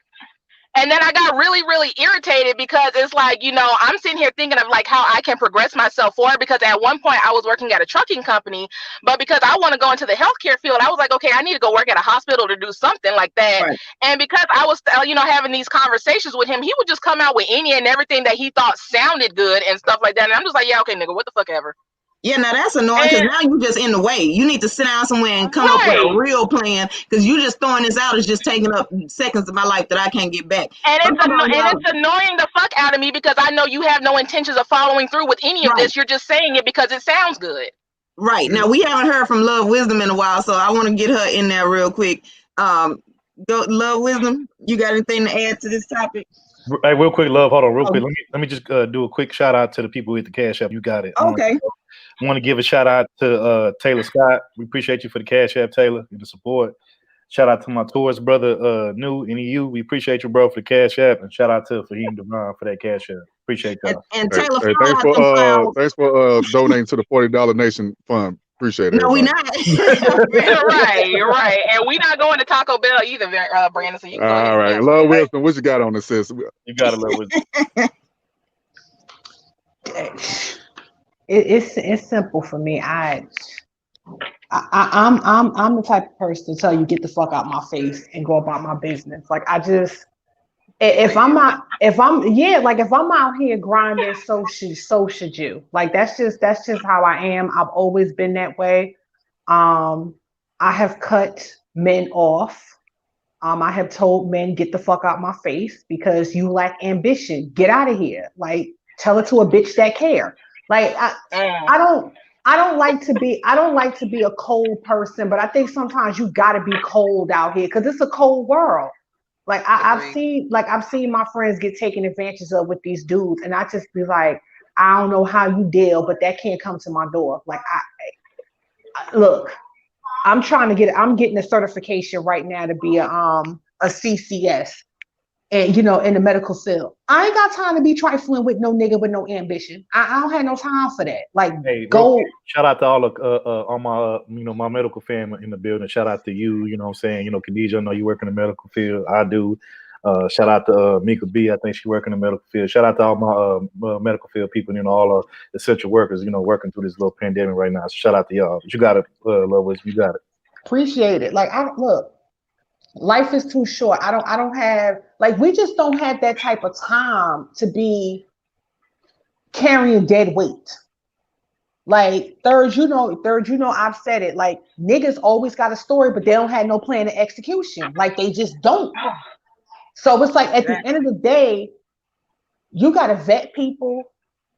then I got really, really irritated because it's like, you know, I'm sitting here thinking of like how I can progress myself forward, because at one point I was working at a trucking company, but because I want to go into the healthcare field, I was like, okay, I need to go work at a hospital to do something like that. Right. And because I was, you know, having these conversations with him, he would just come out with any and everything that he thought sounded good and stuff like that. And I'm just like, yeah, okay, nigga, what the fuck ever. Yeah, now that's annoying because now you just in the way. You need to sit down somewhere and come up with a real plan, because you just throwing this out is just taking up seconds of my life that I can't get back. And it's annoying the fuck out of me, because I know you have no intentions of following through with any of this. You're just saying it because it sounds good. Right. Now, we haven't heard from Love Wisdom in a while, so I want to get her in there real quick. Go, Love Wisdom, you got anything to add to this topic? Hey, real quick, Love. Hold on, real quick. Let me just do a quick shout out to the people with the Cash App. You got it. Okay. I want to give a shout out to Taylor Scott. We appreciate you for the Cash App, Taylor, and the support. Shout out to my tourist brother, New NEU. We appreciate you, bro, for the Cash App, and shout out to Fahim Devon for that Cash App. Appreciate y'all. And Taylor, thanks for donating to the $40 Nation Fund. Appreciate it. No, we not. right. And we not going to Taco Bell either, Brandon. So you can go ahead. All right. Love Wisdom, what you got on this, sis? You got to Love Wisdom. It's simple for me. I'm the type of person to tell you, get the fuck out my face and go about my business. Like, if I'm out here grinding, so should you. Like, that's just how I am. I've always been that way. I have cut men off. I have told men, get the fuck out my face because you lack ambition. Get out of here. Like, tell it to a bitch that care. Like, I don't like to be a cold person, but I think sometimes you gotta be cold out here because it's a cold world. Like, I've seen my friends get taken advantage of with these dudes, and I just be like, I don't know how you deal, but that can't come to my door. Like, look, I'm getting a certification right now to be a CCS, and in the medical field. I ain't got time to be trifling with no nigga with no ambition. I don't have no time for that. Like, hey, go. Shout out to all my my medical family in the building. Shout out to you. You know what I'm saying? Khadijah, I know you work in the medical field. I do. Shout out to Mika B. I think she work in the medical field. Shout out to all my medical field people. All essential workers. Working through this little pandemic right now. So shout out to y'all. But you got it, Love Wisdom. You got it. Appreciate it. Like, look. Life is too short. I don't have, like, we just don't have that type of time to be carrying dead weight. Like, third, I've said it. Like, niggas always got a story, but they don't have no plan of execution. Like, they just don't. So it's like, at the end of the day, you got to vet people.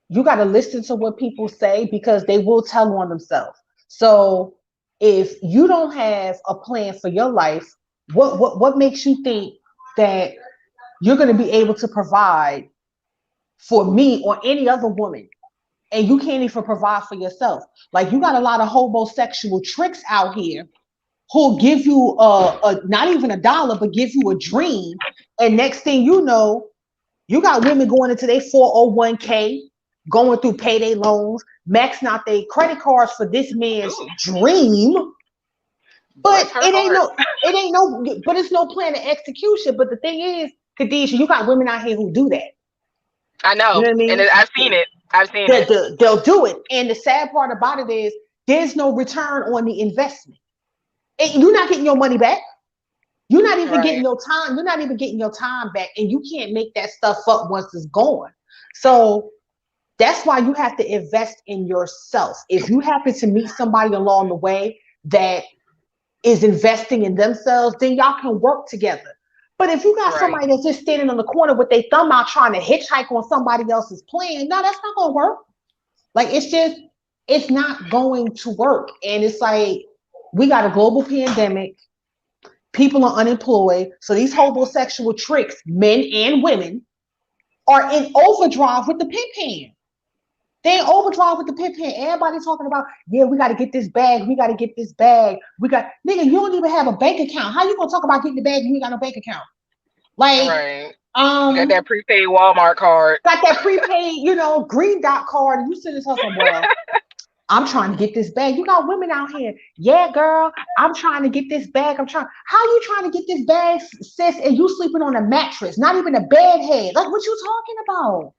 You got to listen to what people say, because they will tell on themselves. So if you don't have a plan for your life, what makes you think that you're going to be able to provide for me or any other woman, and you can't even provide for yourself? Like, you got a lot of homosexual tricks out here who'll give you not even $1, but give you a dream, and next thing you know, you got women going into their 401k, going through payday loans, maxing out their credit cards for this man's dream. But it's no plan of execution. But the thing is, Khadijah, you got women out here who do that. I know. You know what I mean? And I've seen it. They'll do it. And the sad part about it is there's no return on the investment. And you're not getting your money back. You're not even getting your time. You're not even getting your time back. And you can't make that stuff up once it's gone. So that's why you have to invest in yourself. If you happen to meet somebody along the way that is investing in themselves, then y'all can work together. But if you got somebody that's just standing on the corner with their thumb out trying to hitchhike on somebody else's plan, no, that's not gonna work. Like, it's not going to work. And it's like, we got a global pandemic, people are unemployed, so these homosexual tricks, men and women, are in overdrive with the pimp hand. They in overdrive with the pimp hand. Everybody talking about, yeah, we got to get this bag. We got to get this bag. Nigga, you don't even have a bank account. How you gonna talk about getting the bag if you ain't got no bank account? Like, Got that prepaid Walmart card. Got that prepaid, green dot card, and you sit this hustle, well, I'm trying to get this bag. You got women out here. Yeah, girl, I'm trying to get this bag. How you trying to get this bag, sis, and you sleeping on a mattress, not even a bed head? Like, what you talking about?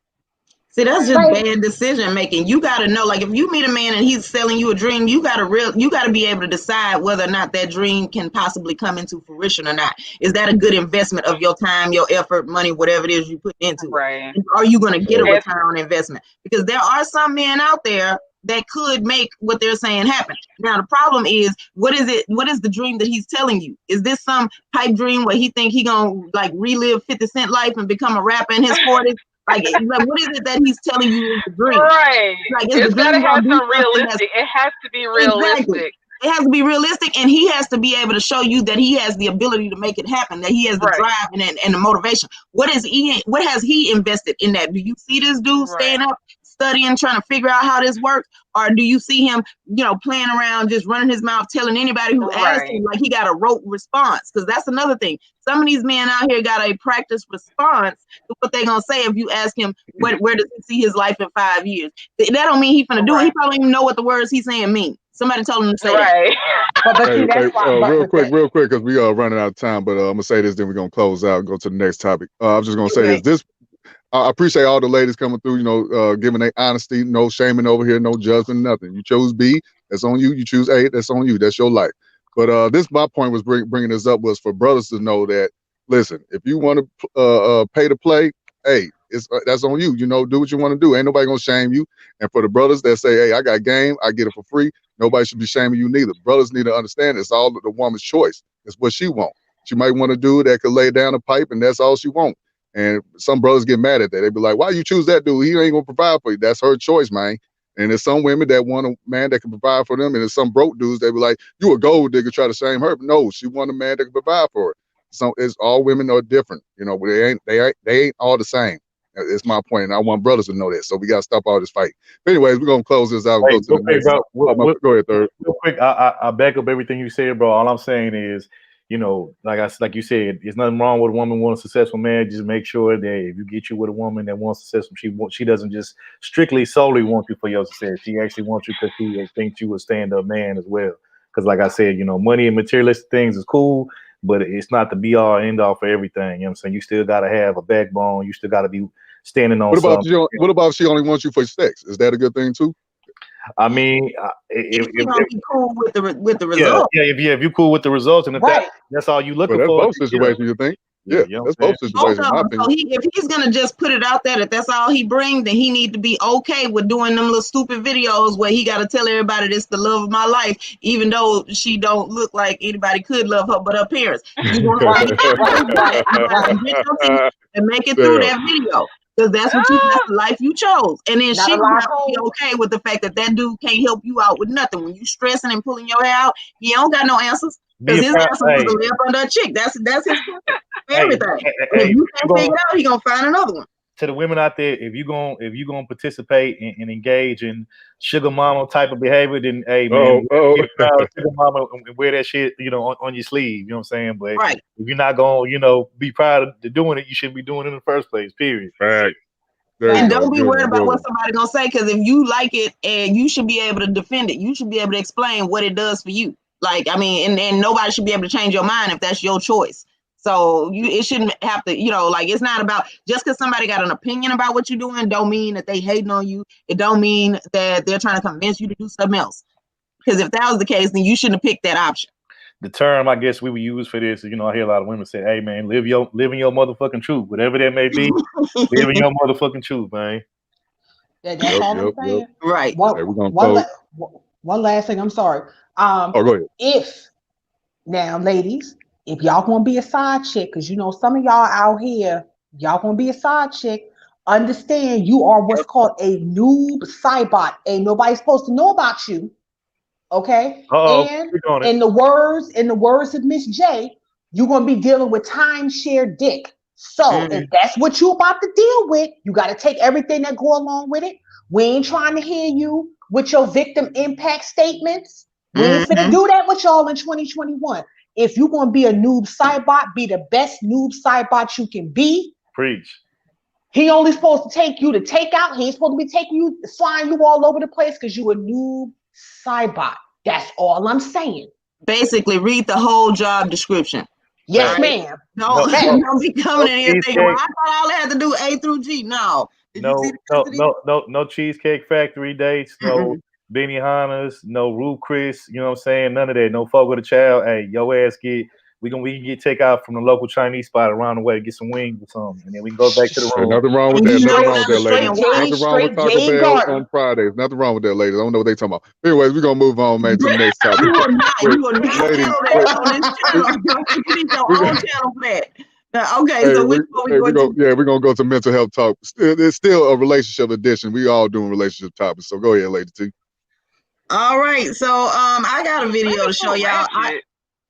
See, that's just bad decision making. You got to know, like, if you meet a man and he's selling you a dream, you got to be able to decide whether or not that dream can possibly come into fruition or not. Is that a good investment of your time, your effort, money, whatever it is you put into it? Are you going to get a return on investment? Because there are some men out there that could make what they're saying happen. Now, the problem is, what is the dream that he's telling you? Is this some pipe dream where he think he going to, like, relive 50 Cent life and become a rapper in his 40s? Like, what is it that he's telling you is the dream? Right. Like, it's got to have some realistic. It has to be realistic. Exactly. It has to be realistic, and he has to be able to show you that he has the ability to make it happen, that he has the drive and the motivation. What has he invested in that? Do you see this dude staying up, studying, trying to figure out how this works? Or do you see him, playing around, just running his mouth, telling anybody who asks him like he got a rote response? Because that's another thing. Some of these men out here got a practice response to what they're going to say if you ask him, where does he see his life in 5 years? That don't mean he's going to do it. He probably don't even know what the words he's saying mean. Somebody told him to say that. Real quick, because we are running out of time, but I'm going to say this, then we're going to close out and go to the next topic. I'm just going to say this. I appreciate all the ladies coming through, giving their honesty, no shaming over here, no judgment, nothing. You chose B, that's on you. You choose A, that's on you. That's your life. But my point was bringing this up was for brothers to know that, listen, if you want to pay to play, hey, that's on you. Do what you want to do. Ain't nobody going to shame you. And for the brothers that say, hey, I got game, I get it for free, nobody should be shaming you neither. Brothers need to understand it's all the woman's choice. It's what she wants. She might want to do that could lay down a pipe, and that's all she wants. And some brothers get mad at that. They be like, why you choose that dude? He ain't going to provide for you. That's her choice, man. And there's some women that want a man that can provide for them. And there's some broke dudes that be like, you a gold digger, try to shame her. But no, she want a man that can provide for her. So it's all women are different. They ain't all the same. It's my point. And I want brothers to know that. So we got to stop all this fight. But anyways, we're going to close this out and go to the next. Go ahead, Third. Real quick, I back up everything you said, bro. All I'm saying is, like you said, there's nothing wrong with a woman wanting a successful man. Just make sure that if you get you with a woman that wants successful, she doesn't just solely want you for your success. She actually wants you because she thinks you a stand-up man as well. Because like I said, money and materialistic things is cool, but it's not the be all end all for everything. You know what I'm saying? You still got to have a backbone. You still got to be standing on something. What about if she only wants you for sex? Is that a good thing too? I mean, if you're gonna be cool with the results, if you're cool with the results, and if that's all you looking for, both situations, you think? Yeah, that's both situations. So if he's gonna just put it out there that that's all he brings, then he need to be okay with doing them little stupid videos where he got to tell everybody this the love of my life, even though she don't look like anybody could love her but her parents. You want to and make it through that video. Because that's the life you chose. And then she might be okay with the fact that dude can't help you out with nothing. When you stressing and pulling your hair out, he don't got no answers. Because his answer was to lay up under a chick. That's his answer for everything. If you can't figure it out, he gonna find another one. To the women out there, if you gonna participate and engage in sugar mama type of behavior, then hey man, sugar mama and wear that shit, on your sleeve. You know what I'm saying? But if you're not gonna, be proud of doing it, you shouldn't be doing it in the first place. Period. Right. And don't be worried about what somebody gonna say, because if you like it, and you should be able to defend it, you should be able to explain what it does for you. Like, I mean, and nobody should be able to change your mind if that's your choice. So it shouldn't have to, it's not about just because somebody got an opinion about what you're doing, don't mean that they hating on you. It don't mean that they're trying to convince you to do something else. Because if that was the case, then you shouldn't have picked that option. The term I guess we would use for this is, I hear a lot of women say, hey man, live in your motherfucking truth, whatever that may be. Live in your motherfucking truth, man. That's all I'm saying. Right. One last thing, I'm sorry. Go ahead. Now, ladies, if y'all want to be a side chick, because some of y'all out here, y'all want to be a side chick, understand you are what's called a noob cybot. Ain't nobody supposed to know about you. Okay? And in the words of Miss J, you're gonna be dealing with timeshare dick. So if that's what you about to deal with, you got to take everything that go along with it. We ain't trying to hear you with your victim impact statements. We ain't finna do that with y'all in 2021. If you're gonna be a noob cybot, be the best noob cybot you can be. Preach. He only supposed to take you to take out. He ain't supposed to be taking you, flying you all over the place because you a new cybot. That's all I'm saying. Basically, read the whole job description. Yes, ma'am. Don't be coming in here thinking, well, I thought all I had to do A through G. No. Did you see the No Cheesecake Factory dates, no Benihana's, no Ruth Chris, you know what I'm saying? None of that. No fuck with a child. Hey, your ass we can get takeout from the local Chinese spot around the way, get some wings or something, and then we can go back to the room. Nothing wrong with that. Nothing wrong with that, ladies. Nothing wrong with straight Taco Jane Bell Garden. on Fridays. Nothing wrong with that, ladies. I don't know what they talking about. Anyways, we're gonna move on, man, to the next topic. You will not ladies, tell that on this channel. You need your own channel for that. Okay, so we're gonna go to mental health talk. It's still a relationship edition. We all doing relationship topics. So go ahead, Lady T. All right, so I got a video to show y'all.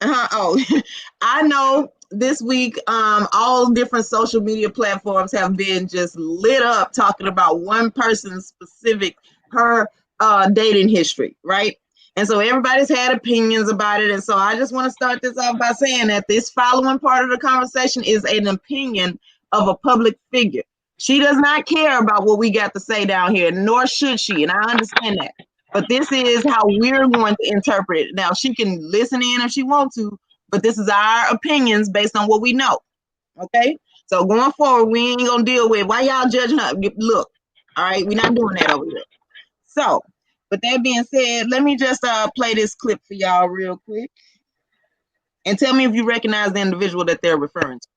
I know this week all different social media platforms have been just lit up talking about one person's specific her dating history, right? And so everybody's had opinions about it. And so I just want to start this off by saying that this following part of the conversation is an opinion of a public figure. She does not care about what we got to say down here, nor should she. And I understand that. But this is how we're going to interpret it. Now, she can listen in if she wants to, but this is our opinions based on what we know. Okay? So going forward, we ain't going to deal with why y'all judging her. Look, all right? We're not doing that over here. So, with that being said, let me just play this clip for y'all real quick. And tell me if you recognize the individual that they're referring to.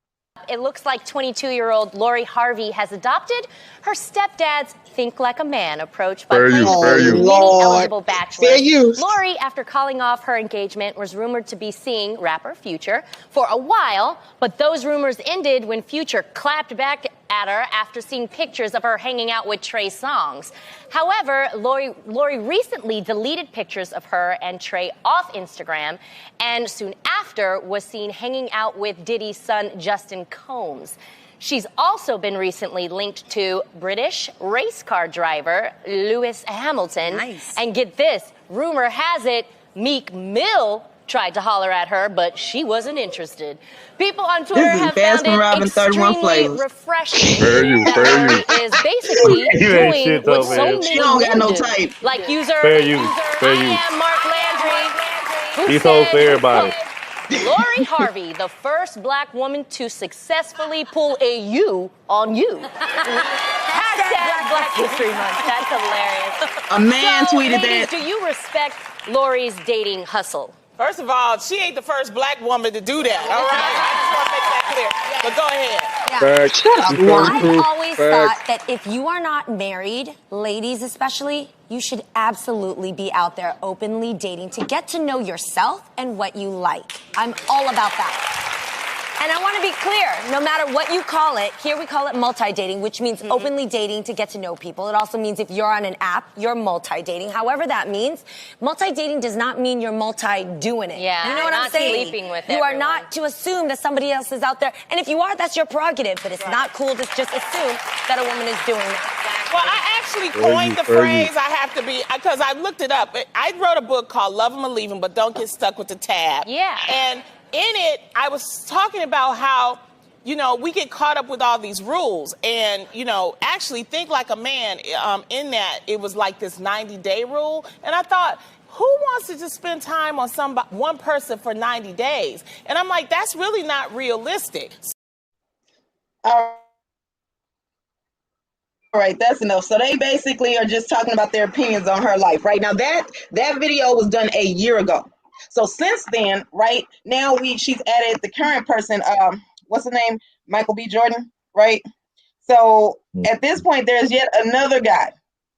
It looks like 22-year-old Lori Harvey has adopted her stepdad's think like a man approach by playing many eligible bachelors. Lori, after calling off her engagement, was rumored to be seeing rapper Future for a while, but those rumors ended when Future clapped back at her after seeing pictures of her hanging out with Trey Songz. However, Lori recently deleted pictures of her and Trey off Instagram, and soon after was seen hanging out with Diddy's son, Justin Combs. She's also been recently linked to British race car driver Lewis Hamilton. Nice. And get this, rumor has it, Meek Mill tried to holler at her, but she wasn't interested. People on Twitter have found it extremely refreshing that Lori is basically doing what so many men do. Like user I am Mark Landry, who He's told for everybody. Lori Harvey, the first black woman to successfully pull a U on you. Hashtag Black History Month. That's hilarious. A man tweeted ladies, that. Do you respect Lori's dating hustle? First of all, she ain't the first black woman to do that, all right? I just want to make that clear. But go ahead. I've always thought that if you are not married, ladies especially, you should absolutely be out there openly dating to get to know yourself and what you like. I'm all about that. And I want to be clear, no matter what you call it, here we call it multi-dating, which means openly dating to get to know people. It also means if you're on an app, you're multi-dating. However that means, multi-dating does not mean you're multi-doing it. Yeah, you know what I'm saying? Sleeping with you are not to assume that somebody else is out there. And if you are, that's your prerogative. But it's not cool to just assume that a woman is doing that. Well, I actually coined the phrase, I have to be, because I looked it up. I wrote a book called Love 'Em or Leave 'Em, but don't get stuck with the tab. Yeah. And in it, I was talking about how, you know, we get caught up with all these rules and, you know, actually think like a man. In that, it was like this 90-day rule. And I thought, who wants to just spend time on one person for 90 days? And I'm like, that's really not realistic. All right, that's enough. So they basically are just talking about their opinions on her life. Right now, that video was done a year ago. So since then, right now she's added the current person, what's the name? Michael B. Jordan, right? So at this point, there's yet another guy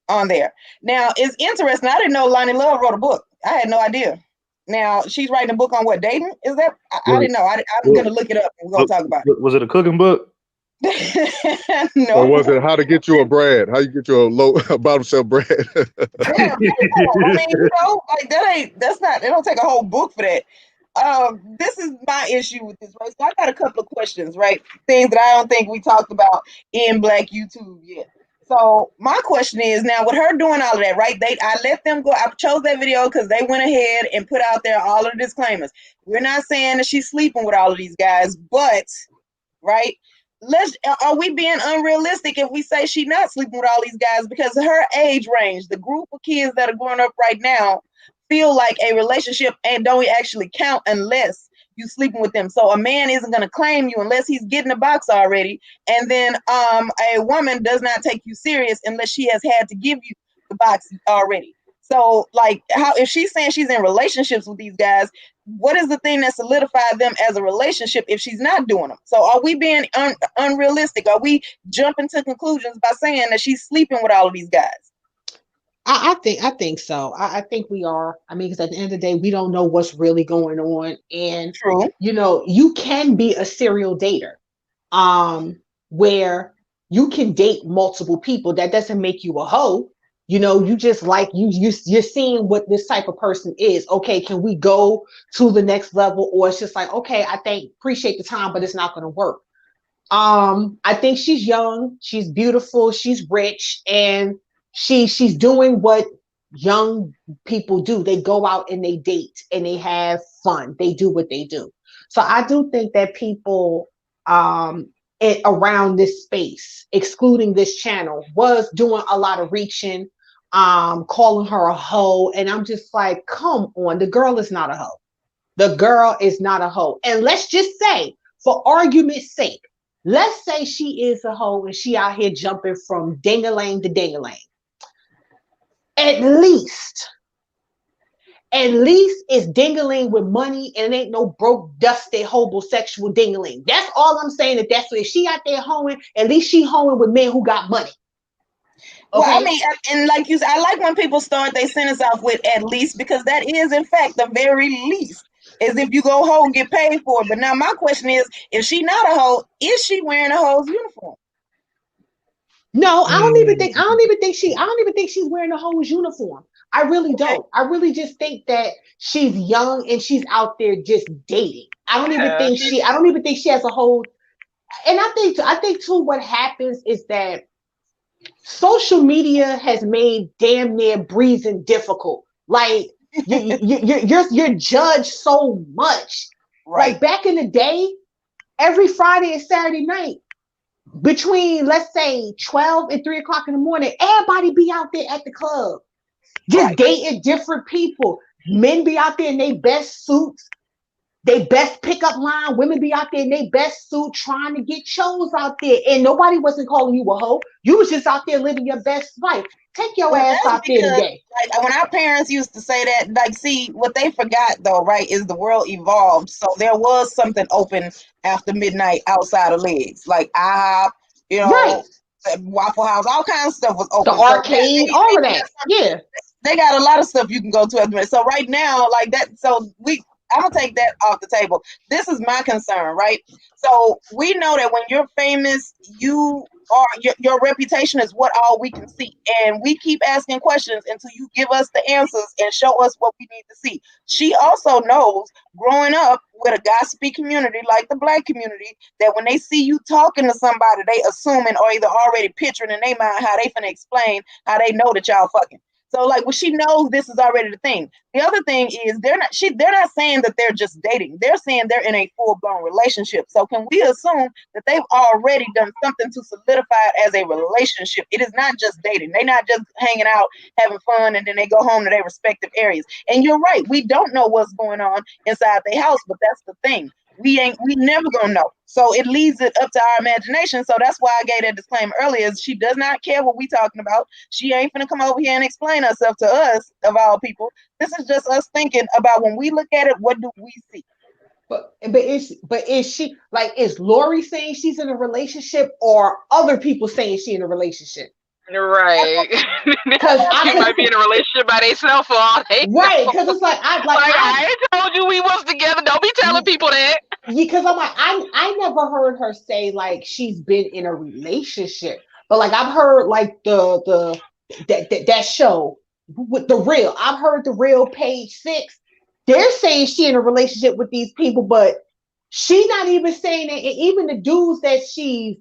on there. Now it's interesting. I didn't know Lonnie Love wrote a book. I had no idea. Now she's writing a book on what, dating? Is that? I didn't know. I'm gonna look it up and we're gonna talk about it. Was it a cooking book? No. Or was it how to get you a Brad? How you get you a bottom shelf bread? Yeah, I mean, you know, like they don't take a whole book for that. This is my issue with this, right? So I got a couple of questions, right? Things that I don't think we talked about in Black YouTube yet. So my question is now with her doing all of that, right? I let them go. I chose that video because they went ahead and put out there all of the disclaimers. We're not saying that she's sleeping with all of these guys, but right. are we being unrealistic if we say she's not sleeping with all these guys? Because her age range, the group of kids that are growing up right now, feel like a relationship and don't actually count unless you sleeping with them. So a man isn't going to claim you unless he's getting a box already, and then a woman does not take you serious unless she has had to give you the box already. So like, how if she's saying she's in relationships with these guys, what is the thing that solidified them as a relationship if she's not doing them? So are we being unrealistic? Are we jumping to conclusions by saying that she's sleeping with all of these guys? I think so. I think we are. I mean, because at the end of the day, we don't know what's really going on. And True. You know, you can be a serial dater, where you can date multiple people. That doesn't make you a hoe. You know, you just like you're seeing what this type of person is. Okay, can we go to the next level? Or it's just like, okay, appreciate the time, but it's not going to work. I think she's young, she's beautiful, she's rich, and she's doing what young people do. They go out and they date and they have fun. They do what they do. So I do think that people around this space, excluding this channel, was doing a lot of reaching, calling her a hoe. And I'm just like, come on, the girl is not a hoe. The girl is not a hoe. And let's just say, for argument's sake, let's say she is a hoe and she out here jumping from ding-a-lang to ding-a-lang. At least it's ding-a-ling with money, and it ain't no broke, dusty, homosexual ding-a-ling. That's all I'm saying. That's what, if she out there hoeing, at least she hoeing with men who got money. Okay? Well, I mean, and like you said, I like when people start their sentence off with "at least," because that is, in fact, the very least. Is if you go hoe and get paid for it. But now my question is, if she not a hoe, is she wearing a hoe's uniform? No, I don't even think she's wearing a hoe's uniform. I really don't. I really just think that she's young and she's out there just dating. I don't even think she has a whole. And I think too, what happens is that social media has made damn near breathing difficult. Like, you're judged so much. Right. Like back in the day, every Friday and Saturday night, between let's say 12 and 3 o'clock in the morning, everybody be out there at the club, just dating different people. Men be out there in their best suits, they best pickup line. Women be out there in their best suit trying to get shows out there, and nobody wasn't calling you a hoe. You was just out there living your best life. Take your ass out there today. Like when our parents used to say that, like, see, what they forgot though, right, is the world evolved. So there was something open after midnight outside of Legs, like IHOP, you know, Waffle House, all kinds of stuff was open. The arcade, all of that. Yeah. They got a lot of stuff you can go to at the minute. So right now, like that, so I'm gonna take that off the table. This is my concern, right? So we know that when you're famous, your reputation is what all we can see, and we keep asking questions until you give us the answers and show us what we need to see. She also knows, growing up with a gossipy community like the Black community, that when they see you talking to somebody, they assuming or either already picturing in their mind how they finna explain how they know that y'all fucking. So like, well, she knows this is already the thing. The other thing is they're not saying that they're just dating. They're saying they're in a full-blown relationship. So can we assume that they've already done something to solidify it as a relationship? It is not just dating. They're not just hanging out, having fun, and then they go home to their respective areas. And you're right, we don't know what's going on inside their house, but that's the thing. We never gonna know. So it leaves it up to our imagination. So that's why I gave that disclaimer earlier. She does not care what we talking about. She ain't finna come over here and explain herself to us, of all people. This is just us thinking about, when we look at it, what do we see? But is she, like, is Lori saying she's in a relationship, or other people saying she in a relationship? Right. Because she might be in a relationship by themselves for all they know. Right, because it's like I told you we was together. Don't be telling people that. Because I'm like, I never heard her say like she's been in a relationship, but like I've heard like that show with The Real. I've heard The Real Page 6. They're saying she in a relationship with these people, but she's not even saying that. And even the dudes that she's,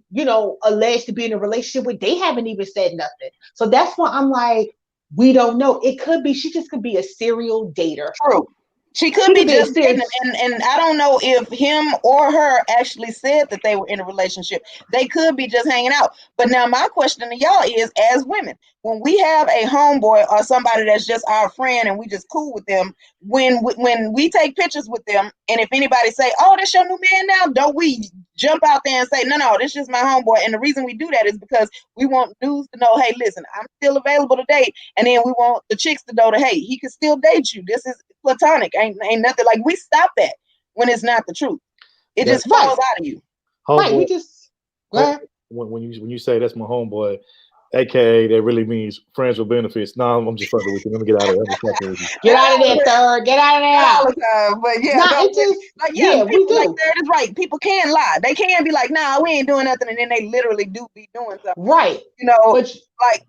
alleged to be in a relationship with, they haven't even said nothing. So that's why I'm like, we don't know. It could be, she just could be a serial dater. True. She could be just dating, and I don't know if him or her actually said that they were in a relationship. They could be just hanging out. But now my question to y'all is, as women, when we have a homeboy or somebody that's just our friend and we just cool with them, when we take pictures with them, and if anybody say, "Oh, that's your new man now," don't we jump out there and say, "No, this is my homeboy"? And the reason we do that is because we want dudes to know, "Hey, listen, I'm still available to date," and then we want the chicks to know that, "Hey, he can still date you. This is platonic. Ain't nothing." Like, we stop that when it's not the truth. It just falls out of you. Homeboy, we just when you say that's my homeboy, AKA that really means friends with benefits. No, I'm just fucking with you. Let me get out of there. Get out of there, third. Get out of there. All the time. But yeah, nah, it just, we do. Like third is right. People can lie. They can be like, "Nah, we ain't doing nothing," and then they literally do be doing something. Right. You know, but like.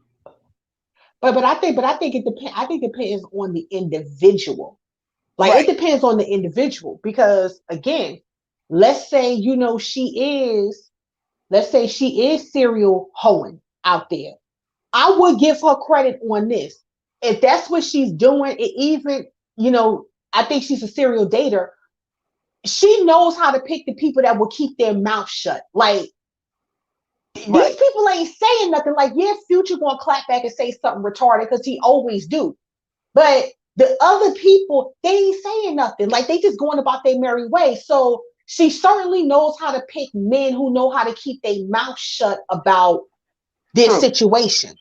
But I think it depends. I think it depends on the individual. Like, it depends on the individual, because again, let's say she is serial hoeing out there. I would give her credit on this. If that's what she's doing, it even, I think she's a serial dater. She knows how to pick the people that will keep their mouth shut. Like, these people ain't saying nothing. Like, yeah, Future gonna clap back and say something retarded because he always do. But the other people, they ain't saying nothing. Like, they just going about their merry way. So she certainly knows how to pick men who know how to keep their mouth shut about this situation.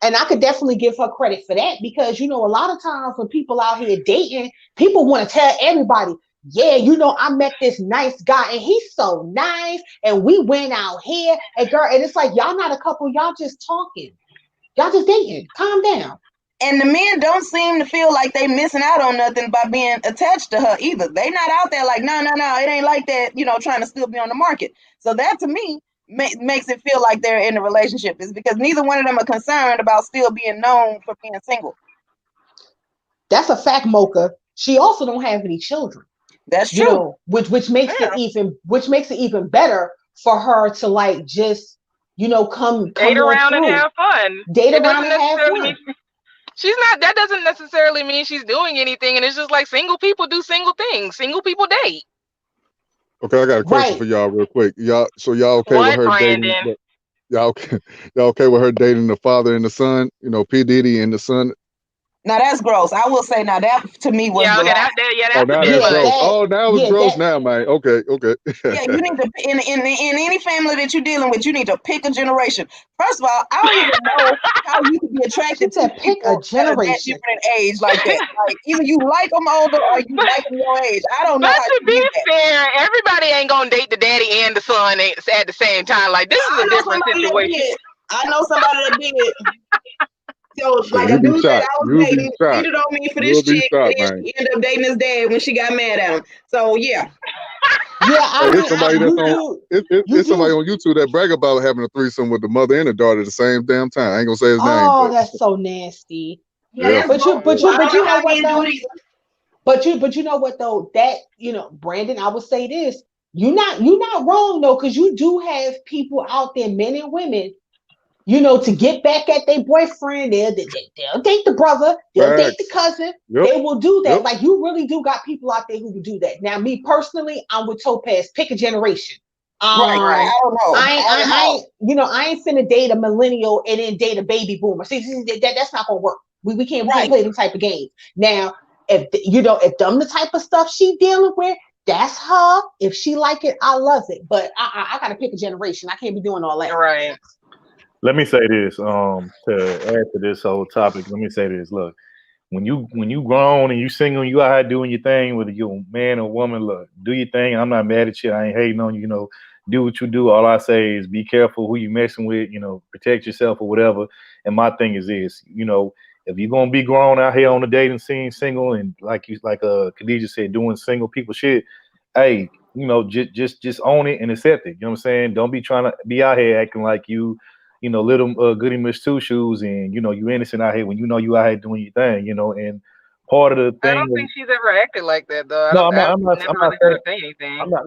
And I could definitely give her credit for that, because, a lot of times when people out here dating, people want to tell everybody, yeah, I met this nice guy and he's so nice and we went out here and it's like, y'all not a couple, y'all just talking. Y'all just dating. Calm down. And the men don't seem to feel like they missing out on nothing by being attached to her either. They not out there like, no, it ain't like that, trying to still be on the market. So that, to me, makes it feel like they're in a relationship, is because neither one of them are concerned about still being known for being single. That's a fact, Mocha. She also don't have any children. That's true. Which makes it even better for her to, like, just come date around through. And have fun. Date around and have fun. That doesn't necessarily mean she's doing anything, and it's just like single people do single things. Single people date. Okay, I got a question for y'all real quick. Y'all okay with her Brandon? dating? Y'all okay with her dating the father and the son? P. Diddy and the son. Now that's gross. I will say, now that to me was that's now that's gross. Now it's gross now, man. Okay. Yeah, you need to in any family that you're dealing with, you need to pick a generation. First of all, I don't even know how you could be attracted to pick a generation that different age like that. Like, either you like them older or you like them your age. I don't know. But to be fair, everybody ain't gonna date the daddy and the son at the same time. Like, this is a different situation. I know somebody that did. So, like, a dude that I was dating cheated on me for this chick, and then she ended up dating his dad when she got mad at him. So, yeah. It's somebody on YouTube that brag about having a threesome with the mother and the daughter at the same damn time. I ain't gonna say his name. Oh, that's so nasty. Yeah. But you know what though? But you know what though? That, Brandon, I would say this. You're not wrong though, because you do have people out there, men and women, to get back at their boyfriend. They'll date the brother, they'll date the cousin. They will do that. Like, you really do got people out there who will do that. Now, me personally, I'm with Topaz. Pick a generation. Right. I don't know. I ain't finna date a millennial and then date a baby boomer. See, that's not gonna work. We can't play them type of games. Now, if them the type of stuff she dealing with, that's her. If she like it, I love it. But I gotta pick a generation. I can't be doing all that. Right. Let me say this, to add to this whole topic. Let me say this. Look, when you grown and you single, you out here doing your thing, whether you're a man or woman, look, do your thing. I'm not mad at you. I ain't hating on you. Do what you do. All I say is be careful who you messing with. Protect yourself or whatever. And my thing is this, if you're gonna be grown out here on the dating scene, single, and like Khadijah said, doing single people shit, hey, just own it and accept it. You know what I'm saying? Don't be trying to be out here acting like you little goody Miss Two Shoes, and you innocent out here when you out here doing your thing, and part of the thing. I don't think she's ever acted like that though. I'm not saying anything. I'm not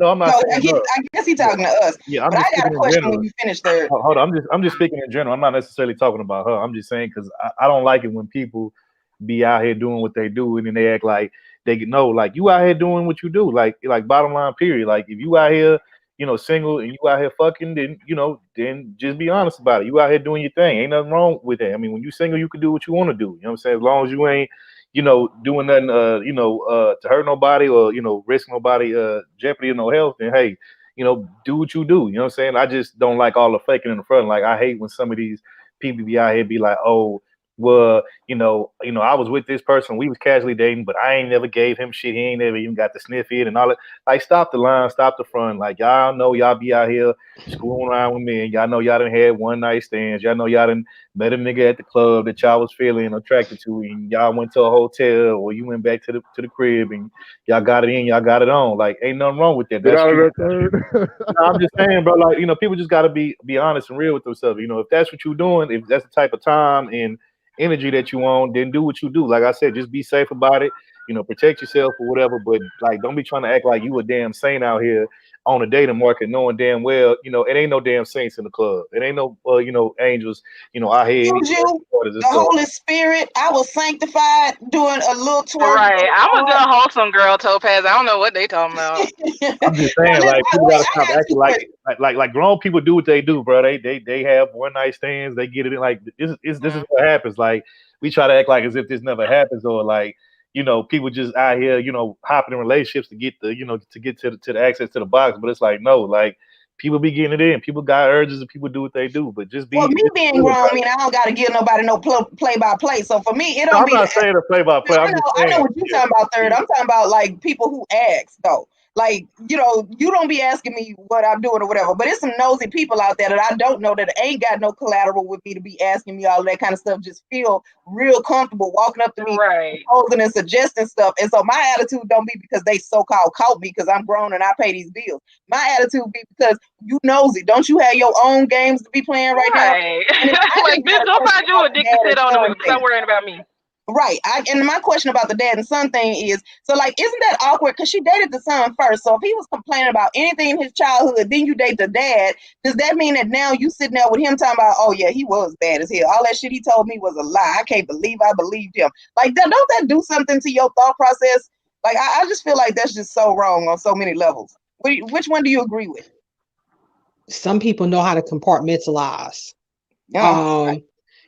saying I guess he's talking to us. Yeah, but I got a question when you finish there. Hold on, I'm just speaking in general. I'm not necessarily talking about her. I'm just saying because I don't like it when people be out here doing what they do and then they act like they know like you out here doing what you do. Like bottom line period. Like if you out here, single and you out here fucking, then then just be honest about it. You out here doing your thing. Ain't nothing wrong with that. I mean, when you single, you can do what you want to do. You know what I'm saying? As long as you ain't, doing nothing to hurt nobody or, risk nobody jeopardy or no health, then hey, do what you do. You know what I'm saying? I just don't like all the faking in the front. Like I hate when some of these people be out here be like, oh, well, I was with this person, we was casually dating, but I ain't never gave him shit. He ain't never even got to sniff it and all that. Like, stop the line, stop the front. Like, y'all know y'all be out here screwing around with men. Y'all know y'all done had one night stands. Y'all know y'all done met a nigga at the club that y'all was feeling attracted to, and y'all went to a hotel or you went back to the crib and y'all got it in, y'all got it on. Like, ain't nothing wrong with that. Get That's out of true. that. No, I'm just saying, bro. Like, people just gotta be honest and real with themselves. If that's what you're doing, if that's the type of time and energy that you on, then do what you do. Like I said, just be safe about it. Protect yourself or whatever. But like, don't be trying to act like you a damn saint out here on the dating market, knowing damn well, it ain't no damn saints in the club. It ain't no, angels, out here. The Holy Spirit, I was sanctified doing a little twerk. Right, I'm a good wholesome girl, Topaz. I don't know what they talking about. I'm just saying, like, people gotta stop acting like grown people do what they do, bro. They have one night stands, they get it in. Like this is what happens. Like we try to act like as if this never happens, or like people just out here, hopping in relationships to get the, to get to the access to the box. But it's like no, like people be getting it in. People got urges and people do what they do. But just be. Well, me being grown, I mean, I don't gotta give nobody no play by play. So for me, it don't be. I'm not saying a play by play. I know what you're talking about, Third. I'm talking about like people who ask though. Like, you don't be asking me what I'm doing or whatever, but it's some nosy people out there that I don't know that ain't got no collateral with me to be asking me all that kind of stuff. Just feel real comfortable walking up to me, proposing and suggesting stuff. And so my attitude don't be because they so-called caught me because I'm grown and I pay these bills. My attitude be because you nosy. Don't you have your own games to be playing right now? Like, bitch, go find you a dick to sit on and stop worrying about me. Right. And my question about the dad and son thing is, so like, isn't that awkward? Because she dated the son first. So if he was complaining about anything in his childhood, then you date the dad. Does that mean that now you sitting there with him talking about, oh yeah, he was bad as hell. All that shit he told me was a lie. I can't believe I believed him. Like, don't that do something to your thought process? Like, I just feel like that's just so wrong on so many levels. Which one do you agree with? Some people know how to compartmentalize. Right.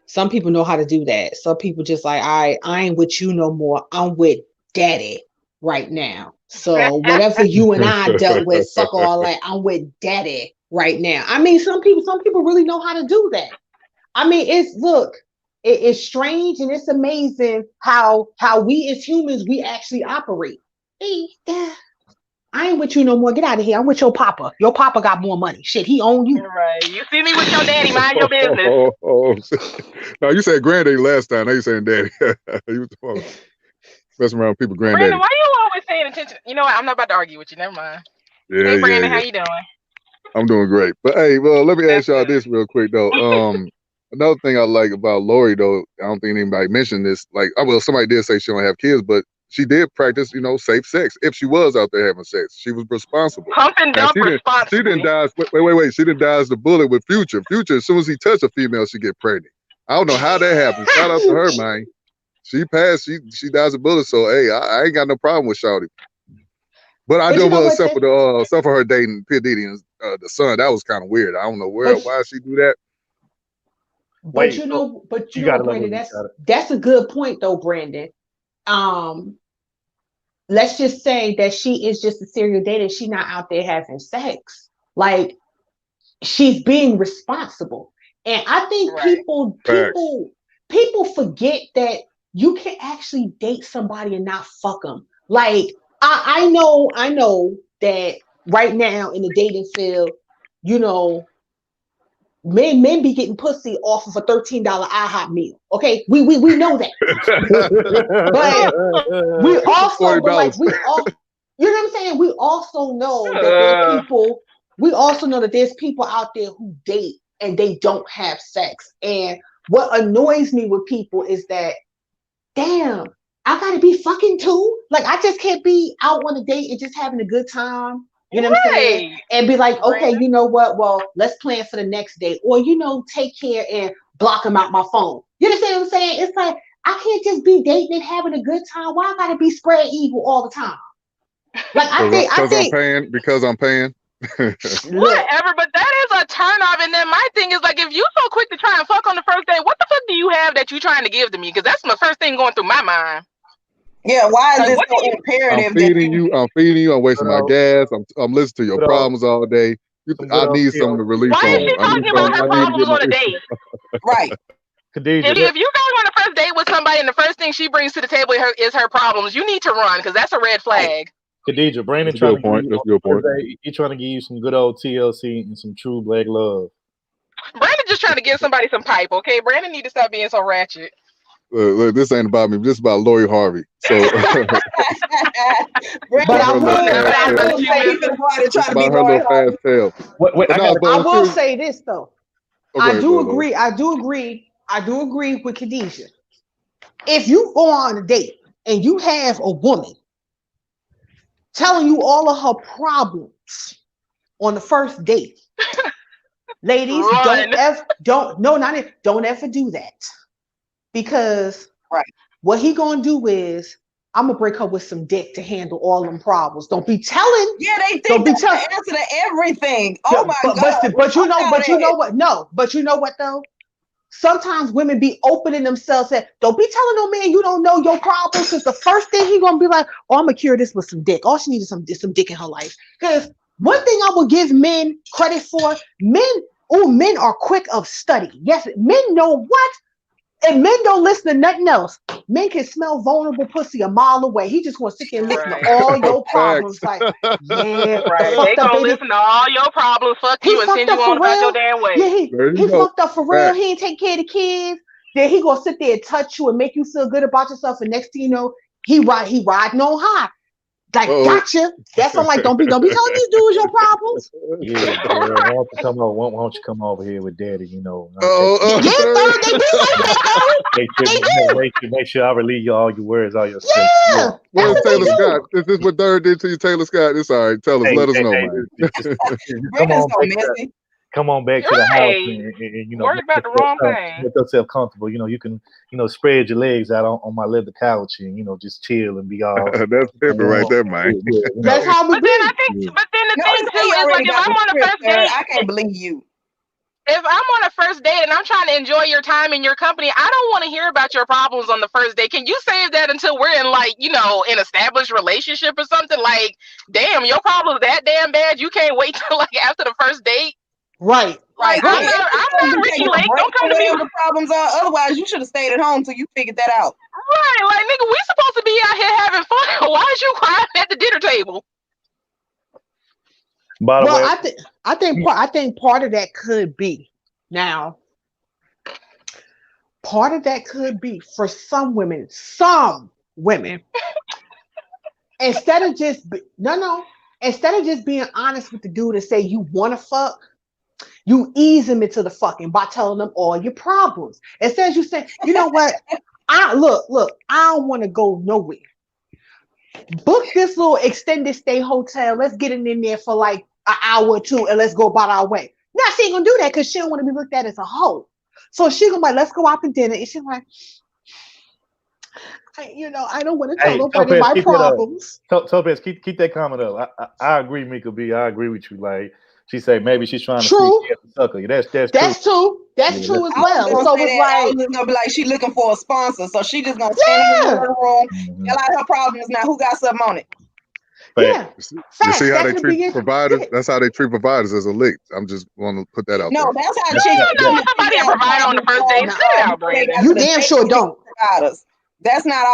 Some people know how to do that. Some people just like, I ain't with you no more. I'm with daddy right now. So whatever you and I dealt with, fuck all that. I'm with daddy right now. I mean, some people really know how to do that. I mean, it's strange and it's amazing how we as humans, we actually operate. Hey, I ain't with you no more. Get out of here. I'm with your papa. Your papa got more money. Shit, he own you. Right. You see me with your daddy. Mind your business. No, you said granddaddy last time. Now you saying daddy. You messing around with people, granddaddy. Brandon, why you always paying attention? You know what? I'm not about to argue with you. Never mind. Yeah, hey, Brandon, how you doing? I'm doing great. But hey, well, let me ask y'all this real quick though. Another thing I like about Lori though, I don't think anybody mentioned this. Like, well, somebody did say she don't have kids, but she did practice, safe sex. If she was out there having sex, she was responsible. Pump and dump responsibly. She didn't dodge. Wait. She didn't dodge the bullet with Future. Future, as soon as he touched a female, she get pregnant. I don't know how that happened. Shout out to her, man. She passed. She dodged the bullet. So hey, I ain't got no problem with Shawty. But I do except for her dating P. Diddy and the son. That was kind of weird. I don't know why she do that. But you know, Brandon, that's a good point though, Brandon. Let's just say that she is just a serial dater. She's not out there having sex. Like, she's being responsible. And I think people forget that you can actually date somebody and not fuck them. Like, I know that right now in the dating field, men be getting pussy off of a $13 IHOP meal. Okay, we know that. But we also, you know what I'm saying? We also know that there's people. We also know that there's people out there who date and they don't have sex. And what annoys me with people is that, damn, I gotta be fucking too. Like, I just can't be out on a date and just having a good time. You know what I'm saying? And be like, okay, you know what? Well, let's plan for the next day. Or, take care and block them out my phone. You understand what I'm saying? It's like, I can't just be dating and having a good time. Why I gotta be spread eagle all the time? Like I think because I'm paying. Whatever, but that is a turn off. And then my thing is like, if you so quick to try and fuck on the first date, what the fuck do you have that you trying to give to me? Because that's my first thing going through my mind. Yeah, why is Like, this what so do you- imperative? I'm feeding you. I'm wasting my gas. I'm listening to your problems all day. I need something to relieve Why is from. she talking about her problems on a date? Right. Khadijah, If you're going on a first date with somebody and the first thing she brings to the table is her problems, you need to run because that's a red flag. Khadijah, Brandon That's a trying good to point. give That's a you good point. he's trying to give you some good old TLC and some true black love. Brandon just trying to give somebody some pipe, okay? Brandon need to stop being so ratchet. Look, this ain't about me. This is about Lori Harvey. So, but I will say he's gonna go out and try it's to be about her Lori little fast tail. I will say this though. I do agree. I do agree with Khadijah. If you go on a date and you have a woman telling you all of her problems on the first date, ladies, don't ever do that. Because what he gonna do is I'm gonna break her with some dick to handle all them problems. Don't be telling. Yeah, they think that's the answer to everything. Oh my God. But you know what? No, but you know what though? Sometimes women be opening themselves at, don't be telling no man you don't know your problems, because the first thing he gonna be like, oh, I'm gonna cure this with some dick. All she needs is some dick in her life. Because one thing I will give men credit for, men are quick of study. Yes, men know what? And men don't listen to nothing else. Men can smell vulnerable pussy a mile away. He just want to sit there and listen to all your problems. Like, yeah, they gonna listen to all your problems, fuck you, and send you on about your damn way. Yeah, he fucked up for real. He ain't take care of the kids. Then he gonna sit there and touch you and make you feel good about yourself. And next thing you know, he riding on high. Like, gotcha. That's I'm like, don't be telling these dudes your problems. Yeah, girl, why don't you come over here with daddy? You know. They do like that though. Make sure I relieve you all your worries, all your stress. Yeah. Where's Taylor Scott? Is this what Durr did to you, Taylor Scott? It's all right. Tell us. Let us know, man. Come on back to the house and you know, worry about the wrong thing. Make yourself comfortable. You know, you can, spread your legs out on my leather couch and, just chill and be all. That's different right there, man. That's how we But then the thing too is like, if I'm on a first date, I can't believe you. If I'm on a first date and I'm trying to enjoy your time in your company, I don't want to hear about your problems on the first date. Can you save that until we're in an established relationship or something? Like, damn, your problem's that damn bad. You can't wait till after the first date. Right. Like, I'm not Ricky Lake. Don't come to me. The problems are. Otherwise, you should have stayed at home till you figured that out. Right. Like, nigga, we supposed to be out here having fun. Why is you crying at the dinner table? By the way, I think part of that could be now. Part of that could be for some women. Instead of just being honest with the dude and say you want to fuck, you ease him into the fucking by telling them all your problems. Instead of you saying, you know what, I don't want to go nowhere. Book this little extended stay hotel. Let's get in there for like an hour or two and let's go about our way. Now she ain't gonna do that because she don't want to be looked at as a hoe. So she gonna be like, let's go out to dinner. And she's like, I don't want to tell nobody my problems. Topaz, keep that comment up. I agree, Mika B. I agree with you. Like she said, maybe she's trying to sucker you. That's true. That's true as well. So it's like, I was just gonna be like, she looking for a sponsor, so she just gonna stand in the room, yell out her problems. Now who got something on it? Yeah. You see how they treat providers? That's how they treat providers as a lick. I'm just want to put that out there. No, that's how you don't want somebody to provide on the first date. Sit it out, Brandon. You damn sure don't. Providers. That's not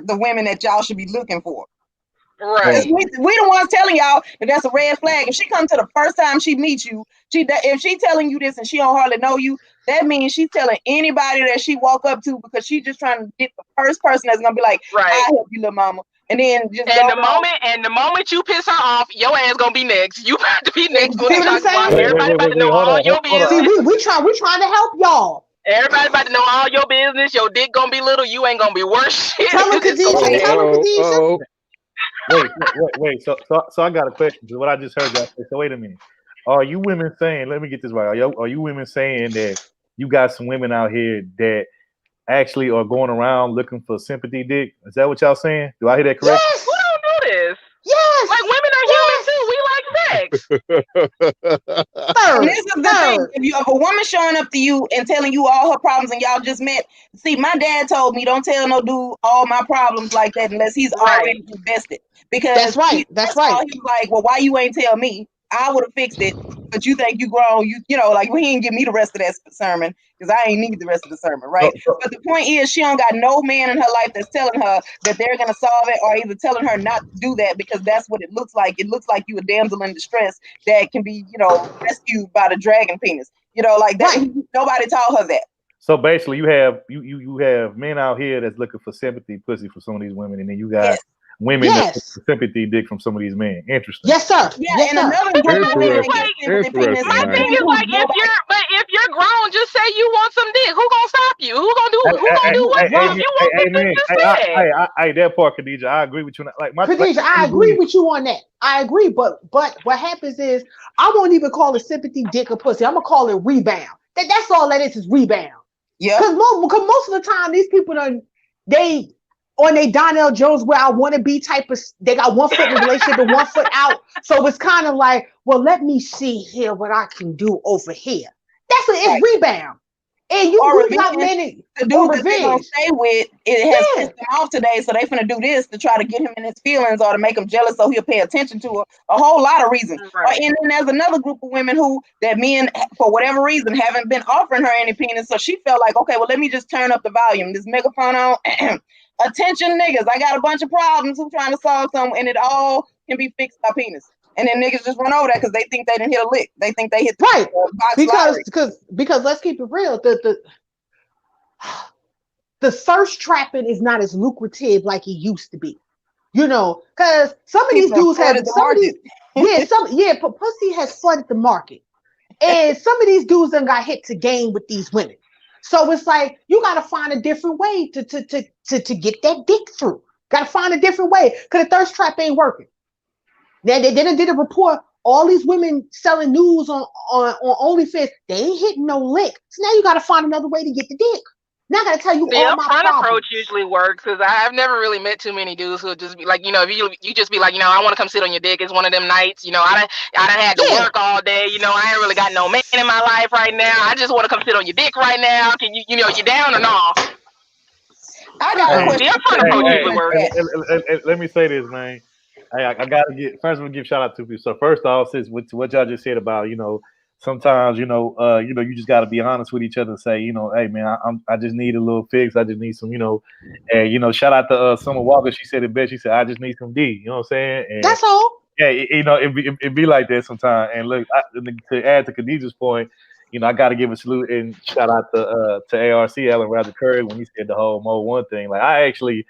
the women that y'all should be looking for. Right. We the ones telling y'all that that's a red flag. If she comes to the first time she meets you, if she telling you this and she don't hardly know you, that means she's telling anybody that she walk up to because she's just trying to get the first person that's gonna be like, I help you, little mama. And then the moment you piss her off, your ass gonna be next. You about to be next. See what I'm saying? Everybody about to know all your business. See, we trying to help y'all. Everybody about to know all your business. Your dick gonna be little. You ain't gonna be worse shit. Tell him, Khadijah. Wait. So I got a question. Because what I just heard y'all say. So wait a minute. Are you women saying? Let me get this right. Are you women saying that you got some women out here that actually are going around looking for sympathy dick. Is that what y'all saying? Do I hear that correct? Yes. Who don't do this? Yes. Like women are human too. We like sex. And this is the thing: if a woman showing up to you and telling you all her problems, and y'all just met. See, my dad told me, don't tell no dude all my problems like that unless he's already invested. Because that's right. That's right. He's like, well, why you ain't tell me? I would have fixed it, but you think you grown? You know, like he ain't give me the rest of that sermon because I ain't need the rest of the sermon, right? But the point is, she don't got no man in her life that's telling her that they're gonna solve it, or either telling her not to do that because that's what it looks like. It looks like you a damsel in distress that can be, you know, rescued by the dragon penis. You know, like that. Right. Nobody taught her that. So basically, you have men out here that's looking for sympathy pussy from some of these women, and then you got women that look for sympathy dick from some of these men. Interesting. Yes, sir. Yeah, yes, and sir. another group of women that get sympathy penis. My thing is like, if you're grown, just say you want some dick. Who gonna stop you? Who gonna do what? You want the dick, just say it. Hey, that part, Khadijah, I agree with you. Like Khadijah, I agree with you on that. I agree, but what happens is I won't even call it sympathy dick or pussy. I'm gonna call it rebound. That's all that is rebound. Yeah. Because most of the time these people they on they Donnell Jones where I want to be type of, they got 1 foot in the relationship and 1 foot out. So it's kind of like, well, let me see here what I can do over here. That's what it's rebound. And you got many the dude that they're gonna stay with, it has pissed him off today, so they finna do this to try to get him in his feelings or to make him jealous so he'll pay attention to her. A whole lot of reasons. Right. And then there's another group of women who that men, for whatever reason, haven't been offering her any penis, so she felt like, okay, well, let me just turn up the volume. This megaphone on. Attention, niggas! I got a bunch of problems. Who trying to solve something, and it all can be fixed by penis. And then niggas just run over that because they think they didn't hit a lick. They think they hit right because let's keep it real. The thirst trapping is not as lucrative like it used to be. You know, because some of these dudes have pussy has flooded the market, and some of these dudes done got hit to game with these women. So it's like you got to find a different way to get that dick through. Got to find a different way because the thirst trap ain't working. Now they did a report. All these women selling news on OnlyFans, they ain't hitting no lick. So now you got to find another way to get the dick. Now I got to tell you all my problems. The upfront approach usually works because I've never really met too many dudes who just be like, you know, if you just be like, you know, I want to come sit on your dick. It's one of them nights, you know, I done had to work all day. You know, I ain't really got no man in my life right now. I just want to come sit on your dick right now. Can you know, you down or not? I got a question. The upfront approach usually works. Let me say this, man. I gotta give shout out to people. So first off, since what y'all just said about, you know, sometimes, you just got to be honest with each other and say, you know, hey man, I just need a little fix. I just need some, you know, and you know, shout out to Summer Walker. She said it best. She said, I just need some D. You know what I'm saying? And, that's all. Yeah, you know, it be like that sometimes. And look, to add to Khadijah's point, you know, I got to give a salute and shout out to ARC Alan Roger Curry when he said the whole Mo 1 thing. Like I actually,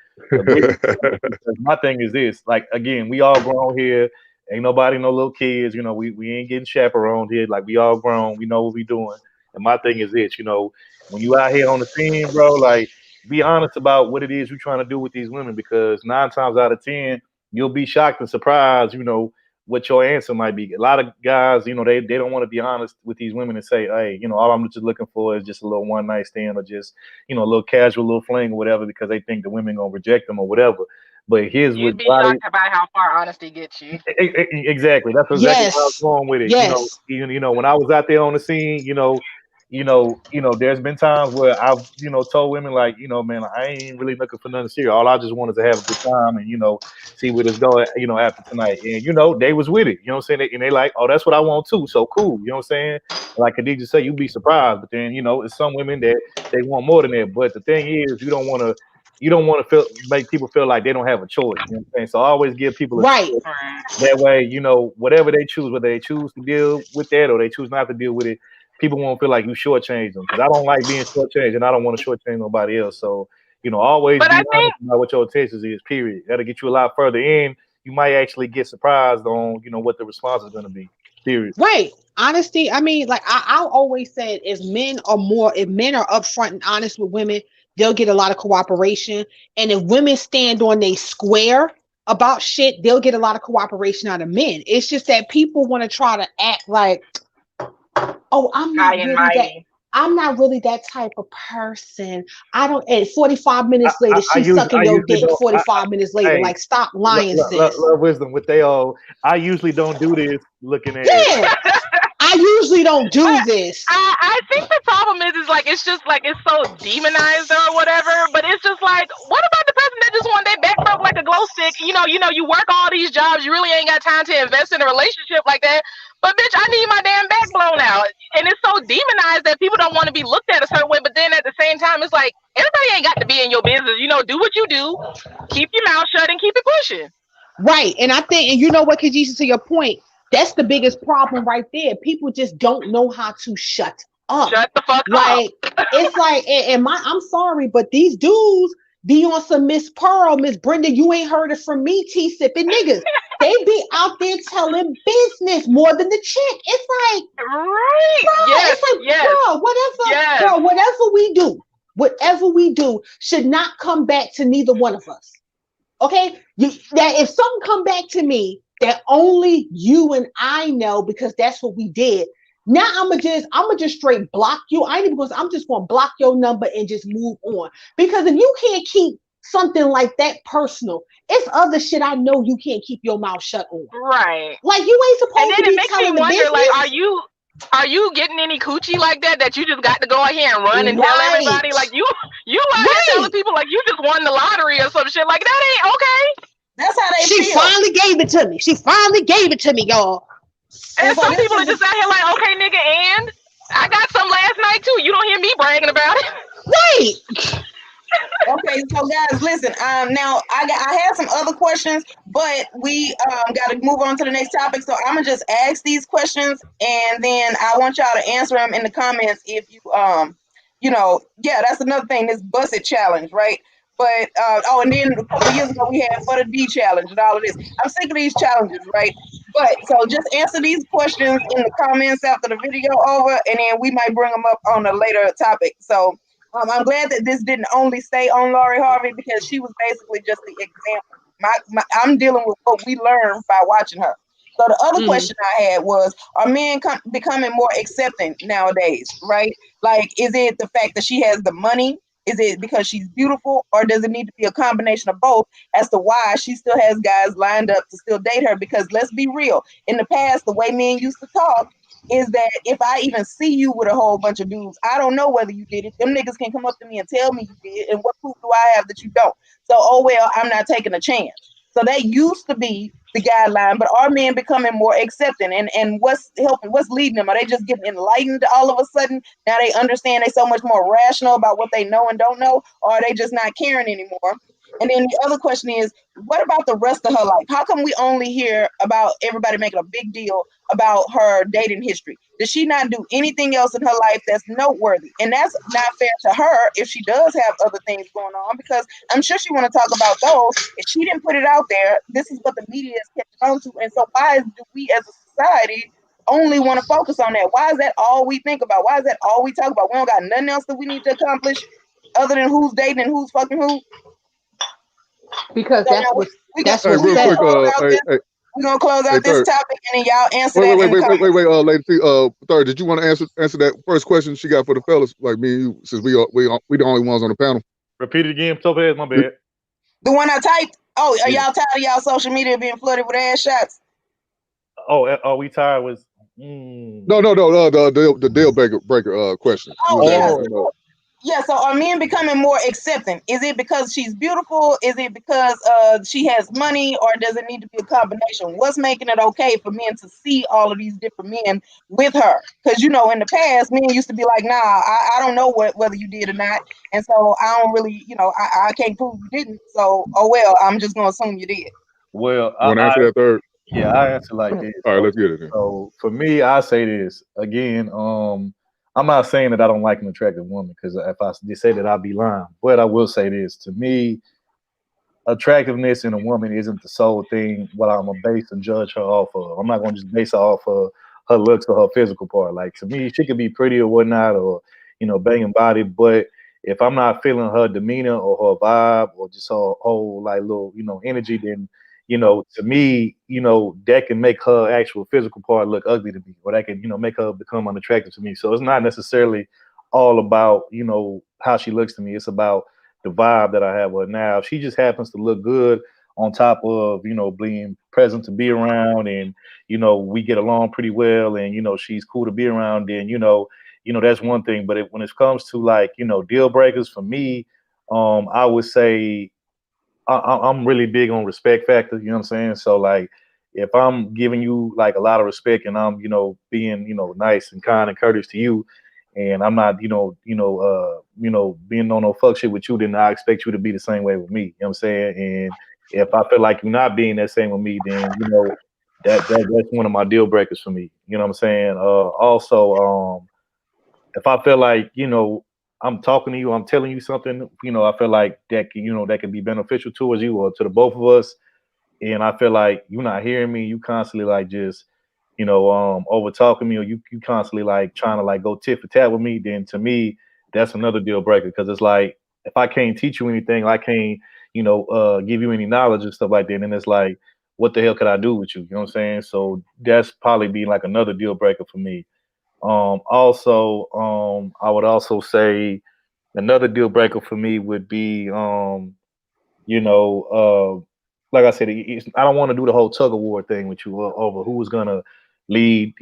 my thing is this. Like again, we all grown here. Ain't nobody no little kids. You know, we ain't getting chaperoned here. Like we all grown. We know what we doing. And my thing is this. You know, when you out here on the scene, bro, like be honest about what it is you're trying to do with these women because 9 times out of 10, you'll be shocked and surprised. You know what your answer might be. A lot of guys, you know, they don't want to be honest with these women and say, hey, you know, all I'm just looking for is just a little one night stand or just, you know, a little casual little fling or whatever because they think the women gonna reject them or whatever. But you'd be shocked about how far honesty gets you. Exactly. That's exactly where I was going with it. Yes. You know, when I was out there on the scene, you know, there's been times where I've, you know, told women like, you know, man, I ain't really looking for nothing serious. All I just wanted to have a good time and, you know, see where it's going, you know, after tonight. And, you know, they was with it, you know what I'm saying? And they like, oh, that's what I want too. So cool. You know what I'm saying? Like Khadijah said, you'd be surprised. But then, you know, it's some women that they want more than that. But the thing is, you don't want to make people feel like they don't have a choice. You know what I'm saying? So I always give people a choice. That way, you know, whatever they choose, whether they choose to deal with that or they choose not to deal with it, people won't feel like you shortchange them. Because I don't like being shortchanged and I don't want to shortchange nobody else. So, you know, always be honest about what your intentions is, period. That'll get you a lot further in. You might actually get surprised on, you know, what the response is going to be, period. Right. Honesty. I mean, like I always said, if men are upfront and honest with women, they'll get a lot of cooperation. And if women stand on their square about shit, they'll get a lot of cooperation out of men. It's just that people want to try to act like, oh, I'm not I'm not really that type of person. I don't. And 45 minutes later, I she's sucking your usually dick. don't. 45 minutes later, Hey, like stop lying, sis. love wisdom with they all. I usually don't do this looking at. Yeah, I usually don't do this. I think the problem is like it's just like it's so demonized or whatever. But it's just like, what about the person that just want their back broke like a glow stick? You work all these jobs, you really ain't got time to invest in a relationship like that. But bitch, I need my damn back blown out, and it's so demonized that people don't want to be looked at a certain way. But then at the same time, it's like everybody ain't got to be in your business. Do what you do, keep your mouth shut, and keep it pushing. Right, and I think, and you know what, Kajisa, to your point, that's the biggest problem right there. People just don't know how to shut up. Shut the fuck like, up. It's like, I'm sorry, but these dudes be on some Miss Pearl, Miss Brenda, you ain't heard it from me, tea sipping niggas. They be out there telling business more than the chick. It's like, right, bro, yes, it's like, yes, bro, whatever, yes. bro, whatever we do should not come back to neither one of us. Okay, that if something come back to me that only you and I know because that's what we did. Now I'ma just straight block you. I ain't even gonna. I'm just gonna block your number and just move on. Because if you can't keep something like that personal, it's other shit I know you can't keep your mouth shut on. Right. Like you ain't supposed to be telling the business. Like, are you getting any coochie like that you just got to go ahead and run and tell everybody? Like you out here telling people like you just won the lottery or some shit. Like that ain't okay. That's how they feel. She finally gave it to me. She finally gave it to me, y'all. And some people are just out here like, okay, nigga, and I got some last night too. You don't hear me bragging about it. Right. Okay, so guys, listen. Now I have some other questions, but we got to move on to the next topic. So I'm gonna just ask these questions, and then I want y'all to answer them in the comments. If you yeah, that's another thing. This busted challenge, right? But and then a couple years ago we had for the D challenge and all of this. I'm sick of these challenges, right? But so just answer these questions in the comments after the video over, and then we might bring them up on a later topic. So. I'm glad that this didn't only stay on Lori Harvey because she was basically just the example. I'm dealing with what we learned by watching her. So the other question I had was, are men becoming more accepting nowadays, right? Like, is it the fact that she has the money? Is it because she's beautiful? Or does it need to be a combination of both as to why she still has guys lined up to still date her? Because let's be real, in the past, the way men used to talk, is that if I even see you with a whole bunch of dudes, I don't know whether you did it. Them niggas can come up to me and tell me you did, and what proof do I have that you don't? So, oh well, I'm not taking a chance. So that used to be the guideline, but are men becoming more accepting? And what's helping? What's leading them? Are they just getting enlightened all of a sudden? Now they understand they're so much more rational about what they know and don't know, or are they just not caring anymore? And then the other question is, what about the rest of her life? How come we only hear about everybody making a big deal about her dating history? Does she not do anything else in her life that's noteworthy? And that's not fair to her if she does have other things going on, because I'm sure she want to talk about those. If she didn't put it out there, this is what the media is catching on to. And so why do we as a society only want to focus on that? Why is that all we think about? Why is that all we talk about? We don't got nothing else that we need to accomplish other than who's dating and who's fucking who? Because so that's what we're gonna close out this topic, and then y'all answer that. Wait, Lady T, Third, did you want to answer that first question she got for the fellas, like me and you, since we the only ones on the panel? Repeat it again, Topaz, my bad. The one I typed. Oh, are y'all tired of y'all social media being flooded with ass shots? Oh, we tired with. No, the deal breaker question. Yeah, so are men becoming more accepting? Is it because she's beautiful? Is it because she has money? Or does it need to be a combination? What's making it okay for men to see all of these different men with her? Because, in the past, men used to be like, nah, I don't know whether you did or not. And so I don't really, I can't prove you didn't. So, oh, well, I'm just going to assume you did. Well, you want to answer that, Third? Yeah, I answer like this. All right, let's get it then. So for me, I say this again. I'm not saying that I don't like an attractive woman, because if I just say that, I'd be lying. But I will say this: to me, attractiveness in a woman isn't the sole thing what I'm gonna base and judge her off of. I'm not gonna just base her off of her looks or her physical part. Like, to me, she could be pretty or whatnot, or banging body, but if I'm not feeling her demeanor or her vibe or just her whole little energy, then to me, that can make her actual physical part look ugly to me, or that can make her become unattractive to me. So it's not necessarily all about, you know, how she looks to me. It's about the vibe that I have with her. Now, if she just happens to look good on top of, you know, being present to be around, and, you know, we get along pretty well, and, you know, she's cool to be around, then, that's one thing. But when it comes to, like, you know, deal breakers for me, I would say I'm really big on respect factor. You know what I'm saying? So, like, if I'm giving you like a lot of respect, and I'm, you know, being, you know, nice and kind and courteous to you, and I'm not, being on no fuck shit with you, then I expect you to be the same way with me. You know what I'm saying? And if I feel like you're not being that same with me, then, you know, that's one of my deal breakers for me. You know what I'm saying? Also, if I feel like, you know, I'm talking to you, I'm telling you something, you know, I feel like that can, that can be beneficial towards you or to the both of us, and I feel like you're not hearing me, you constantly like just, over talking me, or you constantly like trying to like go tit for tat with me, then to me, that's another deal breaker. Because it's like, if I can't teach you anything, I can't, give you any knowledge and stuff like that, and it's like, what the hell could I do with you? You know what I'm saying? So that's probably be like another deal breaker for me. I would also say another deal breaker for me would be, you know, like I said, I don't want to do the whole tug of war thing with you over who's gonna lead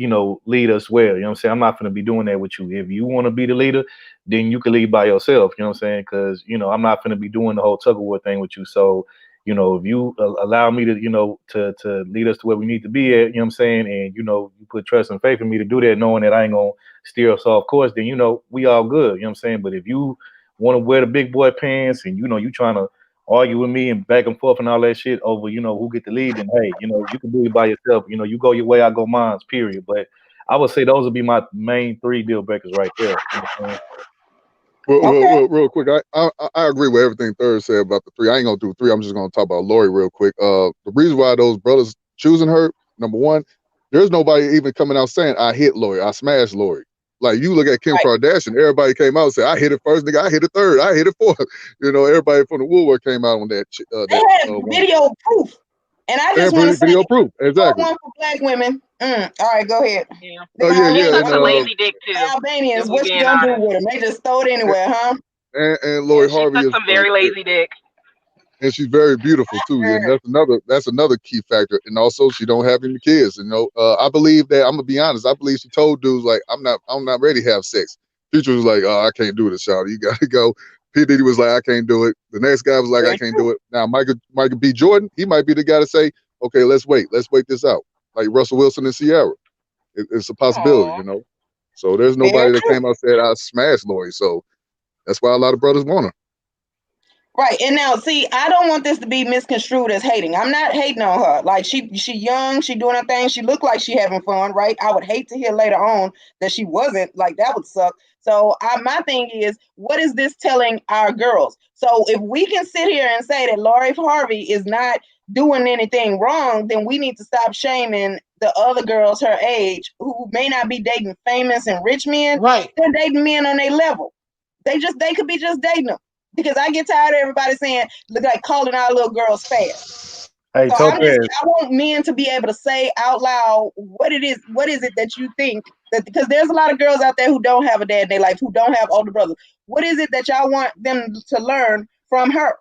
us well. You know what I'm saying? I'm not gonna be doing that with you. If you want to be the leader, then you can lead by yourself. You know what I'm saying? Because I'm not gonna be doing the whole tug of war thing with you. So, if you allow me to, to lead us to where we need to be at, you know what I'm saying? And, you put trust and faith in me to do that, knowing that I ain't going to steer us off course, then, we all good. You know what I'm saying? But if you want to wear the big boy pants and, you trying to argue with me and back and forth and all that shit over, who get the lead, and hey, you can do it by yourself. You go your way, I go mine, period. But I would say those would be my main 3 deal breakers right there. You know what I'm saying? Well, real quick, I agree with everything Third said about the 3. I ain't gonna do 3. I'm just gonna talk about Lori real quick. The reason why those brothers choosing her, number one, there's nobody even coming out saying I hit Lori, I smashed Lori. Like, you look at Kim Kardashian, everybody came out and said I hit it first, nigga, I hit it third, I hit it fourth. Everybody from the woodwork came out on that. They had video proof, and I just want to say, video proof, exactly. One for black women. All right, go ahead. Yeah. Yeah. And lazy dick too. Albanians, what you gonna do with them? They just throw it anywhere, huh? And Lori Harvey is some very lazy dick. And she's very beautiful too. And that's another key factor. And also, she don't have any kids. I believe that, I'm gonna be honest, I believe she told dudes like, I'm not ready to have sex. Future was like, oh, I can't do this, Shawty. You gotta go. P. Diddy was like, I can't do it. The next guy was like, I can't do it. Now Michael B. Jordan, he might be the guy to say, okay, let's wait this out. Like Russell Wilson and Ciara. It's a possibility, So there's nobody that came out and said I smashed Lori. So that's why a lot of brothers want her. Right. And now, see, I don't want this to be misconstrued as hating. I'm not hating on her. Like, she young, she doing her thing. She looked like she having fun, right? I would hate to hear later on that she wasn't. Like, that would suck. So my thing is, what is this telling our girls? So if we can sit here and say that Lori Harvey is not doing anything wrong, then we need to stop shaming the other girls her age who may not be dating famous and rich men. Right. They're dating men on their level. They could be just dating them. Because I get tired of everybody saying, like, calling our little girls fast. Hey, so I want men to be able to say out loud what it is that you think that, because there's a lot of girls out there who don't have a dad in their life, who don't have older brothers. What is it that y'all want them to learn from her?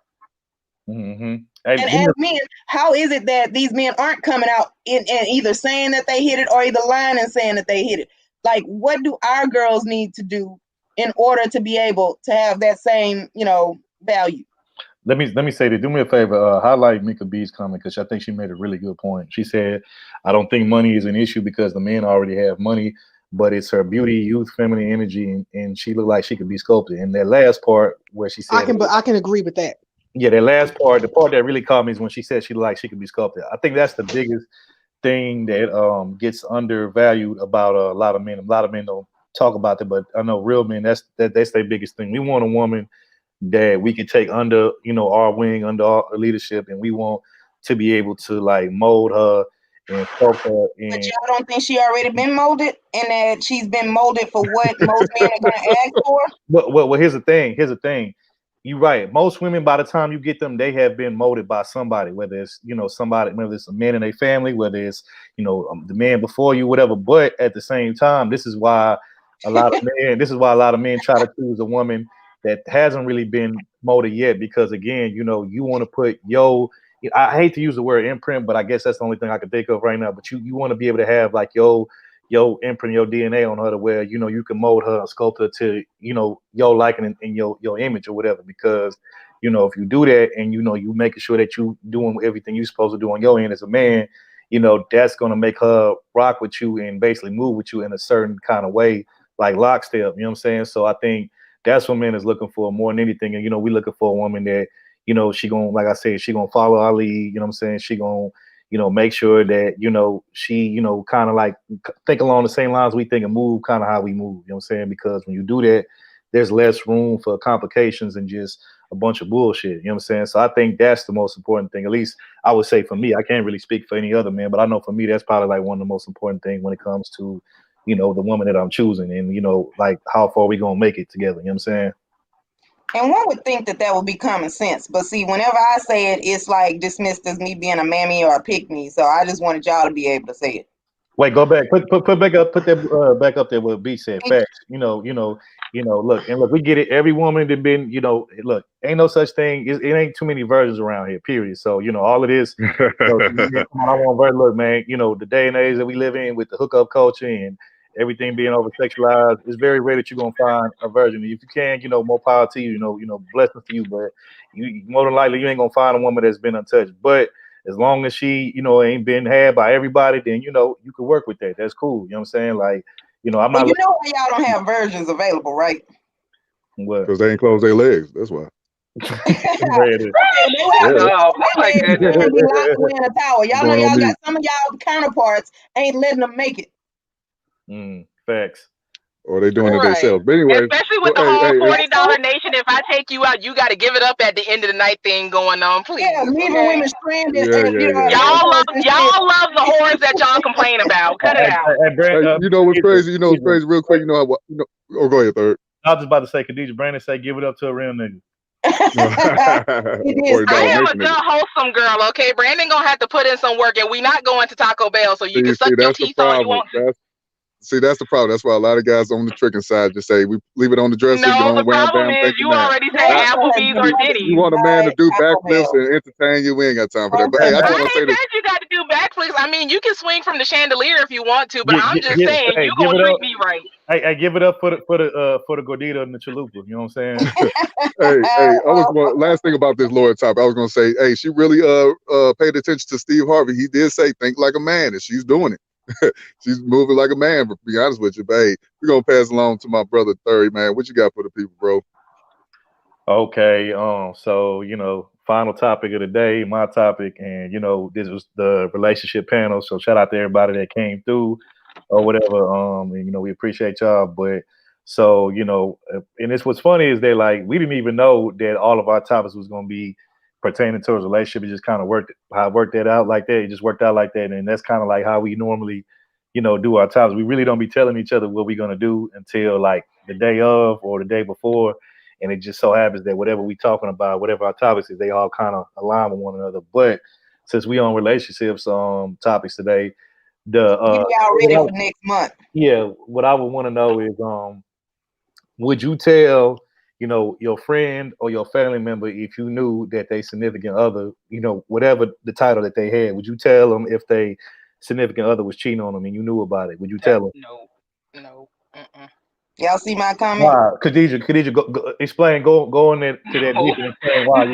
Mm-hmm. And as men, how is it that these men aren't coming out and either saying that they hit it or either lying and saying that they hit it? Like, what do our girls need to do in order to be able to have that same, value? Let me say that. Do me a favor. Highlight Mika B's comment, because I think she made a really good point. She said, "I don't think money is an issue because the men already have money, but it's her beauty, youth, feminine energy, and she looked like she could be sculpted." And that last part where she said, I can agree with that. Yeah, that last part, the part that really caught me is when she said she looked like she could be sculpted. I think that's the biggest thing that gets undervalued about a lot of men. A lot of men don't talk about that, but I know real men, that's their biggest thing. We want a woman that we can take under, our wing, under our leadership, and we want to be able to like mold her and sculpt her. But y'all don't think she already been molded, and that she's been molded for what most men are gonna ask for? Well, here's the thing. You're right. Most women, by the time you get them, they have been molded by somebody, whether it's, somebody, whether it's a man in their family, whether it's, the man before you, whatever. But at the same time, this is why a lot of men. This is why a lot of men try to choose a woman that hasn't really been molded yet, because again, you know, you want to put I hate to use the word imprint, but I guess that's the only thing I can think of right now. But you want to be able to have like your imprint, your DNA on her, to where, you know, you can mold her and sculpt her to, you know, your liking and your image or whatever. Because, you know, if you do that and, you know, you making sure that you doing everything you're supposed to do on your end as a man, you know, that's going to make her rock with you and basically move with you in a certain kind of way, like lockstep. You know what I'm saying? So I think that's what men is looking for more than anything. And, you know, we looking for a woman that, you know, she gonna, like I said, she gonna follow our lead. You know what I'm saying? She gonna, you know, make sure that, you know, she, you know, kind of like think along the same lines we think and move kind of how we move. You know what I'm saying? Because when you do that, there's less room for complications and just a bunch of bullshit. You know what I'm saying? So I think that's the most important thing. At least I would say for me. I can't really speak for any other man, but I know for me, that's probably like one of the most important things when it comes to, you know, the woman that I'm choosing, and, you know, like how far we gonna make it together. You know what I'm saying? And one would think that would be common sense. But see, whenever I say it, it's like dismissed as me being a mammy or a pick-me. So I just wanted y'all to be able to say it. Wait, go back. Put back up. Put that back up there. What B said. Facts. You know. Look. We get it. Every woman that been. You know. Look. Ain't no such thing. It ain't too many versions around here. Period. So, you know, all of this. You know, I want. Look, man. You know, the day and age that we live in with the hookup culture and everything being over sexualized, it's very rare that you're gonna find a virgin. If you can, you know, more power to you. You know, blessings to you. But you more than likely you ain't gonna find a woman that's been untouched. But as long as she, you know, ain't been had by everybody, then, you know, you can work with that. That's cool. You know what I'm saying? Like, you know, I'm not. You know why y'all don't have versions available, right? What? Because they ain't close their legs. That's why. Y'all know y'all got some of y'all counterparts ain't letting them make it. Facts. Or they doing it themselves. But anyway, especially with the whole $40 nation, if I take you out, you got to give it up at the end of the night thing going on, please. Yeah, leaving women stranded. Y'all love the whores that y'all complain about. Cut it out. You know what's crazy? You know what's crazy? Real quick, you know how? You know, oh, go ahead, third. I was just about to say, Khadijah Brandon say, give it up to a real nigga. I am a dumb, wholesome girl, okay? Brandon gonna have to put in some work, and we not going to Taco Bell, so you can suck your teeth all you want to. See, that's the problem. That's why a lot of guys on the tricking side just say, we leave it on the dresser. No, the problem is you already say Applebee's or Diddy's. You want a man to do backflips and entertain you, we ain't got time for that. But hey, I just want to say this. You got to do backflips. I mean, you can swing from the chandelier if you want to, but I'm just saying, you gonna treat me right. I give it up for the gordita and the chalupa. You know what I'm saying? Last thing about this lawyer topic, I was gonna say, hey, she really paid attention to Steve Harvey. He did say think like a man, and she's doing it. She's moving like a man, but to be honest with you, but hey, we're gonna pass along to my brother Thurry, man. What you got for the people, bro? Okay, so, you know, final topic of the day, my topic, and, you know, this was the relationship panel. So shout out to everybody that came through or whatever. And, you know, we appreciate y'all. But so, you know, and it's what's funny is that, like, we didn't even know that all of our topics was gonna be pertaining towards a relationship. It just kind of worked that out like that. It just worked out like that. And that's kind of like how we normally, you know, do our topics. We really don't be telling each other what we're going to do until like the day of or the day before. And it just so happens that whatever we talking about, whatever our topics is, they all kind of align with one another. But since we on relationships topics today, y'all ready for next month. Yeah, what I would want to know is would you tell, you know, your friend or your family member, if you knew that they significant other, you know, whatever the title that they had, would you tell them if they significant other was cheating on them and you knew about it? Would you tell them? No. Y'all see my comment? Why? Khadijah, go explain. Go in there to that deep and explain why.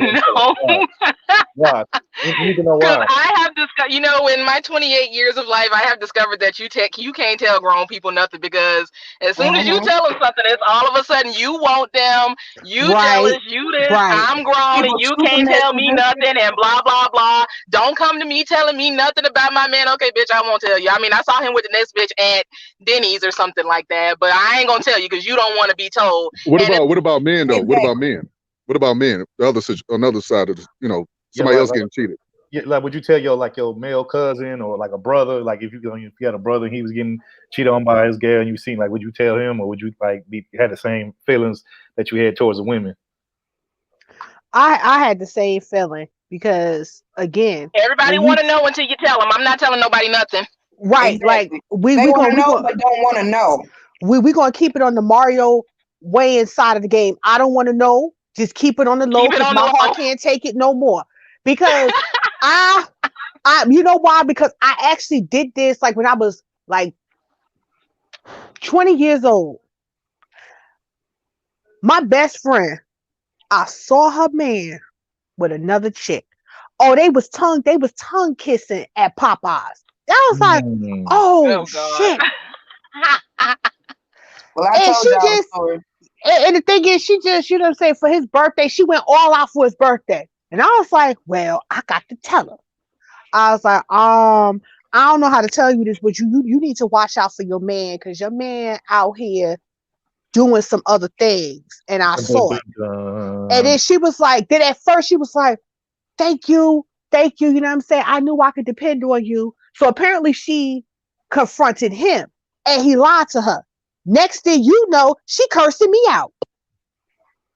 Why? You need to know why. I have discovered, you know, in my 28 years of life, I have discovered that you can't tell grown people nothing, because as soon as you tell them something, it's all of a sudden you want them, you jealous, you this, I'm grown, and you can't tell me nothing, and blah, blah, blah. Don't come to me telling me nothing about my man. Okay, bitch, I won't tell you. I mean, I saw him with the next bitch at Denny's or something like that, but I ain't gonna tell you because you don't want to be told. What about men though? What about men? What about men? Another side of the, you know, somebody else getting cheated. Yeah, like would you tell your male cousin or like a brother, like if you had a brother and he was getting cheated on by his girl and you seen, like, would you tell him, or would you like had the same feelings that you had towards the women? I had the same feeling because again, everybody want to know until you tell them. I'm not telling nobody nothing. Right, exactly. Like they want to know but don't want to know. we gonna keep it on the Mario way inside of the game. I don't want to know. Just keep it on the low because my heart can't take it no more. Because I you know why? Because I actually did this like when I was like 20 years old. My best friend, I saw her man with another chick. Oh, they was tongue kissing at Popeyes. I was like, oh shit. Well, I And told she y'all the just story. and the thing is, she just, you know what I'm saying, for his birthday, she went all out for his birthday. And I was like, well, I got to tell her. I was like, I don't know how to tell you this, but you need to watch out for your man because your man out here doing some other things. And I saw it. And then she was like, then at first she was like, thank you, you know what I'm saying? I knew I could depend on you. So apparently she confronted him and he lied to her. Next thing you know, she cursing me out.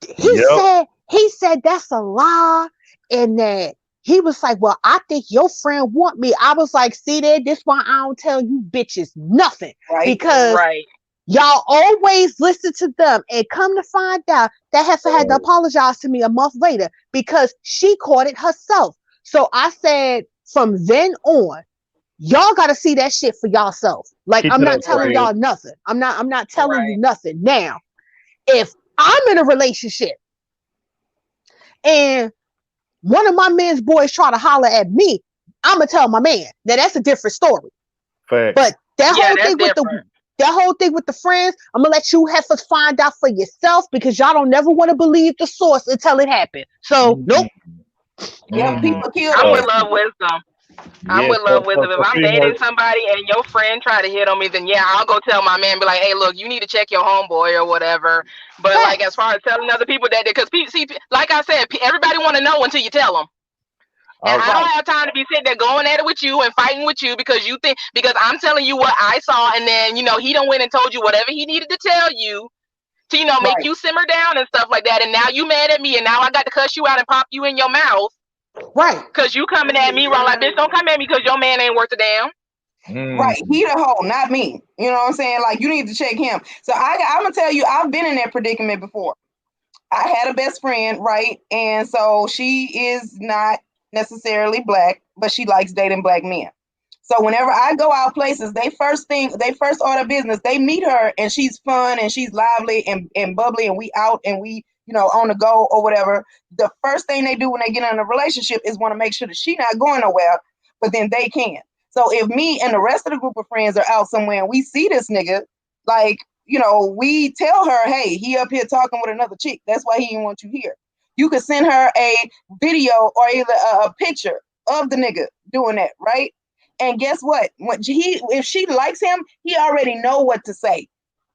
He said that's a lie, and that he was like, well, I think your friend want me. I was like, see there, this why I don't tell you bitches nothing. Because y'all always listen to them, and come to find out that heifer had to apologize to me a month later because she caught it herself. So I said from then on, y'all got to see that shit for yourself. Like, I'm not telling y'all nothing. I'm not telling you nothing. Now, if I'm in a relationship and one of my men's boys try to holler at me, I'm gonna tell my man. Now that's a different story. Facts. But that whole thing with the friends, I'm gonna let you heifers find out for yourself because y'all don't never want to believe the source until it happened. So nope. Yeah, people kill. I'm with love wisdom. I'm with love wisdom. If I'm dating somebody and your friend try to hit on me, then yeah, I'll go tell my man, be like, hey, look, you need to check your homeboy or whatever. But like, as far as telling other people that, because see, like I said, everybody want to know until you tell them. And I don't have time to be sitting there going at it with you and fighting with you because I'm telling you what I saw, and then he done went and told you whatever he needed to tell you to make you simmer down and stuff like that. And now you mad at me, and now I got to cuss you out and pop you in your mouth. Right. Because you coming at me wrong. Like, bitch, don't come at me because your man ain't worth a damn. Right. He the hoe, not me. You know what I'm saying? Like, you need to check him. So I'm going to tell you, I've been in that predicament before. I had a best friend, right? And so she is not necessarily black, but she likes dating black men. So whenever I go out places, they first order business. They meet her and she's fun and she's lively and bubbly, and we out and we, on the go or whatever. The first thing they do when they get in a relationship is want to make sure that she's not going nowhere, but then they can. So if me and the rest of the group of friends are out somewhere and we see this nigga, like, we tell her, hey, he up here talking with another chick. That's why he didn't want you here. You could send her a video or either a picture of the nigga doing that, right? And guess what? If she likes him, he already know what to say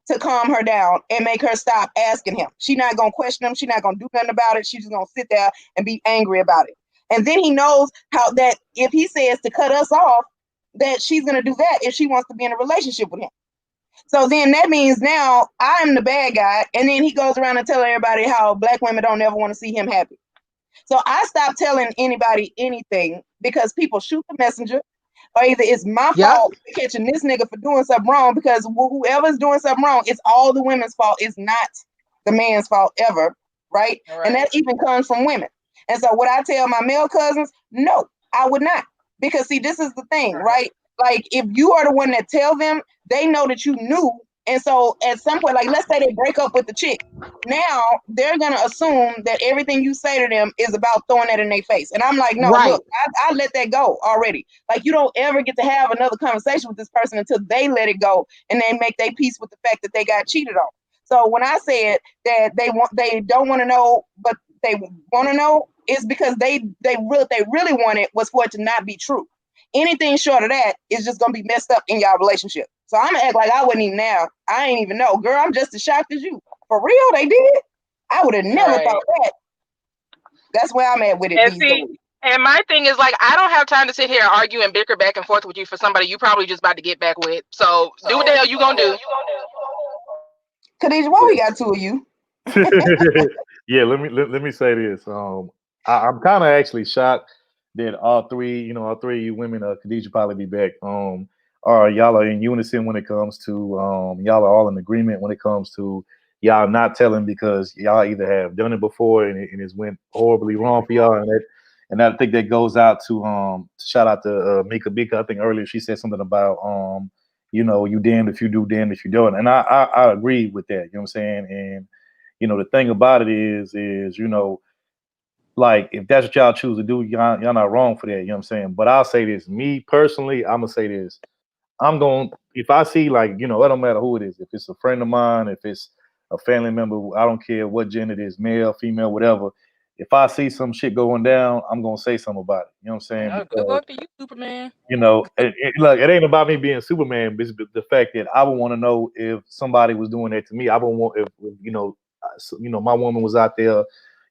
to calm her down and make her stop asking him. She's not going to question him. She's not going to do nothing about it. She's just going to sit there and be angry about it. And then he knows how that if he says to cut us off, that she's going to do that if she wants to be in a relationship with him. So then that means now I'm the bad guy. And then he goes around and telling everybody how black women don't ever want to see him happy. So I stopped telling anybody anything because people shoot the messenger. Or either it's my fault for catching this nigga for doing something wrong, because whoever's doing something wrong, it's all the women's fault. It's not the man's fault ever, right? And that even comes from women. And so would I tell my male cousins? No, I would not. Because see, this is the thing, right? Like, if you are the one that tell them, they know that you knew. And so at some point, like, let's say they break up with the chick. Now they're going to assume that everything you say to them is about throwing that in their face. And I'm like, no, look, I let that go already. Like, you don't ever get to have another conversation with this person until they let it go and they make their peace with the fact that they got cheated on. So when I said that they don't want to know, but they want to know, is because they really want it was for it to not be true. Anything short of that is just going to be messed up in y'all relationship. So I'm going to act like I wasn't even there. I ain't even know. Girl, I'm just as shocked as you. For real, they did? I would have never thought that. That's where I'm at with it these days. And my thing is, like, I don't have time to sit here and argue and bicker back and forth with you for somebody you probably just about to get back with. So do what the hell you going to do. Khadijah, why we got two of you? Yeah, let me say this. I'm kind of actually shocked that all three of you women, Khadijah probably be back. y'all are in unison when it comes to y'all are all in agreement when it comes to y'all not telling because y'all either have done it before and it's went horribly wrong for y'all, and I think that goes out to shout out to Mika Bika. I think earlier she said something about you damned if you do, damned if you don't, and I agree with that. You know what I'm saying? And the thing about it is like if that's what y'all choose to do, y'all not wrong for that. You know what I'm saying? But I'll say this, me personally, I'm gonna say this. If I see like, it don't matter who it is. If it's a friend of mine, if it's a family member, I don't care what gender it is, male, female, whatever. If I see some shit going down, I'm gonna say something about it. You know what I'm saying? Good luck to you, Superman. Look, it ain't about me being Superman, but it's the fact that I would want to know if somebody was doing that to me. I would want if my woman was out there,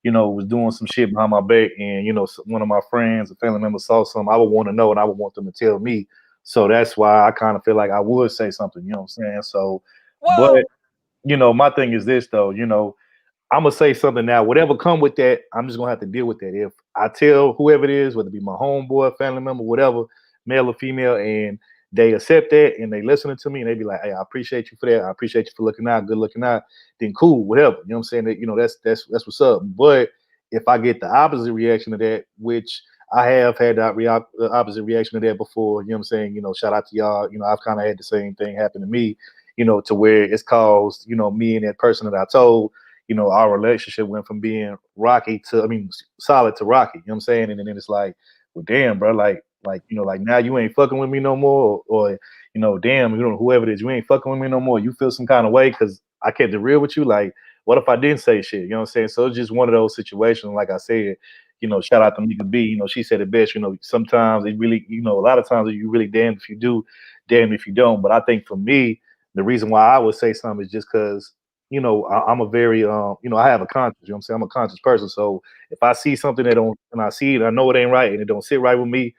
was doing some shit behind my back, and one of my friends, a family member saw something. I would want to know, and I would want them to tell me. So that's why I kind of feel like I would say something. You know what I'm saying? So, but my thing is this though. I'm gonna say something now. Whatever come with that, I'm just gonna have to deal with that. If I tell whoever it is, whether it be my homeboy, family member, whatever, male or female, and they accept that and they listening to me and they be like, "Hey, I appreciate you for that. I appreciate you for looking out, good looking out." Then cool, whatever. You know what I'm saying? That, that's what's up. But if I get the opposite reaction to that, which I have had the opposite reaction to that before, you know what I'm saying? Shout out to y'all. I've kind of had the same thing happen to me. To where it's caused, me and that person that I told. Our relationship went from being solid to rocky. You know what I'm saying? And then it's like, well, damn, bro, like now you ain't fucking with me no more, or damn, whoever it is, you ain't fucking with me no more. You feel some kind of way because I kept it real with you. Like, what if I didn't say shit? You know what I'm saying? So it's just one of those situations. Like I said, shout out to Mika B. She said it best. Sometimes it really, a lot of times you really damned if you do, damned if you don't. But I think for me, the reason why I would say something is just because. I'm a very, I have a conscience. You know what I'm saying? I'm a conscious person. So if I see something and I see it, I know it ain't right, and it don't sit right with me,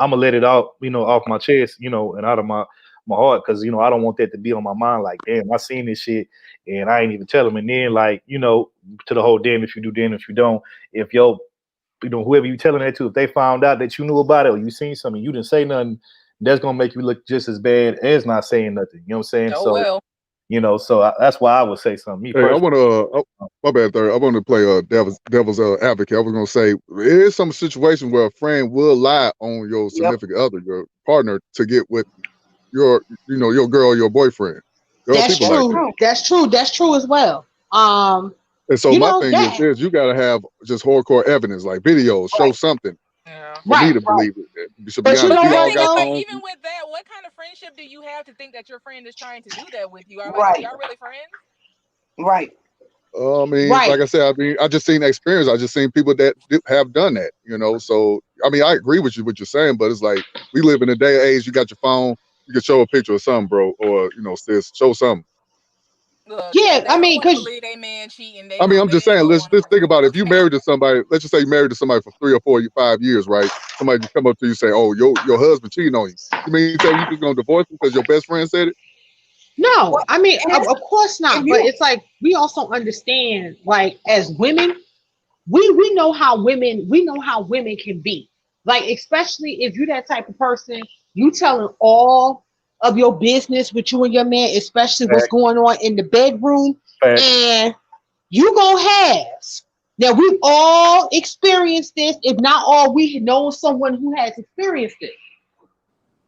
I'm gonna let it out, off my chest, and out of my heart, because I don't want that to be on my mind. Like, damn, I seen this shit, and I ain't even tell them. And then, like, to the whole damn if you do, damn if you don't. If whoever you telling that to, if they found out that you knew about it or you seen something, you didn't say nothing, that's gonna make you look just as bad as not saying nothing. You know what I'm saying? That's why I would say something. Hey, I want to. My bad, third. I want to play devil's advocate. I was gonna say there is some situation where a friend will lie on your significant other, your partner, to get with your girl or your boyfriend. That's true. Like That's true. That's true as well. And so my thing is this: you got to have just hardcore evidence, like videos, show something. For me to believe it. But you know what, even with that, what kind of friendship do you have to think that your friend is trying to do that with you? Are y'all really friends? Right. Like I said, I just seen the experience. I just seen people that have done that, So, I agree with you what you're saying, but it's like we live in a day and age. You got your phone, you can show a picture of something, bro, or sis, show something. Look, because believe they man cheating. I'm just saying. Let's think about it. If you married to somebody, let's just say you married to somebody for 3 or 4, 5 years, right? Somebody just come up to you and say, "Oh, your husband cheating on you." You mean tell you just gonna divorce him because your best friend said it? No, of course not. But it's like we also understand, like as women, we know how women can be. Like especially if you're that type of person, you telling all of your business with you and your man, especially what's going on in the bedroom, and you gonna have. Now we've all experienced this. If not all, we know someone who has experienced it.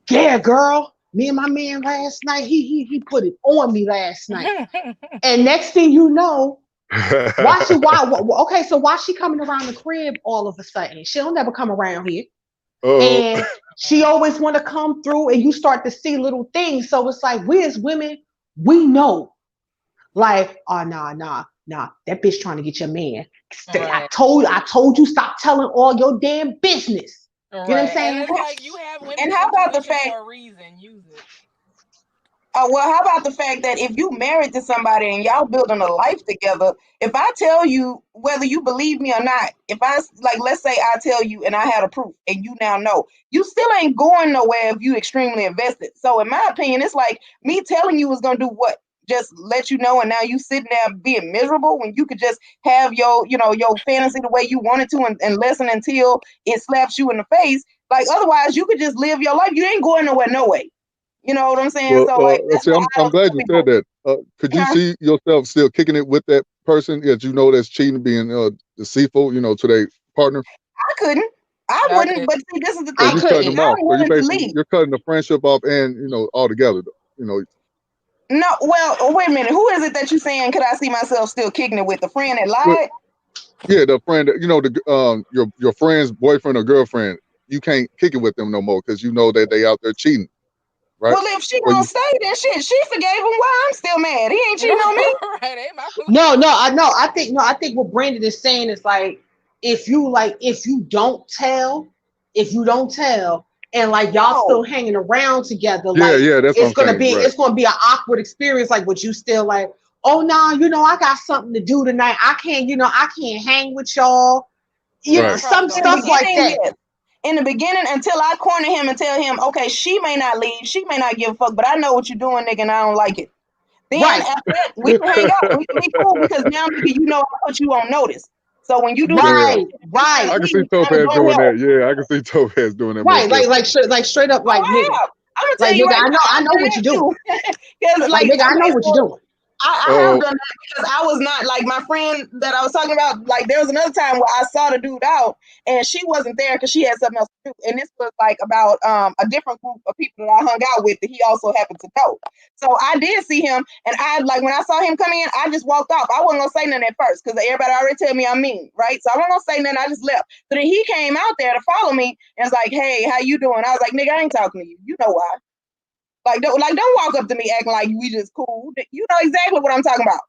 Yeah, girl. Me and my man last night, he put it on me last night. And next thing you know, so why she coming around the crib all of a sudden? She'll never come around here. And she always want to come through, and you start to see little things. So it's like we as women, we know. Like, oh nah, that bitch trying to get your man. Right. I told you stop telling all your damn business. Right. You know what I'm saying? And it's like you have women and how about the fact for a reason, use it. Well, how about the fact that if you married to somebody and y'all building a life together, if I tell you, whether you believe me or not, if I, like, let's say I tell you and I had a proof and you now know, you still ain't going nowhere if you extremely invested. So in my opinion, it's like me telling you is going to do what? Just let you know, and now you sitting there being miserable when you could just have your fantasy the way you wanted to and listen until it slaps you in the face. Like, otherwise, you could just live your life. You ain't going nowhere, no way. You know what I'm saying? Well, So like that's see, what I I'm don't glad tell you said people. that. Could you Yeah. see yourself still kicking it with that person that you know that's cheating, being deceitful, to their partner? I couldn't. I wouldn't. But see, this is the So thing. you cutting them off. I'm So you willing to basically leave. you're cutting the friendship off, and altogether. No, well, wait a minute. Who is it that you saying? Could I see myself still kicking it with the friend that Well, lied? yeah, the friend, your friend's boyfriend or girlfriend, you can't kick it with them no more because you know that they out there cheating, right? Well, if she Or gonna you, stay, then shit, she forgave him. Why I'm still mad? He ain't cheating on me. Right, ain't my No, I think what Brandon is saying is like if you don't tell, and like y'all still hanging around together, like yeah, that's what I'm saying, right? it's gonna be an awkward experience, like what you still like, oh no, I got something to do tonight. I can't hang with y'all. Right. Some stuff like that. Yes. In the beginning, until I corner him and tell him, okay, she may not leave, she may not give a fuck, but I know what you're doing, nigga, and I don't like it. Then after that, we can hang out. We can be cool because now, nigga, I put you on notice. So when you do right, I can see Topaz doing that. Yeah, I can see Topaz doing that. Right, like straight up, like nigga. I'm gonna tell Like you nigga, right now, I know what you're doing. Because Like nigga, I know what you're doing. I have done that because I was not like my friend that I was talking about. Like there was another time where I saw the dude out and she wasn't there because she had something else to do. And this was like about a different group of people that I hung out with that he also happened to know. So I did see him, and I like when I saw him come in, I just walked off. I wasn't gonna say nothing at first because everybody already tell me I'm mean, right? So I wasn't gonna say nothing. I just left. So then he came out there to follow me and was like, "Hey, how you doing?" I was like, "Nigga, I ain't talking to you. You know why?" Don't walk up to me acting like we just cool. You know exactly what I'm talking about.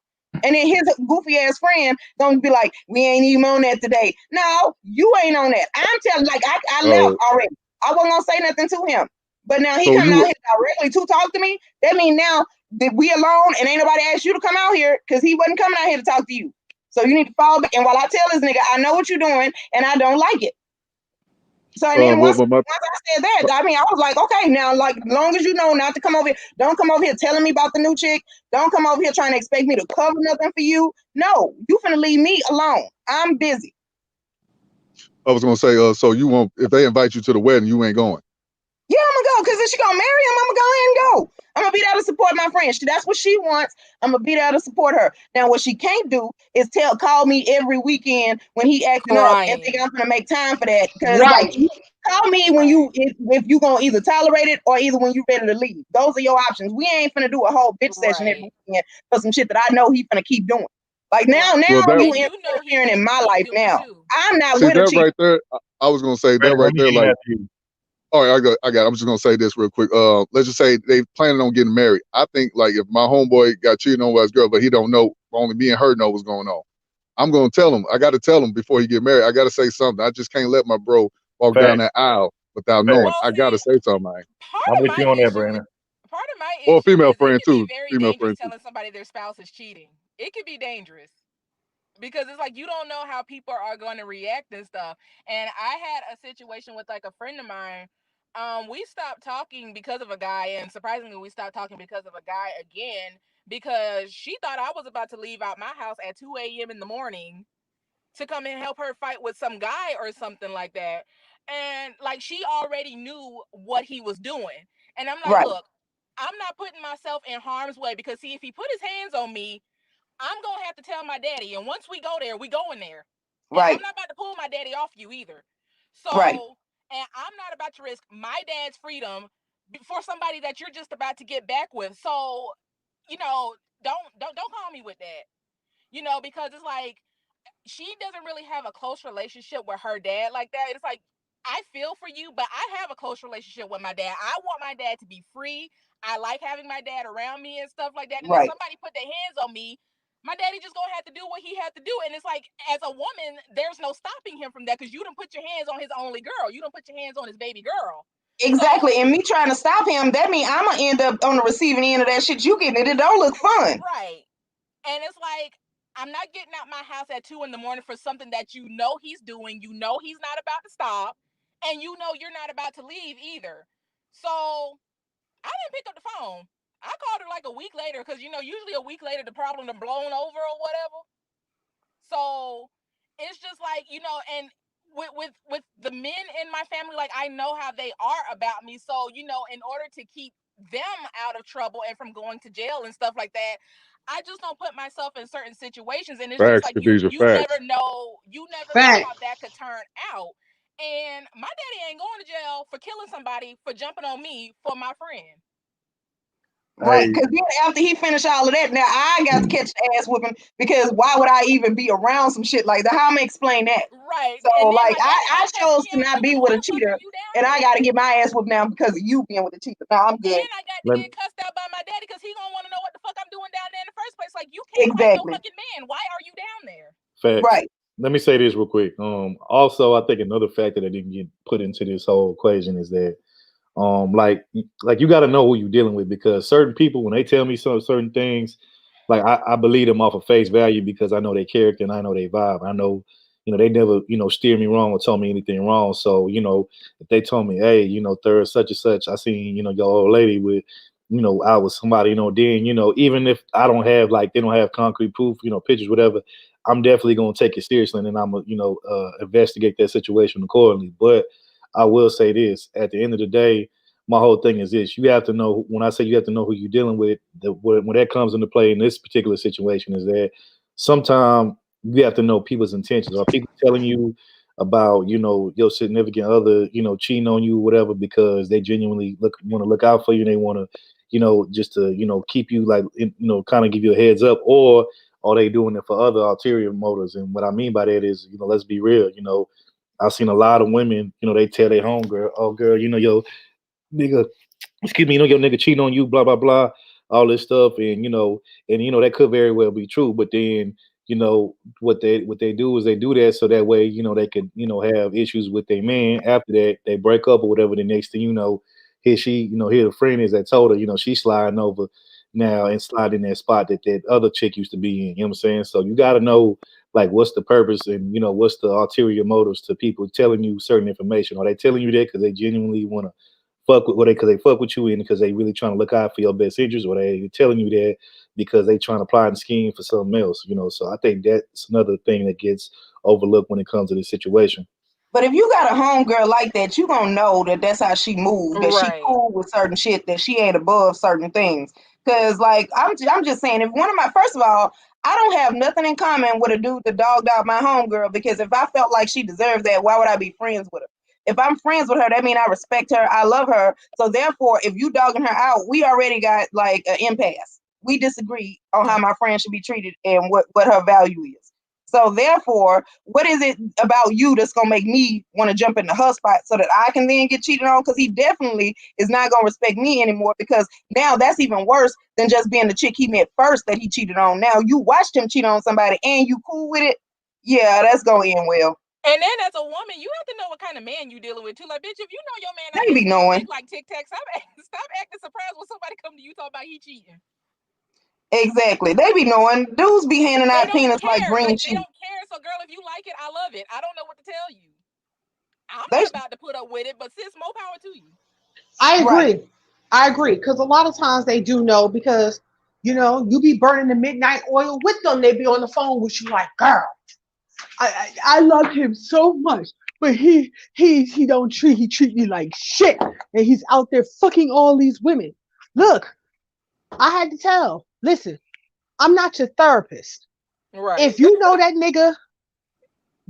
And then his goofy ass friend gonna be like, we ain't even on that today. No, you ain't on that. I'm telling I left already. I wasn't gonna say nothing to him. But now he coming out here directly to talk to me. That means now that we alone and ain't nobody asked you to come out here because he wasn't coming out here to talk to you. So you need to fall back. And while I tell this nigga, I know what you're doing and I don't like it. So and then once I said that, I mean, I was like, okay, now, like, as long as you know not to come over here, don't come over here telling me about the new chick. Don't come over here trying to expect me to cover nothing for you. No, you finna leave me alone. I'm busy. I was gonna say, so you won't if they invite you to the wedding, you ain't going. Yeah, I'm gonna go because if she gonna marry him, I'm gonna go ahead and go. I'm gonna be there to support my friend. That's what she wants. I'm gonna be there to support her. Now, what she can't do is call me every weekend when he acting up and think I'm gonna make time for that. Because like, call me when if you gonna either tolerate it or either when you ready to leave. Those are your options. We ain't finna do a whole bitch session every weekend for some shit that I know he finna keep doing. Like now you interfering in my life now. I'm not with a chick. Right there, I was gonna say that right there, like. All right, I got it. I'm just gonna say this real quick. Let's just say they planning on getting married. I think like if my homeboy got cheated on by his girl, but he don't know, only me and her know what's going on. I'm gonna tell him. I got to tell him before he get married. I got to say something. I just can't let my bro walk down that aisle without knowing. I got to say something, man. I'm with you on that, Brandon. Part of my Or issue female is friend it can too. be very Female dangerous friend too. telling somebody their spouse is cheating. It can be dangerous. Because it's like you don't know how people are going to react and stuff. And I had a situation with like a friend of mine. We stopped talking because of a guy, and surprisingly, we stopped talking because of a guy again because she thought I was about to leave out my house at 2 a.m. in the morning to come and help her fight with some guy or something like that. And like she already knew what he was doing. And I'm like, look, I'm not putting myself in harm's way because see, if he put his hands on me, I'm going to have to tell my daddy. And once we go there, we going there. And I'm not about to pull my daddy off you either. So, and I'm not about to risk my dad's freedom for somebody that you're just about to get back with. So, don't call me with that. Because it's like, she doesn't really have a close relationship with her dad like that. It's like, I feel for you, but I have a close relationship with my dad. I want my dad to be free. I like having my dad around me and stuff like that. And if somebody put their hands on me, my daddy just gonna have to do what he had to do. And it's like, as a woman, there's no stopping him from that because you don't put your hands on his only girl. You don't put your hands on his baby girl. Exactly. So, and me trying to stop him, that means I'm gonna end up on the receiving end of that shit you getting. It don't look fun. Right. And it's like, I'm not getting out my house at 2 a.m. for something that you know he's doing. You know he's not about to stop. And you know you're not about to leave either. So I didn't pick up the phone. I called her like a week later because, usually a week later the problem done blown over or whatever. So it's just like, and with the men in my family, like I know how they are about me. So, in order to keep them out of trouble and from going to jail and stuff like that. I just don't put myself in certain situations, and it's just Facts, like Khadijah, you facts. never know Facts. how that could turn out. And my daddy ain't going to jail for killing somebody for jumping on me for my friend. Right, because then after he finished all of that, now I got to catch the ass whooping because why would I even be around some shit like that? How am I explain that? Right. So like I chose to not be with a cheater, and I got to get my ass whooped now because of you being with a cheater. No, I'm good. And I got to get cussed out by my daddy because he gonna want to know what the fuck I'm doing down there in the first place. Like you can't fight no fucking man. Why are you down there? Facts. Right. Let me say this real quick. Also, I think another factor that didn't get put into this whole equation is that, like you got to know who you're dealing with, because certain people, when they tell me certain things, like I believe them off of face value because I know their character and I know their vibe. I know, they never, steer me wrong or told me anything wrong. So, if they told me, hey, third such and such, I seen, your old lady with, I was somebody, then, even if I don't have they don't have concrete proof, pictures, whatever, I'm definitely going to take it seriously. And then I'm going to, investigate that situation accordingly. But I will say this, at the end of the day, my whole thing is this: you have to know. When I say you have to know who you're dealing with, when that comes into play in this particular situation, is that sometimes you have to know people's intentions. Are people telling you about your significant other cheating on you, whatever, because they genuinely want to look out for you, and they want to just to keep you kind of give you a heads up, or are they doing it for other ulterior motives? And what I mean by that is, let's be real. I've seen a lot of women, they tell their homegirl, oh girl, your nigga, excuse me, your nigga cheating on you, blah blah blah, all this stuff, and that could very well be true. But then what they do is they do that so that way they could have issues with their man. After that, they break up or whatever. The next thing here the friend is that told her she's sliding over now and sliding in that spot that other chick used to be in. You know what I'm saying? So you got to know what's the purpose and what's the ulterior motives to people telling you certain information. Are they telling you that because they genuinely want to fuck with, because they fuck with you and because they really trying to look out for your best interest, or they telling you that because they trying to apply the scheme for something else, So I think that's another thing that gets overlooked when it comes to this situation. But if you got a homegirl like that, you gonna know that that's how she moves. That she cool with certain shit. That she ain't above certain things. Cause I'm just saying, if one of my, first of all, I don't have nothing in common with a dude that dogged out my homegirl, because if I felt like she deserved that, why would I be friends with her? If I'm friends with her, that means I respect her, I love her. So therefore, if you dogging her out, we already got an impasse. We disagree on how my friend should be treated and what her value is. So therefore, what is it about you that's gonna make me want to jump into her spot so that I can then get cheated on? Because he definitely is not gonna respect me anymore, because now that's even worse than just being the chick he met first that he cheated on. Now you watched him cheat on somebody and you cool with it. Yeah, that's gonna end well. And then as a woman, you have to know what kind of man you dealing with too. Like, bitch, if you know your man, they be knowing. Like Tic Tac, stop acting surprised when somebody come to you talking about he cheating. Exactly. They be knowing. Dudes be handing out peanuts like green cheese. They don't care. So, girl, if you like it, I love it. I don't know what to tell you. I'm not about to put up with it, but sis, more power to you. I agree. Right. I agree. Because a lot of times they do know, because, you be burning the midnight oil with them. They be on the phone with you like, girl, I love him so much, but he treat me like shit. And he's out there fucking all these women. Look, I had to tell. Listen, I'm not your therapist. Right. If you know that nigga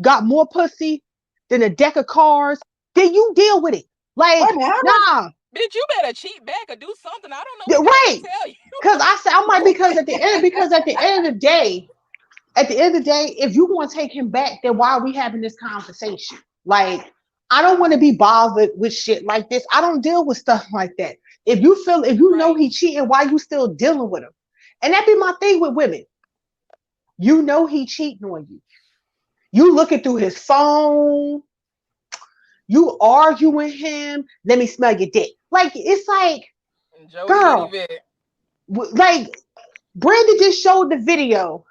got more pussy than a deck of cards, then you deal with it. Like, nah. Bitch, you better cheat back or do something. I don't know what to tell you. Because I'm like, because at the end of the day, if you want to take him back, then why are we having this conversation? Like, I don't want to be bothered with shit like this. I don't deal with stuff like that. If you know he cheating, why you still dealing with him? And that be my thing with women. You know he cheating on you. You looking through his phone. You arguing him. Let me smell your dick. Like, it's like, girl. Like, Brandon just showed the video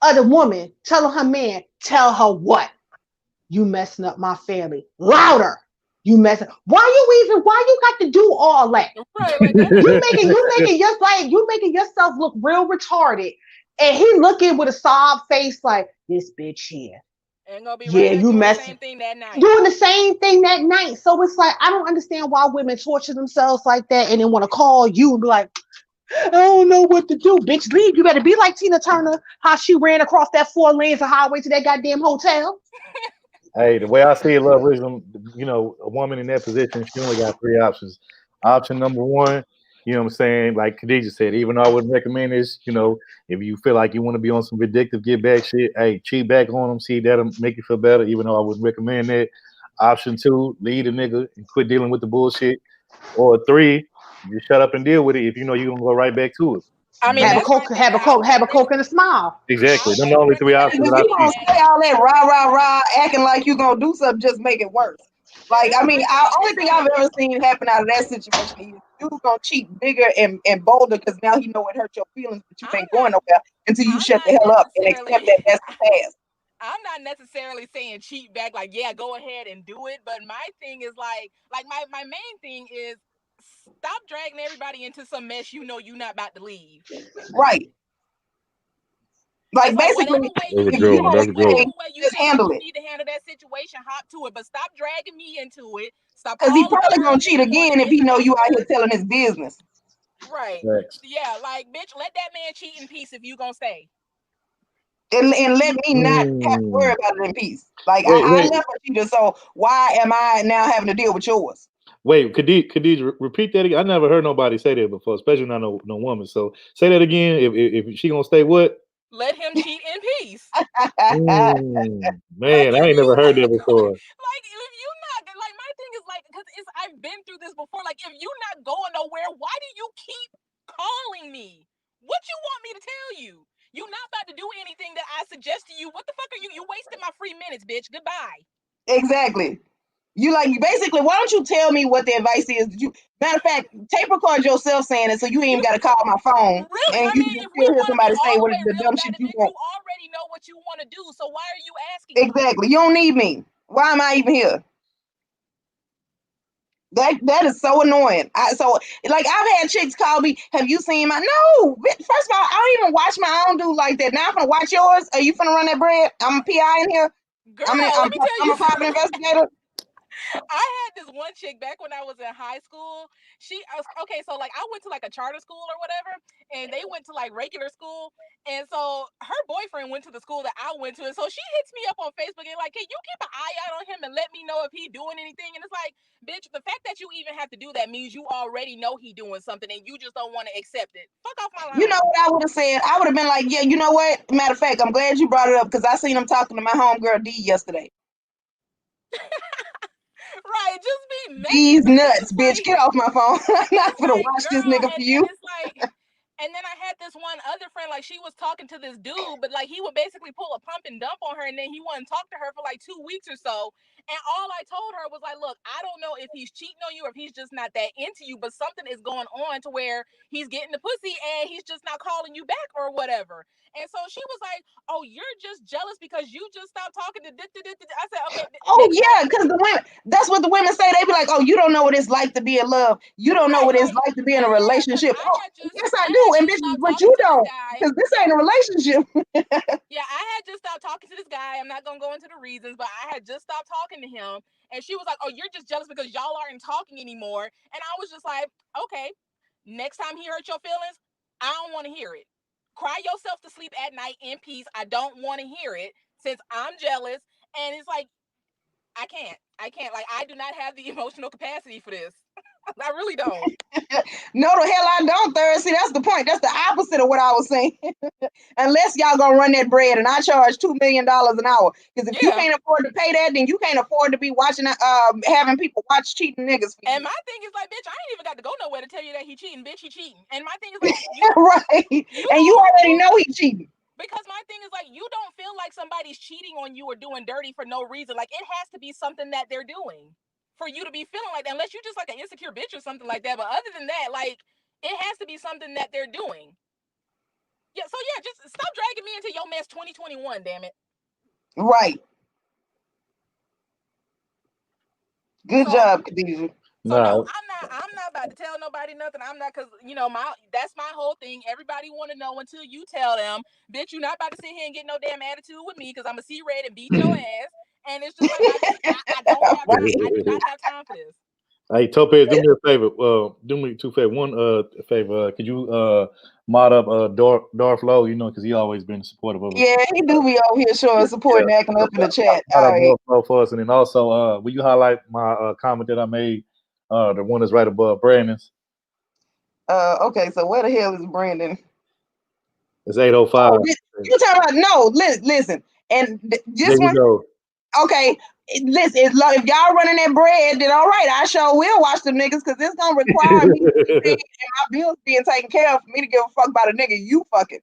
of the woman telling her man, tell her what? You messing up my family. Louder. You messing. Why you got to do all that? Right, like you making yourself look real retarded. And he looking with a sob face like, this bitch here. And gonna be Yeah, right back you doing the messing same thing that night. doing the same thing that night. So it's like I don't understand why women torture themselves like that and then want to call you and be like, I don't know what to do. Bitch, leave. You better be like Tina Turner, how she ran across that 4 lanes of highway to that goddamn hotel. Hey, the way I see it, love wisdom, you know, a woman in that position, she only got 3 options. Option number one, you know what I'm saying? Like Khadijah said, even though I wouldn't recommend this, you know, if you feel like you want to be on some vindictive get back shit, hey, cheat back on them, see that'll make you feel better, even though I wouldn't recommend that. Option two, leave the nigga and quit dealing with the bullshit. Or 3, just shut up and deal with it if you know you're gonna go right back to it. I mean, Have a that's my coke, thing. have a coke and a smile. Exactly. Them the only 3 options If that I you see. gonna say all that rah, acting like you gonna do something, just make it worse. Like, I mean, only thing I've ever seen happen out of that situation is dude gonna cheat bigger and bolder because now he know it hurt your feelings, but you ain't going nowhere until you shut the hell up and accept that that's the past. I'm not necessarily saying cheat back, like, yeah, go ahead and do it. But my thing is like my main thing is stop dragging everybody into some mess you know you're not about to leave. Right. Like basically, if you That's a good one. just handle it. You need to handle that situation, hop to it, but stop dragging me into it. Stop Because he calling probably me gonna early cheat in the morning, again if he know you out misbehaving. here telling his business. Right. Thanks. Yeah, like, bitch, let that man cheat in peace if you gonna stay. And let me not have to worry about it in peace. Like I left a cheater, so why am I now having to deal with yours? Wait, Khadijah, repeat that again. I never heard nobody say that before, especially not no woman. So say that again. If she gonna stay what? Let him cheat in peace. Man, I ain't never heard that before. Like, if you not, like, my thing is like, because I've been through this before. Like, if you not going nowhere, why do you keep calling me? What you want me to tell you? You not about to do anything that I suggest to you. What the fuck are you? You wasted my free minutes, bitch. Goodbye. Exactly. You basically, why don't you tell me what the advice is? Matter of fact, tape record yourself saying it so you ain't even got to call my phone. Really? And I you mean, can if we still hear want to be somebody say all what the way the real dumb about shit it, you bitch, want. you already know what you want to do. So why are you asking? Exactly. You don't need me. Why am I even here? That is so annoying. I've had chicks call me, have you seen my no? First of all, I don't even watch my own dude like that. Now I'm gonna watch yours. Are you finna run that bread? I'm a PI in here. Girl, let me tell you, I'm a private investigator. I had this one chick back when I was in high school. Okay, so like I went to like a charter school or whatever, and they went to like regular school. And so her boyfriend went to the school that I went to. And so she hits me up on Facebook and like, can you keep an eye out on him and let me know if he doing anything? And it's like, bitch, the fact that you even have to do that means you already know he doing something and you just don't want to accept it. Fuck off my line. You know what I would have said? I would have been like, yeah, you know what? Matter of fact, I'm glad you brought it up because I seen him talking to my homegirl D yesterday. Right, just be messy. These nuts, bitch. Get off my phone. I'm not gonna watch this nigga for you. And it's like, and then I had this one other friend, like she was talking to this dude, but like he would basically pull a pump and dump on her, and then he wouldn't talk to her for like 2 weeks or so. And all I told her was like, look, I don't know if he's cheating on you or if he's just not that into you, but something is going on to where he's getting the pussy and he's just not calling you back or whatever. And so she was like, oh, you're just jealous because you just stopped talking to I said, okay. Oh yeah, because the women, that's what the women say. They be like, oh, you don't know what it's like to be in love. You don't know what it's like to be in a relationship. Oh, yes, I do. And bitch, but you don't. Because this ain't a relationship. Yeah, I had just stopped talking to this guy. I'm not going to go into the reasons, but I had just stopped talking to him. And she was like, oh, you're just jealous because y'all aren't talking anymore. And I was just like, okay, next time he hurt your feelings, I don't want to hear it. Cry yourself to sleep at night in peace. I don't want to hear it since I'm jealous. And it's like, I can't. Like, I do not have the emotional capacity for this. I really don't. No, the hell I don't, Third. See, that's the point. That's the opposite of what I was saying. Unless y'all gonna run that bread and I charge $2 million an hour. Because if you can't afford to pay that, then you can't afford to be watching having people watch cheating niggas. And my thing is like, bitch, I ain't even got to go nowhere to tell you that he cheating, bitch, he cheating. And my thing is like, right. You already know he cheating. Because my thing is like, you don't feel like somebody's cheating on you or doing dirty for no reason. Like, it has to be something that they're doing for you to be feeling like that, unless you're just like an insecure bitch or something like that. But other than that, like, it has to be something that they're doing. Yeah, so yeah, just stop dragging me into your mess 2021, damn it. Right. Good job, Khadijah. So no, I'm not about about to tell nobody nothing. I'm not, because that's my whole thing. Everybody want to know until you tell them. Bitch, you're not about to sit here and get no damn attitude with me because I'm gonna see red and beat your ass. And it's just like I don't have time. I do not have time for this. Hey, Topaz, do me a favor. Do me two favors. One favor. Could you mod up Darth Low? Because he always been supportive of us. Yeah, he do be over here showing support and acting up in the chat. Mod All up right. Darth Low for us, and then also, will you highlight my comment that I made? The one that's right above Brandon's. Okay, so where the hell is Brandon? It's 8:05. Oh, you talking about no? Listen, and this one. Go. Okay, listen. If y'all running that bread, then all right. I sure will watch them niggas because it's gonna require me to be paid and my bills being taken care of for me to give a fuck about a nigga you fucking.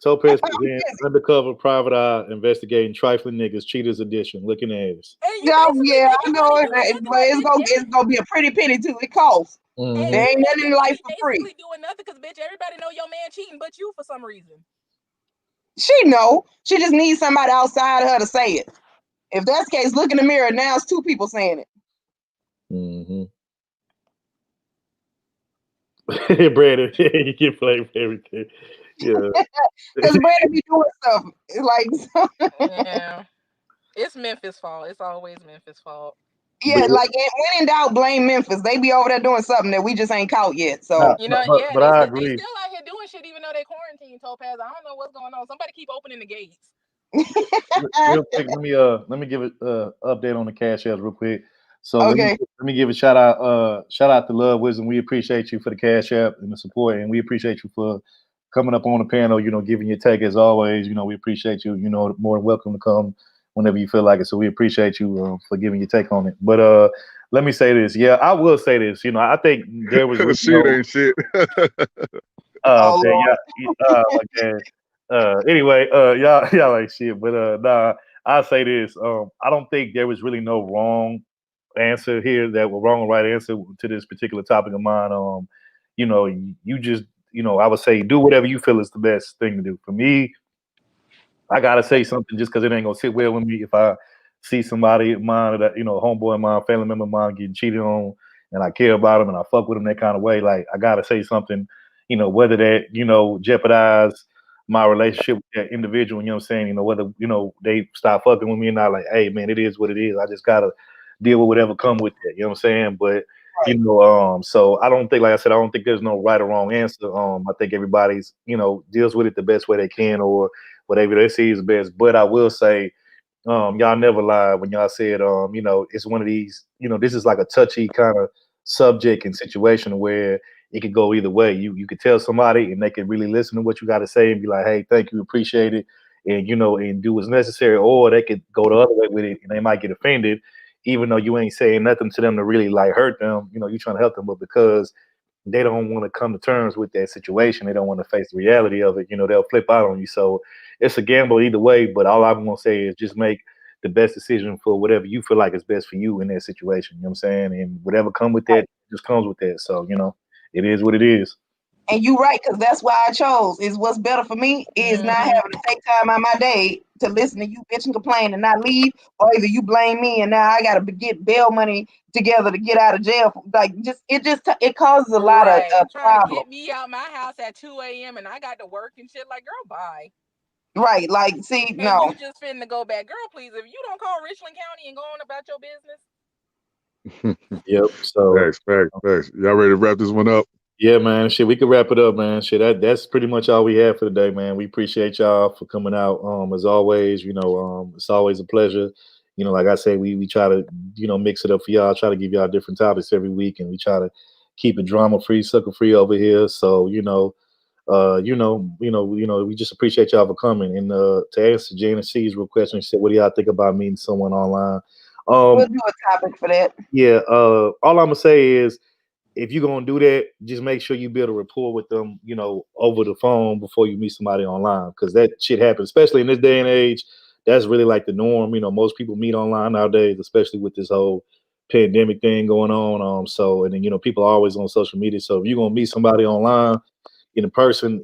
Topaz presents Undercover Private Eye Investigating Trifling Niggas Cheaters Edition. Looking ass. Yeah, I know it, but it's gonna be a pretty penny too. It costs. Mm-hmm. There ain't nothing in life for free. Doing nothing because bitch, everybody know your man cheating, but you for some reason. She know. She just needs somebody outside of her to say it. If that's the case, look in the mirror. Now it's two people saying it. Mm-hmm. Brandon, you get blamed for everything. Yeah. Because Brandon be doing stuff. It's like yeah. It's Memphis' fault. It's always Memphis' fault. Yeah, like when in doubt, blame Memphis. They be over there doing something that we just ain't caught yet. So but I agree. They still out here doing shit even though they quarantine. Topaz, I don't know what's going on. Somebody keep opening the gates. Real quick, let me give it update on the cash apps real quick. So okay. let me give a shout out to Love Wisdom. We appreciate you for the cash app and the support, and we appreciate you for coming up on the panel. Giving your take as always. We appreciate you. More than welcome to come whenever you feel like it. So we appreciate you for giving your take on it. But let me say this. Yeah, I will say this. I think there was really shit ain't shit. Anyway, y'all ain't shit. But nah, I say this. I don't think there was really no wrong answer here that were wrong or right answer to this particular topic of mine. You just I would say do whatever you feel is the best thing to do. For me, I gotta say something just because it ain't gonna sit well with me if I see somebody of mine that a homeboy of mine, family member of mine getting cheated on, and I care about them and I fuck with them that kind of way. Like I gotta say something, whether that jeopardize my relationship with that individual. You know what I'm saying? Whether they stop fucking with me or not. Like, hey man, it is what it is. I just gotta deal with whatever come with that. You know what I'm saying? But so I don't think, like I said, I don't think there's no right or wrong answer. I think everybody's deals with it the best way they can or whatever they see is best. But I will say, y'all never lied when y'all said, it's one of these, this is like a touchy kind of subject and situation where it could go either way. You could tell somebody and they could really listen to what you got to say and be like, hey, thank you, appreciate it, and and do what's necessary. Or they could go the other way with it and they might get offended, even though you ain't saying nothing to them to really like hurt them. You're trying to help them, but because they don't want to come to terms with that situation, they don't want to face the reality of it. They'll flip out on you. So it's a gamble either way. But all I'm gonna say is just make the best decision for whatever you feel like is best for you in that situation. You know what I'm saying? And whatever come with that just comes with that. So it is what it is. And you're right, because that's why I chose. Is what's better for me is not having to take time out my day to listen to you bitch and complain and not leave, or either you blame me and now I gotta get bail money together to get out of jail. Like it causes a lot of trying problems. to get me out my house at 2 a.m. and I got to work and shit. Like, girl, bye. Right, like, see, and no. you just finna go back, girl. Please, if you don't call Richland County and go on about your business. Yep. So facts. Y'all ready to wrap this one up? Yeah, man. Shit, we can wrap it up, man. Shit, that's pretty much all we have for today, man. We appreciate y'all for coming out. As always, it's always a pleasure. Like I say, we try to, mix it up for y'all, try to give y'all different topics every week, and we try to keep it drama free, sucker free over here. So, we just appreciate y'all for coming. And to answer Jana C's real question, she said, what do y'all think about meeting someone online? We'll do a topic for that. Yeah, all I'm gonna say is, if you're gonna do that, just make sure you build a rapport with them, over the phone before you meet somebody online, because that shit happens, especially in this day and age. That's really like the norm. Most people meet online nowadays, especially with this whole pandemic thing going on. So, and then people are always on social media. So if you're gonna meet somebody online in person,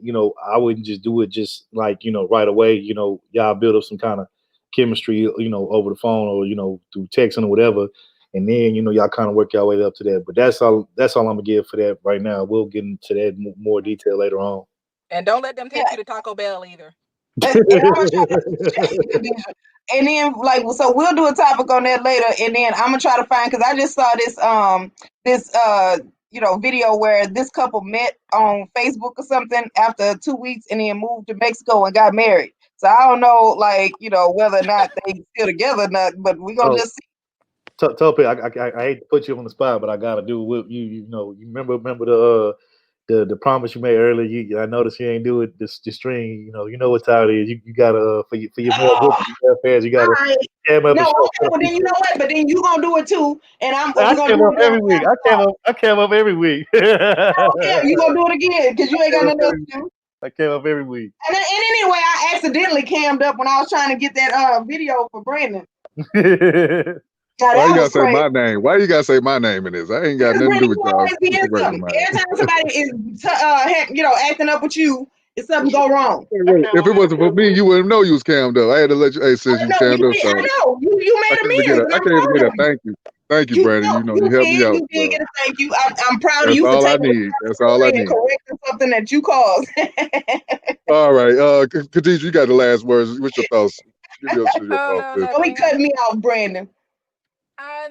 I wouldn't just do it just like right away. Y'all build up some kind of chemistry, over the phone or through texting or whatever. and then y'all kind of work your way up to that. But that's all I'm gonna give for that right now. We'll get into that more detail later on. And don't let them take you to Taco Bell either. And I'm gonna try to, and then so we'll do a topic on that later, and then I'm gonna try to find, because I just saw this video where this couple met on Facebook or something after 2 weeks, and then moved to Mexico and got married. So I don't know, whether or not they still together or not, but we're gonna just see. Tope, I hate to put you on the spot, but I gotta do with you. You remember the promise you made earlier. I noticed you ain't do it this string. You know what time it is. You gotta for your male fans. You gotta cam up. No, okay, well then you know what? But then you gonna do it too, and I cam up every week. I cam up every week. Yeah, you gonna do it again because you ain't got nothing else to do. I cam up every week. And anyway, I accidentally cammed up when I was trying to get that video for Brandon. Why you gotta say my name? Why you gotta say my name in this? I ain't got nothing to do with y'all. Every time somebody is acting up with you, if something go wrong. If it wasn't for me, you wouldn't know you was cammed up. I had to let you. Hey, sis, you cammed up. I know you made amends. I can't even get a thank you. Thank you, Brandon. You helped me out. You did get a thank you. I'm proud That's of you all for I taking need. That's all I need. correcting something that you caused. All right, Khadijah, you got the last words. What's your thoughts? Give your thoughts. Don't be cutting me off, Brandon.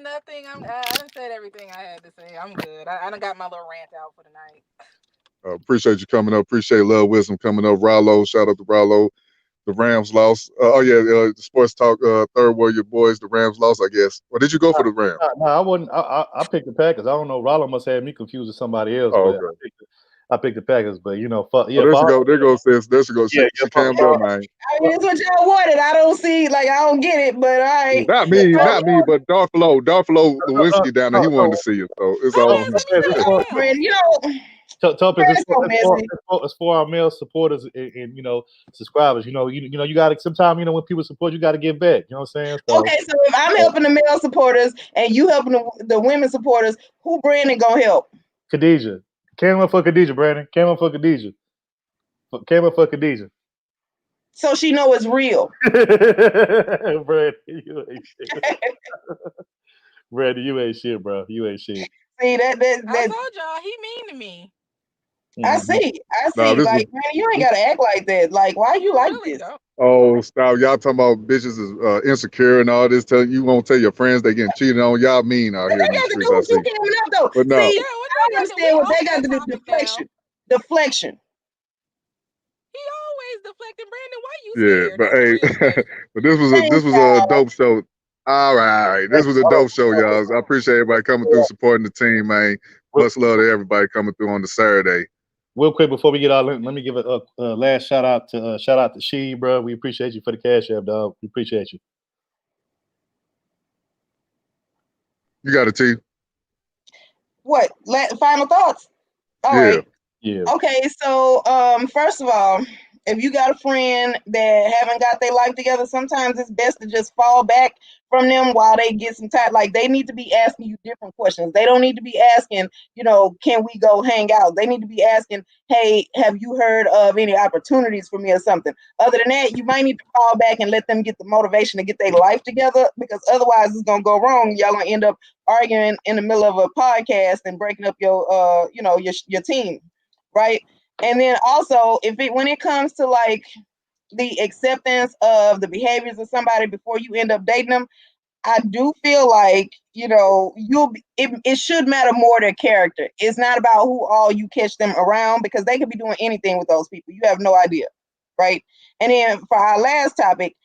Nothing. I done said everything I had to say. I'm good. I done got my little rant out for the night. Appreciate you coming up. Appreciate Love Wisdom coming up. Rollo, shout out to Rollo. The Rams lost. The Sports Talk Third Warrior Boys. The Rams lost, I guess. Or did you go for the Rams? No, I wouldn't. I picked the Packers. I don't know. Rollo must have me confused with somebody else. Oh, but okay. I picked the Packers, but there goes sis. There she goes. She cammed up, man. I mean, that's what y'all wanted. I don't see, I don't get it, but all right. Not me, but Darth Low, Lewinsky down there, he wanted to see you, so it's all on him. It's for our male supporters and subscribers. You got to sometimes when people support, you got to give back. You know what I'm saying? Okay, so if I'm helping the male supporters and you helping the women supporters, who Brandon gonna help? Khadijah. Came up for Khadijah, Brandon. Came up for Khadijah. Came up for Khadijah. So she know it's real. Brandon, you ain't shit. Brandon, you ain't shit, bro. You ain't shit. See that I told y'all he mean to me. I see. Brandon, you ain't gotta act like that. Why you like this? Oh, stop! Y'all talking about bitches is insecure and all this. You won't tell your friends they getting cheated on. Y'all mean out here in the streets. I see. But no, see, I understand what they got to do. Deflection. He always deflecting. Brandon, why you but hey, but this was a dope show. All right. This was a dope show, y'all. I appreciate everybody coming through, supporting the team, man. Much love to everybody coming through on the Saturday. Real quick before we get out, let me give a last shout out to She, bro. We appreciate you for the cash app, dog. We appreciate you. You got it, T. What? Final thoughts? All right. Yeah. Okay, so first of all, if you got a friend that haven't got their life together, sometimes it's best to just fall back from them while they get some time. They need to be asking you different questions. They don't need to be asking, can we go hang out? They need to be asking, hey, have you heard of any opportunities for me or something? Other than that, you might need to fall back and let them get the motivation to get their life together, because otherwise it's gonna go wrong. Y'all gonna end up arguing in the middle of a podcast and breaking up your team, right? And then also, when it comes to the acceptance of the behaviors of somebody before you end up dating them, I do feel like it should matter more their character. It's not about who all you catch them around, because they could be doing anything with those people. You have no idea, right? And then for our last topic,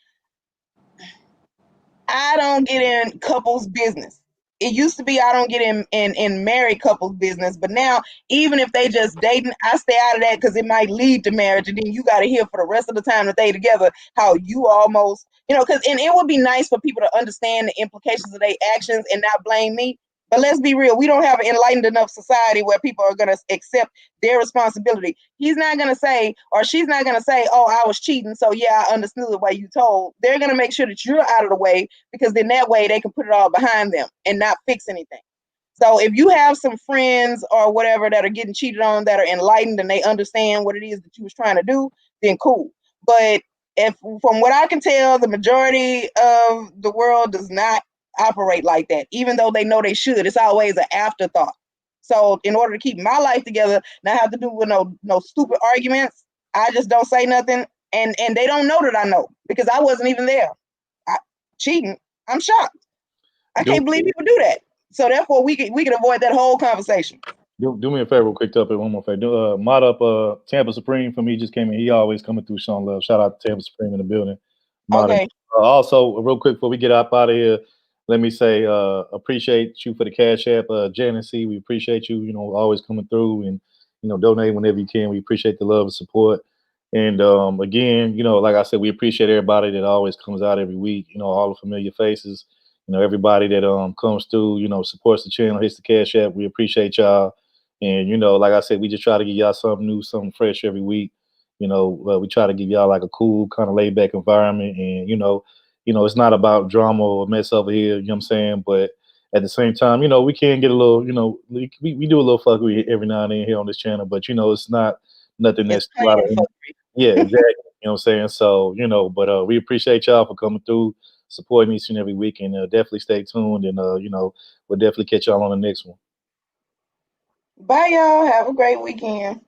I don't get in couples business. It used to be I don't get in married couples business, but now even if they just dating, I stay out of that because it might lead to marriage, and then you got to hear for the rest of the time that they together how you almost, and it would be nice for people to understand the implications of their actions and not blame me. But let's be real, we don't have an enlightened enough society where people are going to accept their responsibility. He's not going to say, or she's not going to say, oh, I was cheating, so yeah, I understood the way you told. They're going to make sure that you're out of the way, because then that way they can put it all behind them and not fix anything. So if you have some friends or whatever that are getting cheated on that are enlightened and they understand what it is that you was trying to do, then cool. But if, from what I can tell, the majority of the world does not operate like that, even though they know they should. It's always an afterthought. So in order to keep my life together, not have to do with no stupid arguments, I just don't say nothing, and they don't know that I know because I wasn't even there. Cheating, I'm shocked. I can't believe people do that. So therefore, we can avoid that whole conversation. Do me a favor, real quick, up one more favor. Mod up Tampa Supreme for me just came in. He always coming through showing love. Shout out to Tampa Supreme in the building. Mod okay. Also, real quick before we get up out of here, let me say appreciate you for the Cash App, Janice C. We appreciate you. Always coming through and donate whenever you can. We appreciate the love and support. And again, like I said, we appreciate everybody that always comes out every week. All the familiar faces. Everybody that comes through. Supports the channel, hits the Cash App. We appreciate y'all. And like I said, we just try to give y'all something new, something fresh every week. We try to give y'all like a cool, kind of laid back environment. And it's not about drama or mess over here. You know what I'm saying? But at the same time, we can get a little, we do a little fuckery every now and then here on this channel. But it's not nothing that's a lot of. Yeah, exactly. You know what I'm saying? So but we appreciate y'all for coming through, supporting each and every week, and definitely stay tuned. And we'll definitely catch y'all on the next one. Bye, y'all. Have a great weekend.